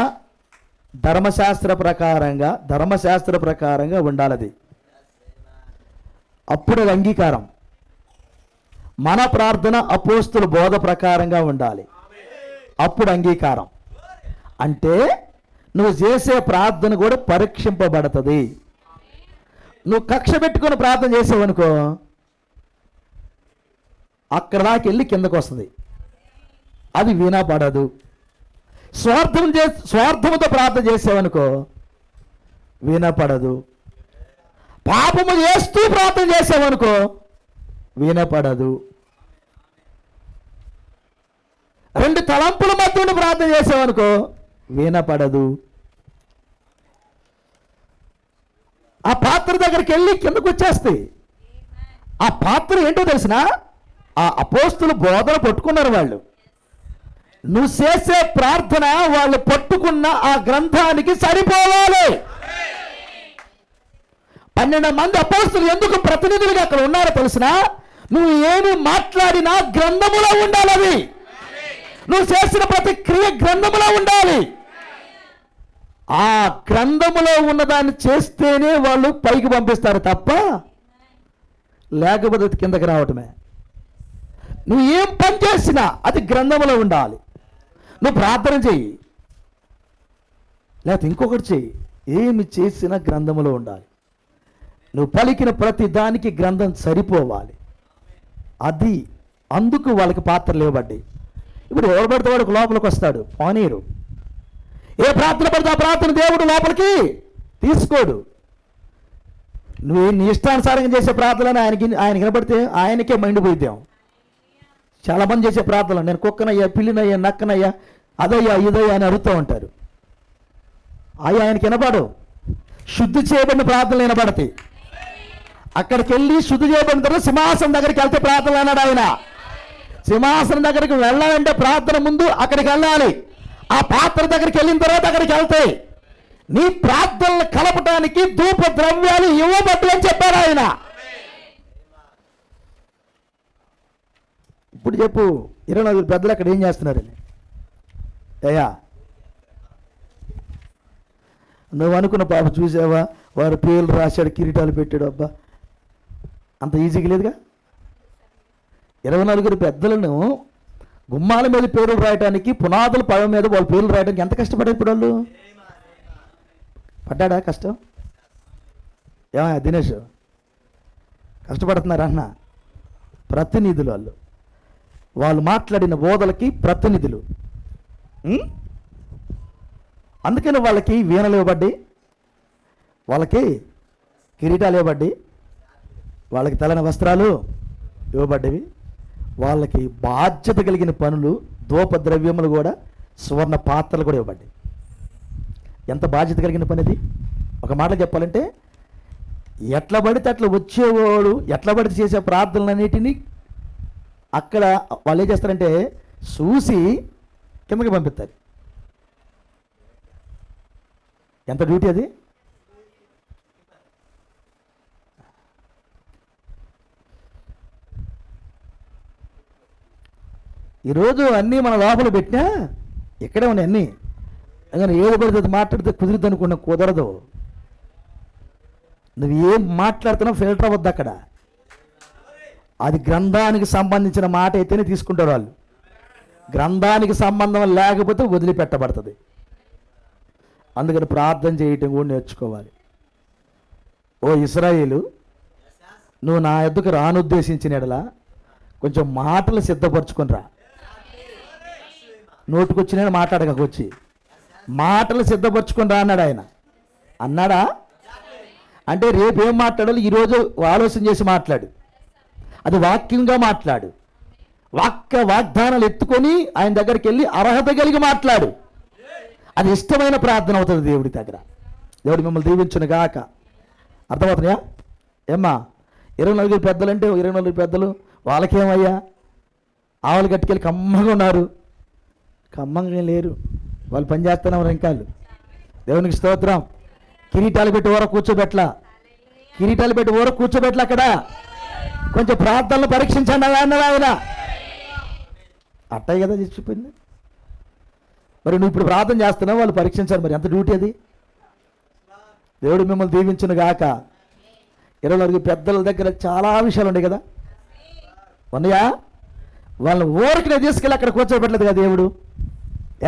ధర్మశాస్త్ర ప్రకారంగా ఉండాలి. అప్పుడు అది అంగీకారం. మన ప్రార్థన అపోస్తుల బోధ ప్రకారంగా ఉండాలి. అప్పుడు అంగీకారం. అంటే నువ్వు చేసే ప్రార్థన కూడా పరీక్షింపబడుతుంది. నువ్వు కక్ష పెట్టుకొని ప్రార్థన చేసావనుకో, అక్కడ దాకా వెళ్ళి కిందకు వస్తుంది. అది వినపడదు. స్వార్థముతో ప్రార్థన చేసావనుకో, వినపడదు. పాపము చేస్తూ ప్రార్థన చేసావనుకో, వినపడదు. 2 తలంపుల మధ్య ప్రార్థన చేసావనుకో, వినపడదు. ఆ పాత్ర దగ్గరికి వెళ్ళి కిందకు వచ్చేస్తాయి. ఆ పాత్ర ఏంటో తెలిసిన? ఆ అపోస్తులు బోధన పట్టుకున్నారు వాళ్ళు. నువ్వు చేసే ప్రార్థన వాళ్ళు పట్టుకున్న ఆ గ్రంథానికి సరిపోవాలి. 12 మంది అపోస్తులు ఎందుకు ప్రతినిధులుగా అక్కడ ఉన్నారో తెలిసిన? నువ్వు ఏమి మాట్లాడినా గ్రంథములో ఉండాలి. అది నువ్వు చేసిన ప్రతి క్రియ గ్రంథములో ఉండాలి. ఆ గ్రంథములో ఉన్నదాన్ని చేస్తేనే వాళ్ళు పైకి పంపిస్తారు తప్ప లేకపోతే కిందకి రావటమే. నువ్వు ఏం పని చేసినా అది గ్రంథములో ఉండాలి. నువ్వు ప్రార్థన చెయ్యి, లేకపోతే ఇంకొకటి చెయ్యి, ఏమి చేసినా గ్రంథములో ఉండాలి. నువ్వు పలికిన ప్రతి దానికి గ్రంథం సరిపోవాలి. అది అందుకు వాళ్ళకి పాత్రలు ఇవ్వబడ్డాయి. ఇప్పుడు ఎవరు పడితే వాడికి లోపలికి వస్తాడు, పానీరు. ఏ ప్రార్థన పడితే ఆ ప్రార్థన దేవుడు లోపలికి తీసుకోడు. నువ్వు నీ ఇష్టానుసారంగా చేసే ప్రార్థనలు ఆయన వినపడితే ఆయనకే మైండ్ పోయిద్దాం. చాలామంది చేసే ప్రార్థనలు, నేను కుక్కనయ్యా, పిల్లినయ్యా, నక్కనయ్యా, అదయ్యా, ఇదయ్యా అని అడుగుతూ ఉంటారు. ఆయనకి వినపడు. శుద్ధి చేయబడిన ప్రార్థనలు వినపడతాయి. అక్కడికి వెళ్ళి శుద్ధి చేయబడిన తర్వాత సింహాసనం దగ్గరికి వెళ్తే ప్రార్థనలు అన్నాడు ఆయన. సింహాసనం దగ్గరికి వెళ్ళాలంటే ప్రార్థన ముందు అక్కడికి వెళ్ళాలి. ఆ పాత్ర దగ్గరికి వెళ్ళిన తర్వాత అక్కడికి వెళ్తాయి. నీ ప్రార్థనలు కలపటానికి ధూప ద్రవ్యాలు ఇవ్వబడ్డు అని చెప్పారు ఆయన. ఇప్పుడు చెప్పు, 24 పెద్దలు అక్కడ ఏం చేస్తున్నారని? అయ్యా నువ్వు అనుకున్న పాప చూసావా? వారు పేర్లు రాశాడు, కిరీటాలు పెట్టాడు. అబ్బా అంత ఈజీగా లేదుగా. 24 పెద్దలను గుమ్మాల మీద పేర్లు రాయటానికి, పునాదుల పడవ మీద వాళ్ళ పేర్లు రాయడానికి ఎంత కష్టపడ్డారు ఇప్పుడు వాళ్ళు? పడ్డాడా కష్టం? ఏమా దినేష్ కష్టపడుతున్నారు అన్న? ప్రతినిధులు వాళ్ళు మాట్లాడిన బోధలకి ప్రతినిధులు. అందుకని వాళ్ళకి వీణలు ఇవ్వబడ్డాయి, వాళ్ళకి కిరీటాలు ఇవ్వబడ్డాయి, వాళ్ళకి తెల్లని వస్త్రాలు ఇవ్వబడ్డవి, వాళ్ళకి బాధ్యత కలిగిన పనులు, ధూప ద్రవ్యములు కూడా, సువర్ణ పాత్రలు కూడా ఇవ్వబడ్డాయి. ఎంత బాధ్యత కలిగిన పని అది? ఒక మాట చెప్పాలంటే, ఎట్లా పడితే అట్లా వచ్చేవాడు, ఎట్లా పడితే చేసే ప్రార్థనలన్నిటినీ అక్కడ వాళ్ళు ఏం చేస్తారంటే చూసి కిందకి పంపిస్తారు. ఎంత డ్యూటీ అది? ఈరోజు అన్నీ మన లోపల పెట్టినా ఇక్కడే ఉన్నాయి అన్నీ. అందుకని ఏది పడితే మాట్లాడితే కుదిరిద్ది అనుకున్నా, కుదరదు. నువ్వు ఏం మాట్లాడుతున్నావు ఫిల్టర్ అవ్వద్దు అక్కడ. అది గ్రంథానికి సంబంధించిన మాట అయితేనే తీసుకుంటారు వాళ్ళు. గ్రంథానికి సంబంధం లేకపోతే వదిలిపెట్టబడుతుంది. అందుకని ప్రార్థన చేయటం కూడా నేర్చుకోవాలి. ఓ ఇశ్రాయేలు, నువ్వు నా ఎద్దుకు రానుద్దేశించిన ఎడలా కొంచెం మాటలు సిద్ధపరచుకొని రా. నోటుకొచ్చిన మాట్లాడకపోచ్చి మాటలు సిద్ధపరచుకొని రా అన్నాడు ఆయన. అన్నాడా? అంటే రేపు ఏం మాట్లాడాలి ఈరోజు ఆలోచన చేసి మాట్లాడు. అది వాక్యంగా మాట్లాడు. వాగ్దానాలు ఎత్తుకొని ఆయన దగ్గరికి వెళ్ళి అర్హత కలిగి మాట్లాడు. అది ఇష్టమైన ప్రార్థన అవుతుంది దేవుడి దగ్గర. దేవుడు మిమ్మల్ని దీవించును గాక. అర్థమవుతున్నాయా? ఏమ్మా 24 పెద్దలు అంటే 24 పెద్దలు వాళ్ళకేమయ్యా? ఆవులు గట్టుకెళ్ళి కమ్మగా ఉన్నారు. కమ్మంగా లేరు, వాళ్ళు పని చేస్తున్నారు. ఇంకా దేవునికి స్తోత్రం. కిరీటాలు పెట్టి ఊర కూర్చోబెట్లా, కిరీటాలు పెట్టి ఊర కూర్చోబెట్లా. అక్కడ కొంచెం ప్రార్థనలు పరీక్షించండి అన్నాడు ఆయన. అట్టాయి కదా చచ్చిపోయింది. మరి నువ్వు ఇప్పుడు ప్రార్థన చేస్తున్నావు, వాళ్ళు పరీక్షించారు. మరి ఎంత డ్యూటీ అది? దేవుడు మిమ్మల్ని దీవించును గాక. 24 పెద్దల దగ్గర చాలా విషయాలు ఉన్నాయి కదా, ఉన్నాయా? వాళ్ళని ఊరికి తీసుకెళ్ళి అక్కడ కూర్చోబెట్టలేదు కదా దేవుడు.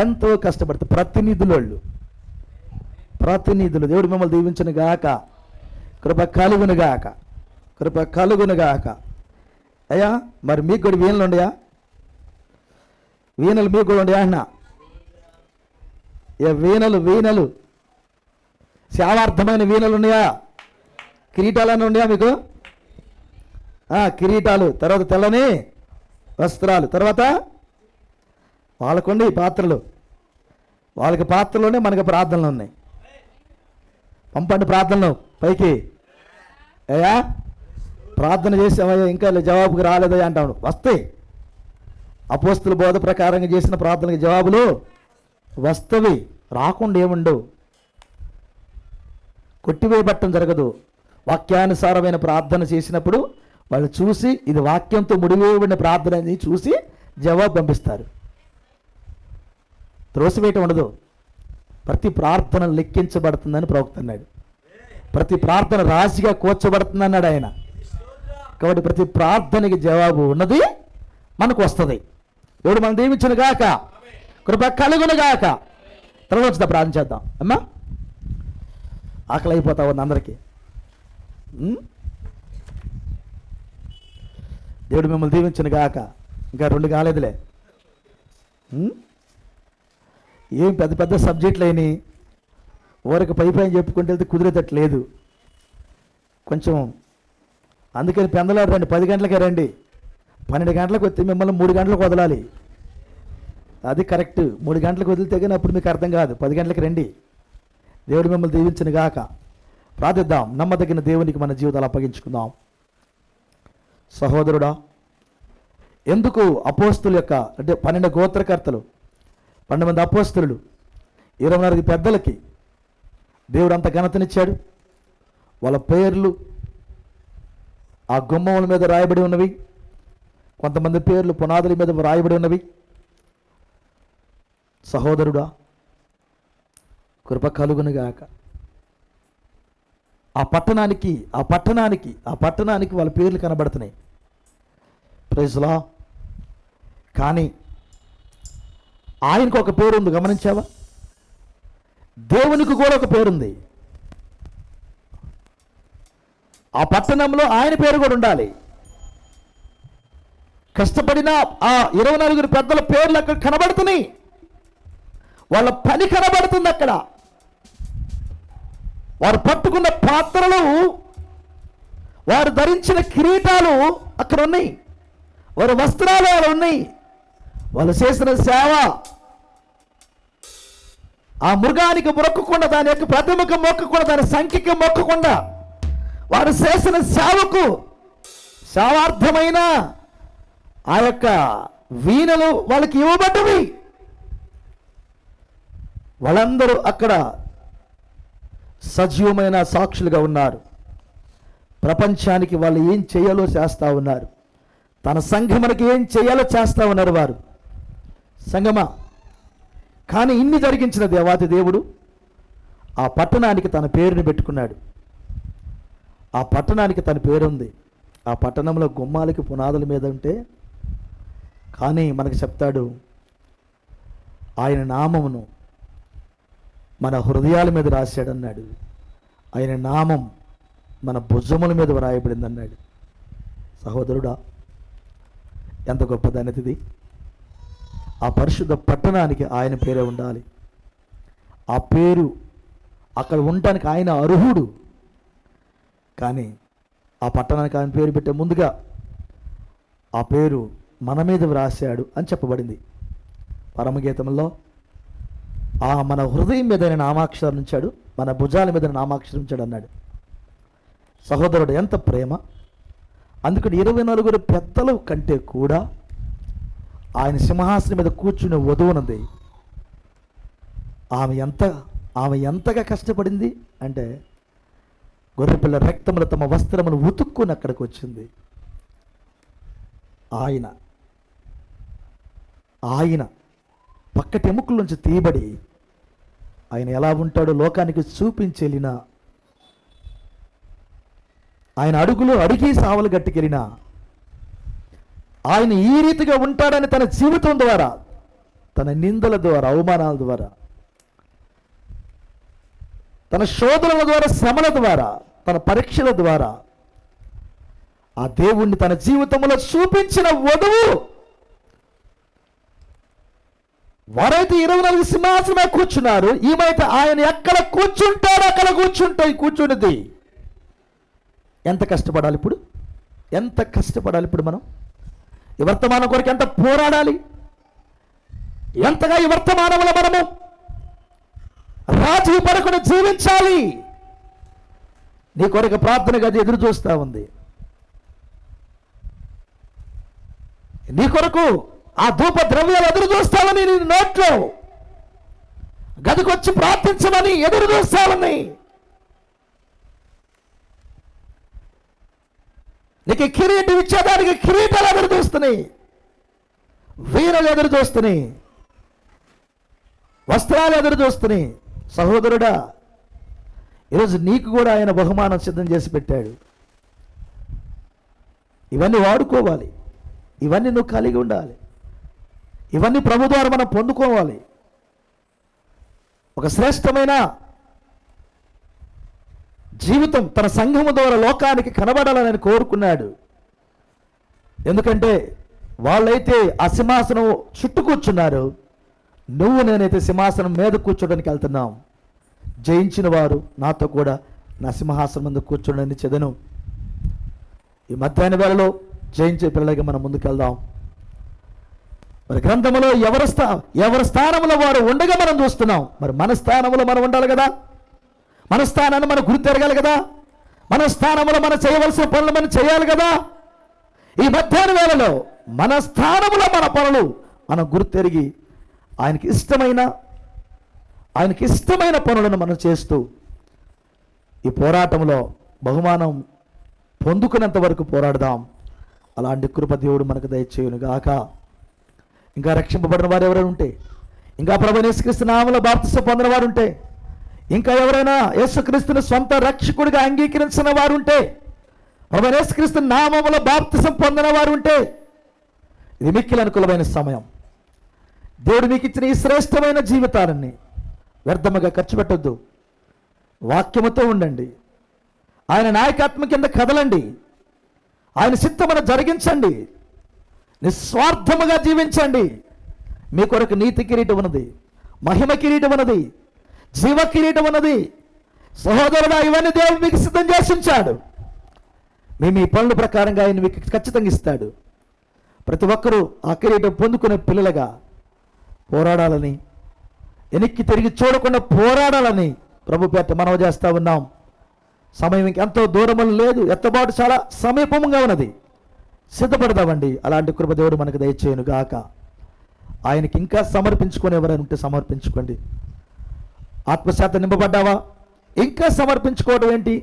ఎంతో కష్టపడుతుంది. ప్రతినిధులు దేవుడు మిమ్మల్ని దీవించును గాక. కృప కలుగును గాక, కృప కలుగును గాక. అయ్యా మరి మీకు కూడా వీణలు ఉండయా? వీణలు మీకు కూడా ఉండయా అన్న? వీణలు సేవార్థమైన వీణలు ఉన్నాయా? కిరీటాలన్నీ ఉన్నాయా మీకు? కిరీటాలు, తర్వాత తెల్లని వస్త్రాలు, తర్వాత వాళ్ళకుండి పాత్రలు. వాళ్ళకి పాత్రలోనే మనకి ప్రార్థనలు ఉన్నాయి. పంపండి ప్రార్థనలు పైకి. అయ్యా ప్రార్థన చేసామయ్యా ఇంకా జవాబుకి రాలేదయ్యా అంటాడు. వస్తాయి. అపోస్తుల బోధ ప్రకారంగా చేసిన ప్రార్థనకి జవాబులు వస్తవి. రాకుండా ఏముండవు. కొట్టివేయబట్టం జరగదు. వాక్యానుసారమైన ప్రార్థన చేసినప్పుడు వాళ్ళు చూసి ఇది వాక్యంతో ముడివేయబడిన ప్రార్థన అని చూసి జవాబు పంపిస్తారు. త్రోసివేయటం ఉండదు. ప్రతి ప్రార్థన లెక్కించబడుతుందని ప్రవక్త అన్నాడు. ప్రతి ప్రార్థన రాశిగా కూర్చోబడుతుంది అన్నాడు ఆయన. కాబట్టి ప్రతి ప్రార్థనకి జవాబు ఉన్నది, మనకు వస్తుంది. దేవుడు మనం దీవించును గాక, కృప కలుగును గాక. తర్వాత వచ్చిన ప్రార్థన చేద్దాం. అమ్మా ఆకలి అయిపోతా ఉంది అందరికీ. దేవుడు మిమ్మల్ని దీవించును గాక. ఇంకా 2 కాలేదులే. ఏం పెద్ద పెద్ద సబ్జెక్టులు అయినాయి. ఊరికి పై చెప్పుకుంటే వెళ్తే కుదిరేటట్లేదు కొంచెం. అందుకని పెందలాడు రండి, 10 గంటలకే రండి. 12 గంటలకు వస్తే మిమ్మల్ని 3 గంటలకు వదలాలి. అది కరెక్ట్. 3 గంటలకు వదిలితే కానీ అప్పుడు మీకు అర్థం కాదు. 10 గంటలకు రండి. దేవుడు మిమ్మల్ని దీవించును గాక. ప్రార్థిద్దాం. నమ్మదగిన దేవునికి మన జీవితాలు అప్పగించుకుందాం. సహోదరుడా, ఎందుకు అపోస్తుల యొక్క అంటే 12 గోత్రకర్తలు, 12 మంది అపోస్తులు, 24 పెద్దలకి దేవుడు అంత ఘనతనిచ్చాడు? వాళ్ళ పేర్లు ఆ గుమ్మముల మీద రాయబడి ఉన్నవి. కొంతమంది పేర్లు పునాదుల మీద రాయబడి ఉన్నవి. సహోదరుడా, కృప కలుగునుగాక. ఆ పట్టణానికి వాళ్ళ పేర్లు కనబడుతున్నాయి. ప్రైజ్ లా. కానీ ఆయనకు ఒక పేరు ఉంది, గమనించావా? దేవునికి కూడా ఒక పేరుంది. ఆ పట్టణంలో ఆయన పేరు కూడా ఉండాలి. కష్టపడిన ఆ 24 పెద్దల పేర్లు అక్కడ కనబడుతున్నాయి. వాళ్ళ పని కనబడుతుంది అక్కడ. వారు పట్టుకున్న పాత్రలు, వారు ధరించిన కిరీటాలు అక్కడ ఉన్నాయి. వారి వస్త్రాలు అక్కడ ఉన్నాయి. వాళ్ళు చేసిన సేవ, ఆ మృగానికి మొక్కకుండా, దాని యొక్క ప్రతిమకు మొక్కకుండా, దాని సంఖ్యకి మొక్కకుండా వారు చేసిన సేవకు సేవార్థమైన ఆ యొక్క వీణలు వాళ్ళకి ఇవ్వబడ్డవి. వాళ్ళందరూ అక్కడ సజీవమైన సాక్షులుగా ఉన్నారు. ప్రపంచానికి వాళ్ళు ఏం చేయాలో చేస్తూ ఉన్నారు. తన సంఘమునకి ఏం చేయాలో చేస్తూ ఉన్నారు వారు. సంగమా, కానీ ఇన్ని జరిగించిన దేవాతి దేవుడు ఆ పట్టణానికి తన పేరుని పెట్టుకున్నాడు. ఆ పట్టణానికి తన పేరుంది. ఆ పట్టణంలో గుమ్మాలకి పునాదుల మీద ఉంటే, కానీ మనకు చెప్తాడు ఆయన నామమును మన హృదయాల మీద రాశాడన్నాడు. ఆయన నామం మన భుజముల మీద వ్రాయబడింది అన్నాడు. సహోదరుడా, ఎంత గొప్ప ధన్యతది. ఆ పరిశుద్ధ పట్టణానికి ఆయన పేరే ఉండాలి. ఆ పేరు అక్కడ ఉండటానికి ఆయన అర్హుడు. కానీ ఆ పట్టణానికి ఆయన పేరు పెట్టే ముందుగా ఆ పేరు మన మీద వ్రాశాడు అని చెప్పబడింది. పరమగీతంలో మన హృదయం మీద నామాక్షరం ఉంచాడు, మన భుజాల మీద నామాక్షరం ఉంచాడు అన్నాడు. సహోదరుడు, ఎంత ప్రేమ! అందుకని 24 పెద్దల కంటే కూడా ఆయన సింహాసనం మీద కూర్చునే వధువున్నది. ఆమె ఎంతగా కష్టపడింది అంటే, గొర్రెపిల్ల రక్తములు తమ వస్త్రములు ఉతుక్కుని అక్కడికి వచ్చింది. ఆయన పక్కటి ఎముకల నుంచి తీయబడి ఆయన ఎలా ఉంటాడో లోకానికి చూపించెళ్ళిన, ఆయన అడుగులో అడిగి సావలు గట్టుకెళ్ళిన ఆయన ఈ రీతిగా ఉంటాడని తన జీవితం ద్వారా, తన నిందల ద్వారా, అవమానాల ద్వారా, తన శోధనల ద్వారా, శ్రమల ద్వారా, తన పరీక్షల ద్వారా ఆ దేవుణ్ణి తన జీవితంలో చూపించిన వధువు. వారైతే 24 సింహాసనమే కూర్చున్నారు, ఈమైతే ఆయన ఎక్కడ కూర్చుంటాడో అక్కడ కూర్చున్నది. ఎంత కష్టపడాలి ఇప్పుడు, ఎంత కష్టపడాలి ఇప్పుడు మనం ఈ వర్తమానం కొరకు, ఎంత పోరాడాలి, ఎంతగా ఈ వర్తమానంలో మనము రాజీ పడకుండా జీవించాలి. నీ కొరకు ప్రార్థన గది ఎదురు చూస్తూ ఉంది. నీ కొరకు ఆ ధూప ద్రవ్యాలు ఎదురు చూస్తావని, నీ నోట్లో గదికొచ్చి ప్రార్థించమని ఎదురు చూస్తావని, నీకు కిరీటం ఇచ్చేదానికి కిరీటాలు ఎదురు చూస్తున్నాయి, వీరలు ఎదురు చూస్తున్నాయి, వస్త్రాలు ఎదురు చూస్తున్నాయి. సహోదరుడా, ఈరోజు నీకు కూడా ఆయన బహుమానం సిద్ధం చేసి పెట్టాడు. ఇవన్నీ వాడుకోవాలి, ఇవన్నీ నువ్వు కలిగి ఉండాలి, ఇవన్నీ ప్రభు ద్వారా మనం పొందుకోవాలి. ఒక శ్రేష్టమైన జీవితం తన సంఘము ద్వారా లోకానికి కనబడాలని కోరుకున్నాడు. ఎందుకంటే వాళ్ళైతే ఆ సింహాసనం చుట్టూ కూర్చున్నారు, నువ్వు నేనైతే సింహాసనం మీద కూర్చోడానికి వెళ్తున్నాం. జయించిన వారు నాతో కూడా నా సింహాసనం మీద కూర్చోడని చెదను. ఈ మధ్యాహ్న వేళలో జయించే పిల్లలకి మనం ముందుకెళ్దాం. మరి గ్రంథంలో ఎవరి స్థానంలో వారు ఉండగా మనం చూస్తున్నాం. మరి మన స్థానంలో మనం ఉండాలి కదా, మన స్థానాన్ని మనం గుర్తెరగాలి కదా, మన స్థానంలో మనం చేయవలసిన పనులు మనం చేయాలి కదా. ఈ మధ్యాహ్న వేళలో మన స్థానంలో మన పనులు మనం గుర్తెరిగి ఆయనకి ఇష్టమైన పనులను మనం చేస్తూ ఈ పోరాటంలో బహుమానం పొందుకునేంత వరకు పోరాడదాం. అలాంటి కృప దేవుడు మనకు దయచేయును గాక. ఇంకా రక్షింపబడిన వారు ఎవరైనా ఉంటే, ఇంకా ప్రభువైన యేసుక్రీస్తు నామములో బాప్తిసం పొందిన వారు ఉంటే, ఇంకా ఎవరైనా యేసుక్రీస్తుని సొంత రక్షకుడిగా అంగీకరించిన వారు ఉంటే, ప్రభువైన యేసుక్రీస్తు నామములో బాప్తిసం పొందిన వారు ఉంటే, ఇది మిక్కిలి అనుకూలమైన సమయం. దేవుడు మీకు ఇచ్చిన ఈ శ్రేష్టమైన జీవితాన్ని వ్యర్థముగా ఖర్చు పెట్టొద్దు. వాక్యముతో ఉండండి, ఆయన నాయకత్వం కింద కదలండి, ఆయన చిత్తమును జరిగించండి, నిస్వార్థముగా జీవించండి. మీ కొరకు నీతి కిరీటం ఉన్నది, మహిమ కిరీటం ఉన్నది, జీవ కిరీటం ఉన్నది. సహోదరుడా, ఇవన్నీ దేవుడు మీకు సిద్ధం చేసి ఉంచాడు. మీ పనుల ప్రకారంగా ఆయన మీకు ఖచ్చితంగా ఇస్తాడు. ప్రతి ఒక్కరూ ఆ కిరీటం పొందుకునే పిల్లలుగా పోరాడాలని, వెనక్కి తిరిగి చూడకుండా పోరాడాలని ప్రభు పేట మనవి చేస్తూ ఉన్నాం. సమయం ఇంకెంతో దూరము లేదు, ఎత్తబాటు చాలా సమీపంగా ఉన్నది. సిద్ధపడదామండి. అలాంటి కృప దేవుడు మనకు దయచేయను గాక. ఆయనకి ఇంకా సమర్పించుకొని ఎవరైనా ఉంటే సమర్పించుకోండి. ఆత్మశాతం నింపబడ్డావా? ఇంకా సమర్పించుకోవడం ఏంటి?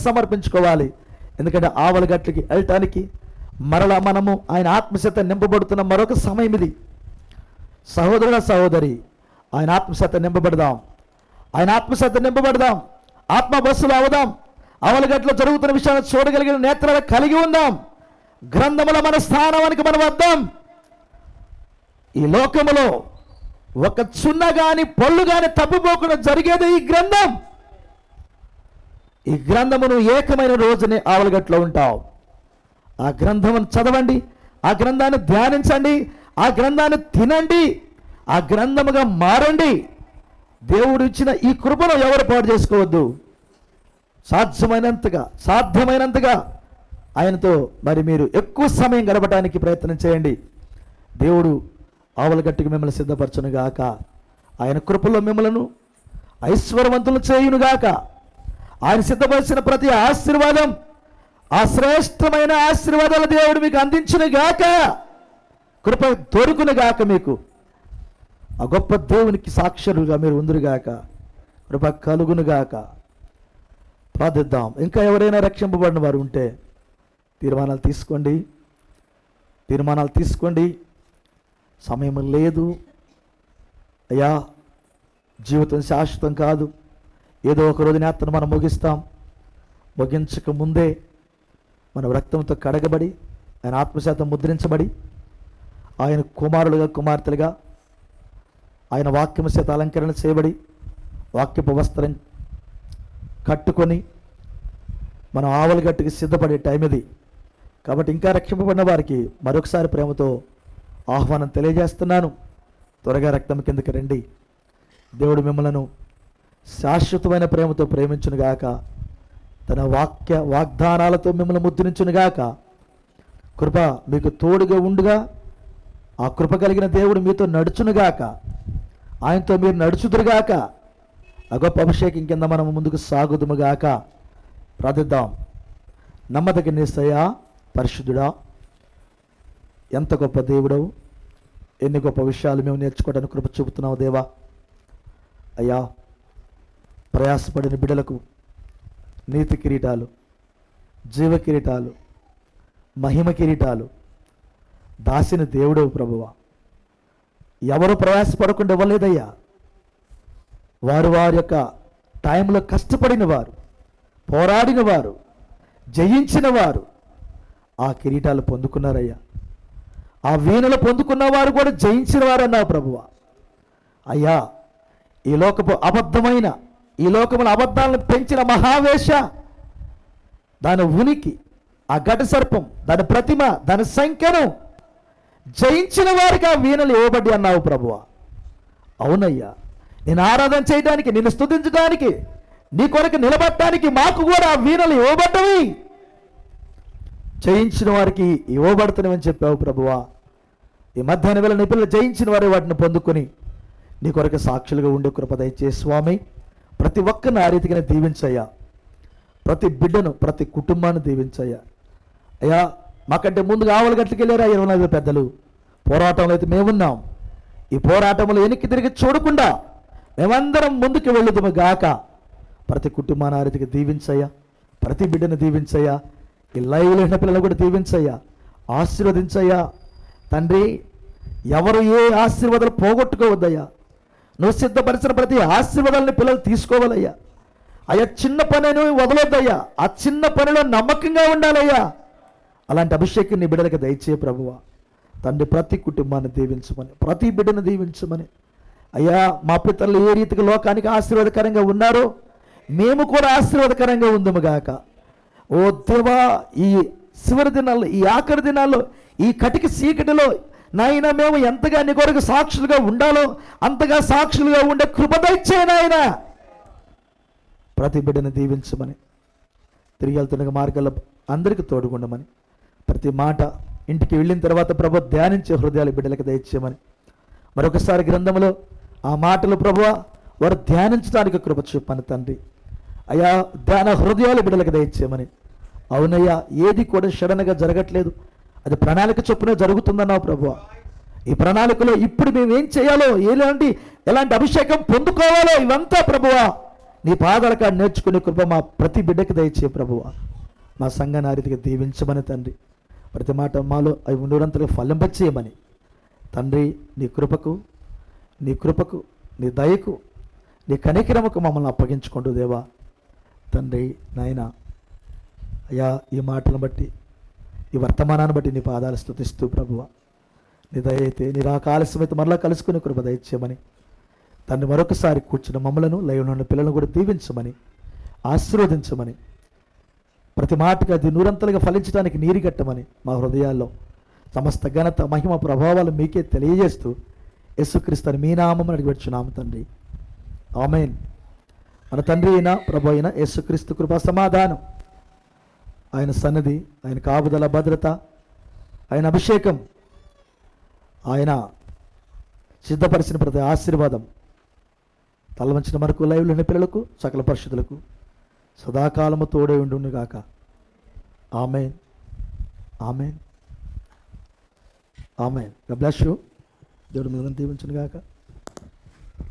సమర్పించుకోవాలి. ఎందుకంటే ఆవల గట్లకి వెళ్ళటానికి మరలా మనము ఆయన ఆత్మశాతం నింపబడుతున్న మరొక సమయం ఇది. సహోదరుడ సహోదరి, ఆయన ఆత్మశాతం నింపబడదాం, ఆయన ఆత్మశాతం నింపబడదాం, ఆత్మ బస్సులు అవుదాం. అవలగట్లో జరుగుతున్న విషయాన్ని చూడగలిగిన నేత్రాలు కలిగి ఉందాం. గ్రంథములో మన స్థానానికి మనం వద్దాం. ఈ లోకములో ఒక చున్న గాని పళ్ళు గాని తప్పిపోకుండా జరిగేది ఈ గ్రంథం. ఈ గ్రంథమును ఏకమైన రోజునే ఆవలగట్లో ఉంటావు. ఆ గ్రంథమును చదవండి, ఆ గ్రంథాన్ని ధ్యానించండి, ఆ గ్రంథాన్ని తినండి, ఆ గ్రంథముగా మారండి. దేవుడు ఇచ్చిన ఈ కృపను ఎవరు పాడు చేసుకోవద్దు. సాధ్యమైనంతగా ఆయనతో మరి మీరు ఎక్కువ సమయం గడపడానికి ప్రయత్నం చేయండి. దేవుడు ఆవలగట్టుకు మిమ్మల్ని సిద్ధపరచునుగాక. ఆయన కృపలో మిమ్మలను ఐశ్వర్యవంతులు చేయునుగాక. ఆయన సిద్ధపరిచిన ప్రతి ఆశీర్వాదం, ఆ శ్రేష్టమైన ఆశీర్వాదాలు దేవుడు మీకు అందించునుగాక. కృప దొరుకునుగాక. మీకు ఆ గొప్ప దేవునికి సాక్షరులుగా మీరు ఉందురుగాక. కృప కలుగునుగాక. ప్రార్థిద్దాం. ఇంకా ఎవరైనా రక్షింపబడిన వారు ఉంటే తీర్మానాలు తీసుకోండి. సమయం లేదు అయ్యా, జీవితం శాశ్వతం కాదు. ఏదో ఒక రోజు యాత్రను మనం ముగించక ముందే మన రక్తంతో కడగబడి, ఆయన ఆత్మశాత ముద్రించబడి, ఆయన కుమారులుగా కుమార్తెలుగా ఆయన వాక్యము చేత అలంకరణ చేయబడి, వాక్యపు వస్త్రం కట్టుకొని మనం ఆవలగట్టుకి సిద్ధపడే టైం ఇది. కాబట్టి ఇంకా రక్షింపబడిన వారికి మరొకసారి ప్రేమతో ఆహ్వానం తెలియజేస్తున్నాను. త్వరగా రక్తం కిందకి రండి. దేవుడు మిమ్మలను శాశ్వతమైన ప్రేమతో ప్రేమించునుగాక. తన వాగ్దానాలతో మిమ్మల్ని ముద్రించునుగాక. కృప మీకు తోడుగా ఉండుగా. ఆ కృప కలిగిన దేవుడు మీతో నడుచునుగాక. ఆయనతో మీరు నడుచుదురుగాక. ఆ గొప్ప అభిషేకం కింద మనం ముందుకు సాగుదుముగాక. ప్రార్థిద్దాం. నమ్మదగిన యేసయ్యా, పరిశుద్ధుడా, ఎంత గొప్ప దేవుడవు, ఎన్ని గొప్ప విషయాలు మేము నేర్చుకోవడానికి కృప చూపుతున్నావు దేవా. అయ్యా, ప్రయాసపడిన బిడ్డలకు నీతి కిరీటాలు, జీవ కిరీటాలు, మహిమ కిరీటాలు దాసిన దేవుడవు ప్రభువా. ఎవరు ప్రయాసపడకుండా ఇవ్వలేదయ్యా. వారి యొక్క టైంలో కష్టపడిన వారు, పోరాడిన వారు, జయించిన వారు ఆ కిరీటాలు పొందుకున్నారయ్యా. ఆ వీణలు పొందుకున్న వారు కూడా జయించిన వారు అన్నావు ప్రభువా. అయ్యా, ఈ లోకములో అబద్ధాలను పెంచిన మహావేష, దాని ఉనికి, ఆ ఘట సర్పం, దాని ప్రతిమ, దాని సంఖ్యను జయించిన వారికి ఆ వీణలు ఇవ్వబడి అన్నావు ప్రభువా. అవునయ్యా, నేను ఆరాధన చేయడానికి, నిన్ను స్తుతించడానికి, నీ కొరకు నిలబడటానికి మాకు కూడా ఆ వీణలు ఇవ్వబడ్డవి, జయించిన వారికి ఇవ్వబడుతున్నామని చెప్పావు ప్రభువా. ఈ మధ్యాహ్న వేళ నీ పిల్లలు జయించిన వారు వాటిని పొందుకొని నీ కొరకు సాక్షులుగా ఉండే కృప దయచేసి స్వామి. ప్రతి ఒక్కరిని ఆ రీతిగానే దీవించయ్యా. ప్రతి బిడ్డను, ప్రతి కుటుంబాన్ని దీవించయ్యా. అయ్యా, మాకంటే ముందుగా ఆవలగట్లకి వెళ్ళారా 24 పెద్దలు. పోరాటంలో అయితే మేమున్నాం. ఈ పోరాటంలో వెనక్కి తిరిగి చూడకుండా మేమందరం ముందుకు వెళ్ళుదుము గాక. ప్రతి కుటుంబాన్ని ఆ రీతిగా దీవించయ్యా. ప్రతి బిడ్డను దీవించయ్యా. ఈ లైవ్లో ఉన్న పిల్లలు కూడా దీవించయ్యా, ఆశీర్వదించయ్యా. తండ్రి, ఎవరు ఏ ఆశీర్వాదాలు పోగొట్టుకోవద్దయ్యా. నువ్వు సిద్ధపరిచిన ప్రతి ఆశీర్వాదాలని పిల్లలు తీసుకోవాలయ్యా. అయ్యా, చిన్న పనిని వదలొద్దయ్యా. ఆ చిన్న పనిలో నమ్మకంగా ఉండాలయ్యా. అలాంటి అభిషేకం నీ బిడ్డలకు దయచే ప్రభువా. తండ్రి, ప్రతి కుటుంబాన్ని దీవించమని, ప్రతి బిడ్డను దీవించమని. అయ్యా, మా పితరులు ఏ రీతిగా లోకానికి ఆశీర్వాదకరంగా ఉన్నారో మేము కూడా ఆశీర్వాదకరంగా ఉందము గాక. ఓ దేవా, ఈ చివరి దినాల్లో, ఈ ఆఖరి దినాల్లో, ఈ కటిక చీకటిలో నాయన మేము ఎంతగా నీ కొరకు సాక్షులుగా ఉండాలో అంతగా సాక్షులుగా ఉండే కృప దయచేయి నాయన. ప్రతి బిడ్డను దీవించమని, తిరిగి వెళ్తున్న మార్గాల్లో అందరికీ తోడుగుండమని, ప్రతి మాట ఇంటికి వెళ్ళిన తర్వాత ప్రభు ధ్యానించే హృదయాలు బిడ్డలకు దయచేయమని, మరొకసారి గ్రంథంలో ఆ మాటలు ప్రభువా వారు ధ్యానించడానికి కృప చూపని తండ్రి. అయ్యా, ధ్యాన హృదయాలు బిడ్డలకు దయచేయమని. అవునయ్యా, ఏది కూడా సడన్గా జరగట్లేదు, అది ప్రణాళిక చొప్పున జరుగుతుందన్నావు ప్రభువా. ఈ ప్రణాళికలో ఇప్పుడు మేము ఏం చేయాలో, ఎలాంటి అభిషేకం పొందుకోవాలో ఇవంతా ప్రభువా నీ పాదాల కాడ నేర్చుకునే కృప మా ప్రతి బిడ్డకి దయచే ప్రభువా. మా సంఘాన్ని ఆ రీతిగా దీవించమని తండ్రి. ప్రతి మాట మాలో అవి ఉండేంతగా ఫలింపచేయమని తండ్రి. నీ కృపకు, నీ దయకు, నీ కనికరముకు మమ్మల్ని అప్పగించుకుంటూ దేవా తండ్రి నాయన. అయ్యా, ఈ మాటలను బట్టి, ఈ వర్తమానాన్ని బట్టి నీ పాదాలు స్తుతిస్తూ ప్రభువా, నీ దయ అయితే నీ రాక ఆలస్యమైతే మరలా కలుసుకునే కృప దయచేయమని తండ్రి. మరొకసారి కూర్చున్న మమ్మలను, లైవ్లో ఉన్న పిల్లలను కూడా దీవించమని, ఆశీర్వదించమని ప్రతి మాటకి అది నూరంతలుగా ఫలించడానికి నీరు కట్టమని మా హృదయాల్లో సమస్త ఘనత మహిమ ప్రభావాలు మీకే తెలియజేస్తూ యేసుక్రీస్తుని మీ నామమున అడిగిపెట్టుచున్నాము తండ్రి. ఆమేన్. మన తండ్రి అయిన ప్రభు అయిన యేసుక్రీస్తు కృపా సమాధానం, ఆయన సన్నిధి, ఆయన కాపుదల భద్రత, ఆయన అభిషేకం, ఆయన సిద్ధపరిచిన ప్రతి ఆశీర్వాదం తలవంచిన మనకు లైవ్లోని పిల్లలకు సకల పరిశుద్ధులకు సదాకాలము తోడే ఉండును గాక. ఆమేన్. ఆమేన్. ఆమేన్. God bless you. దేవుడు మిమ్మల్ని దీవించును గాక.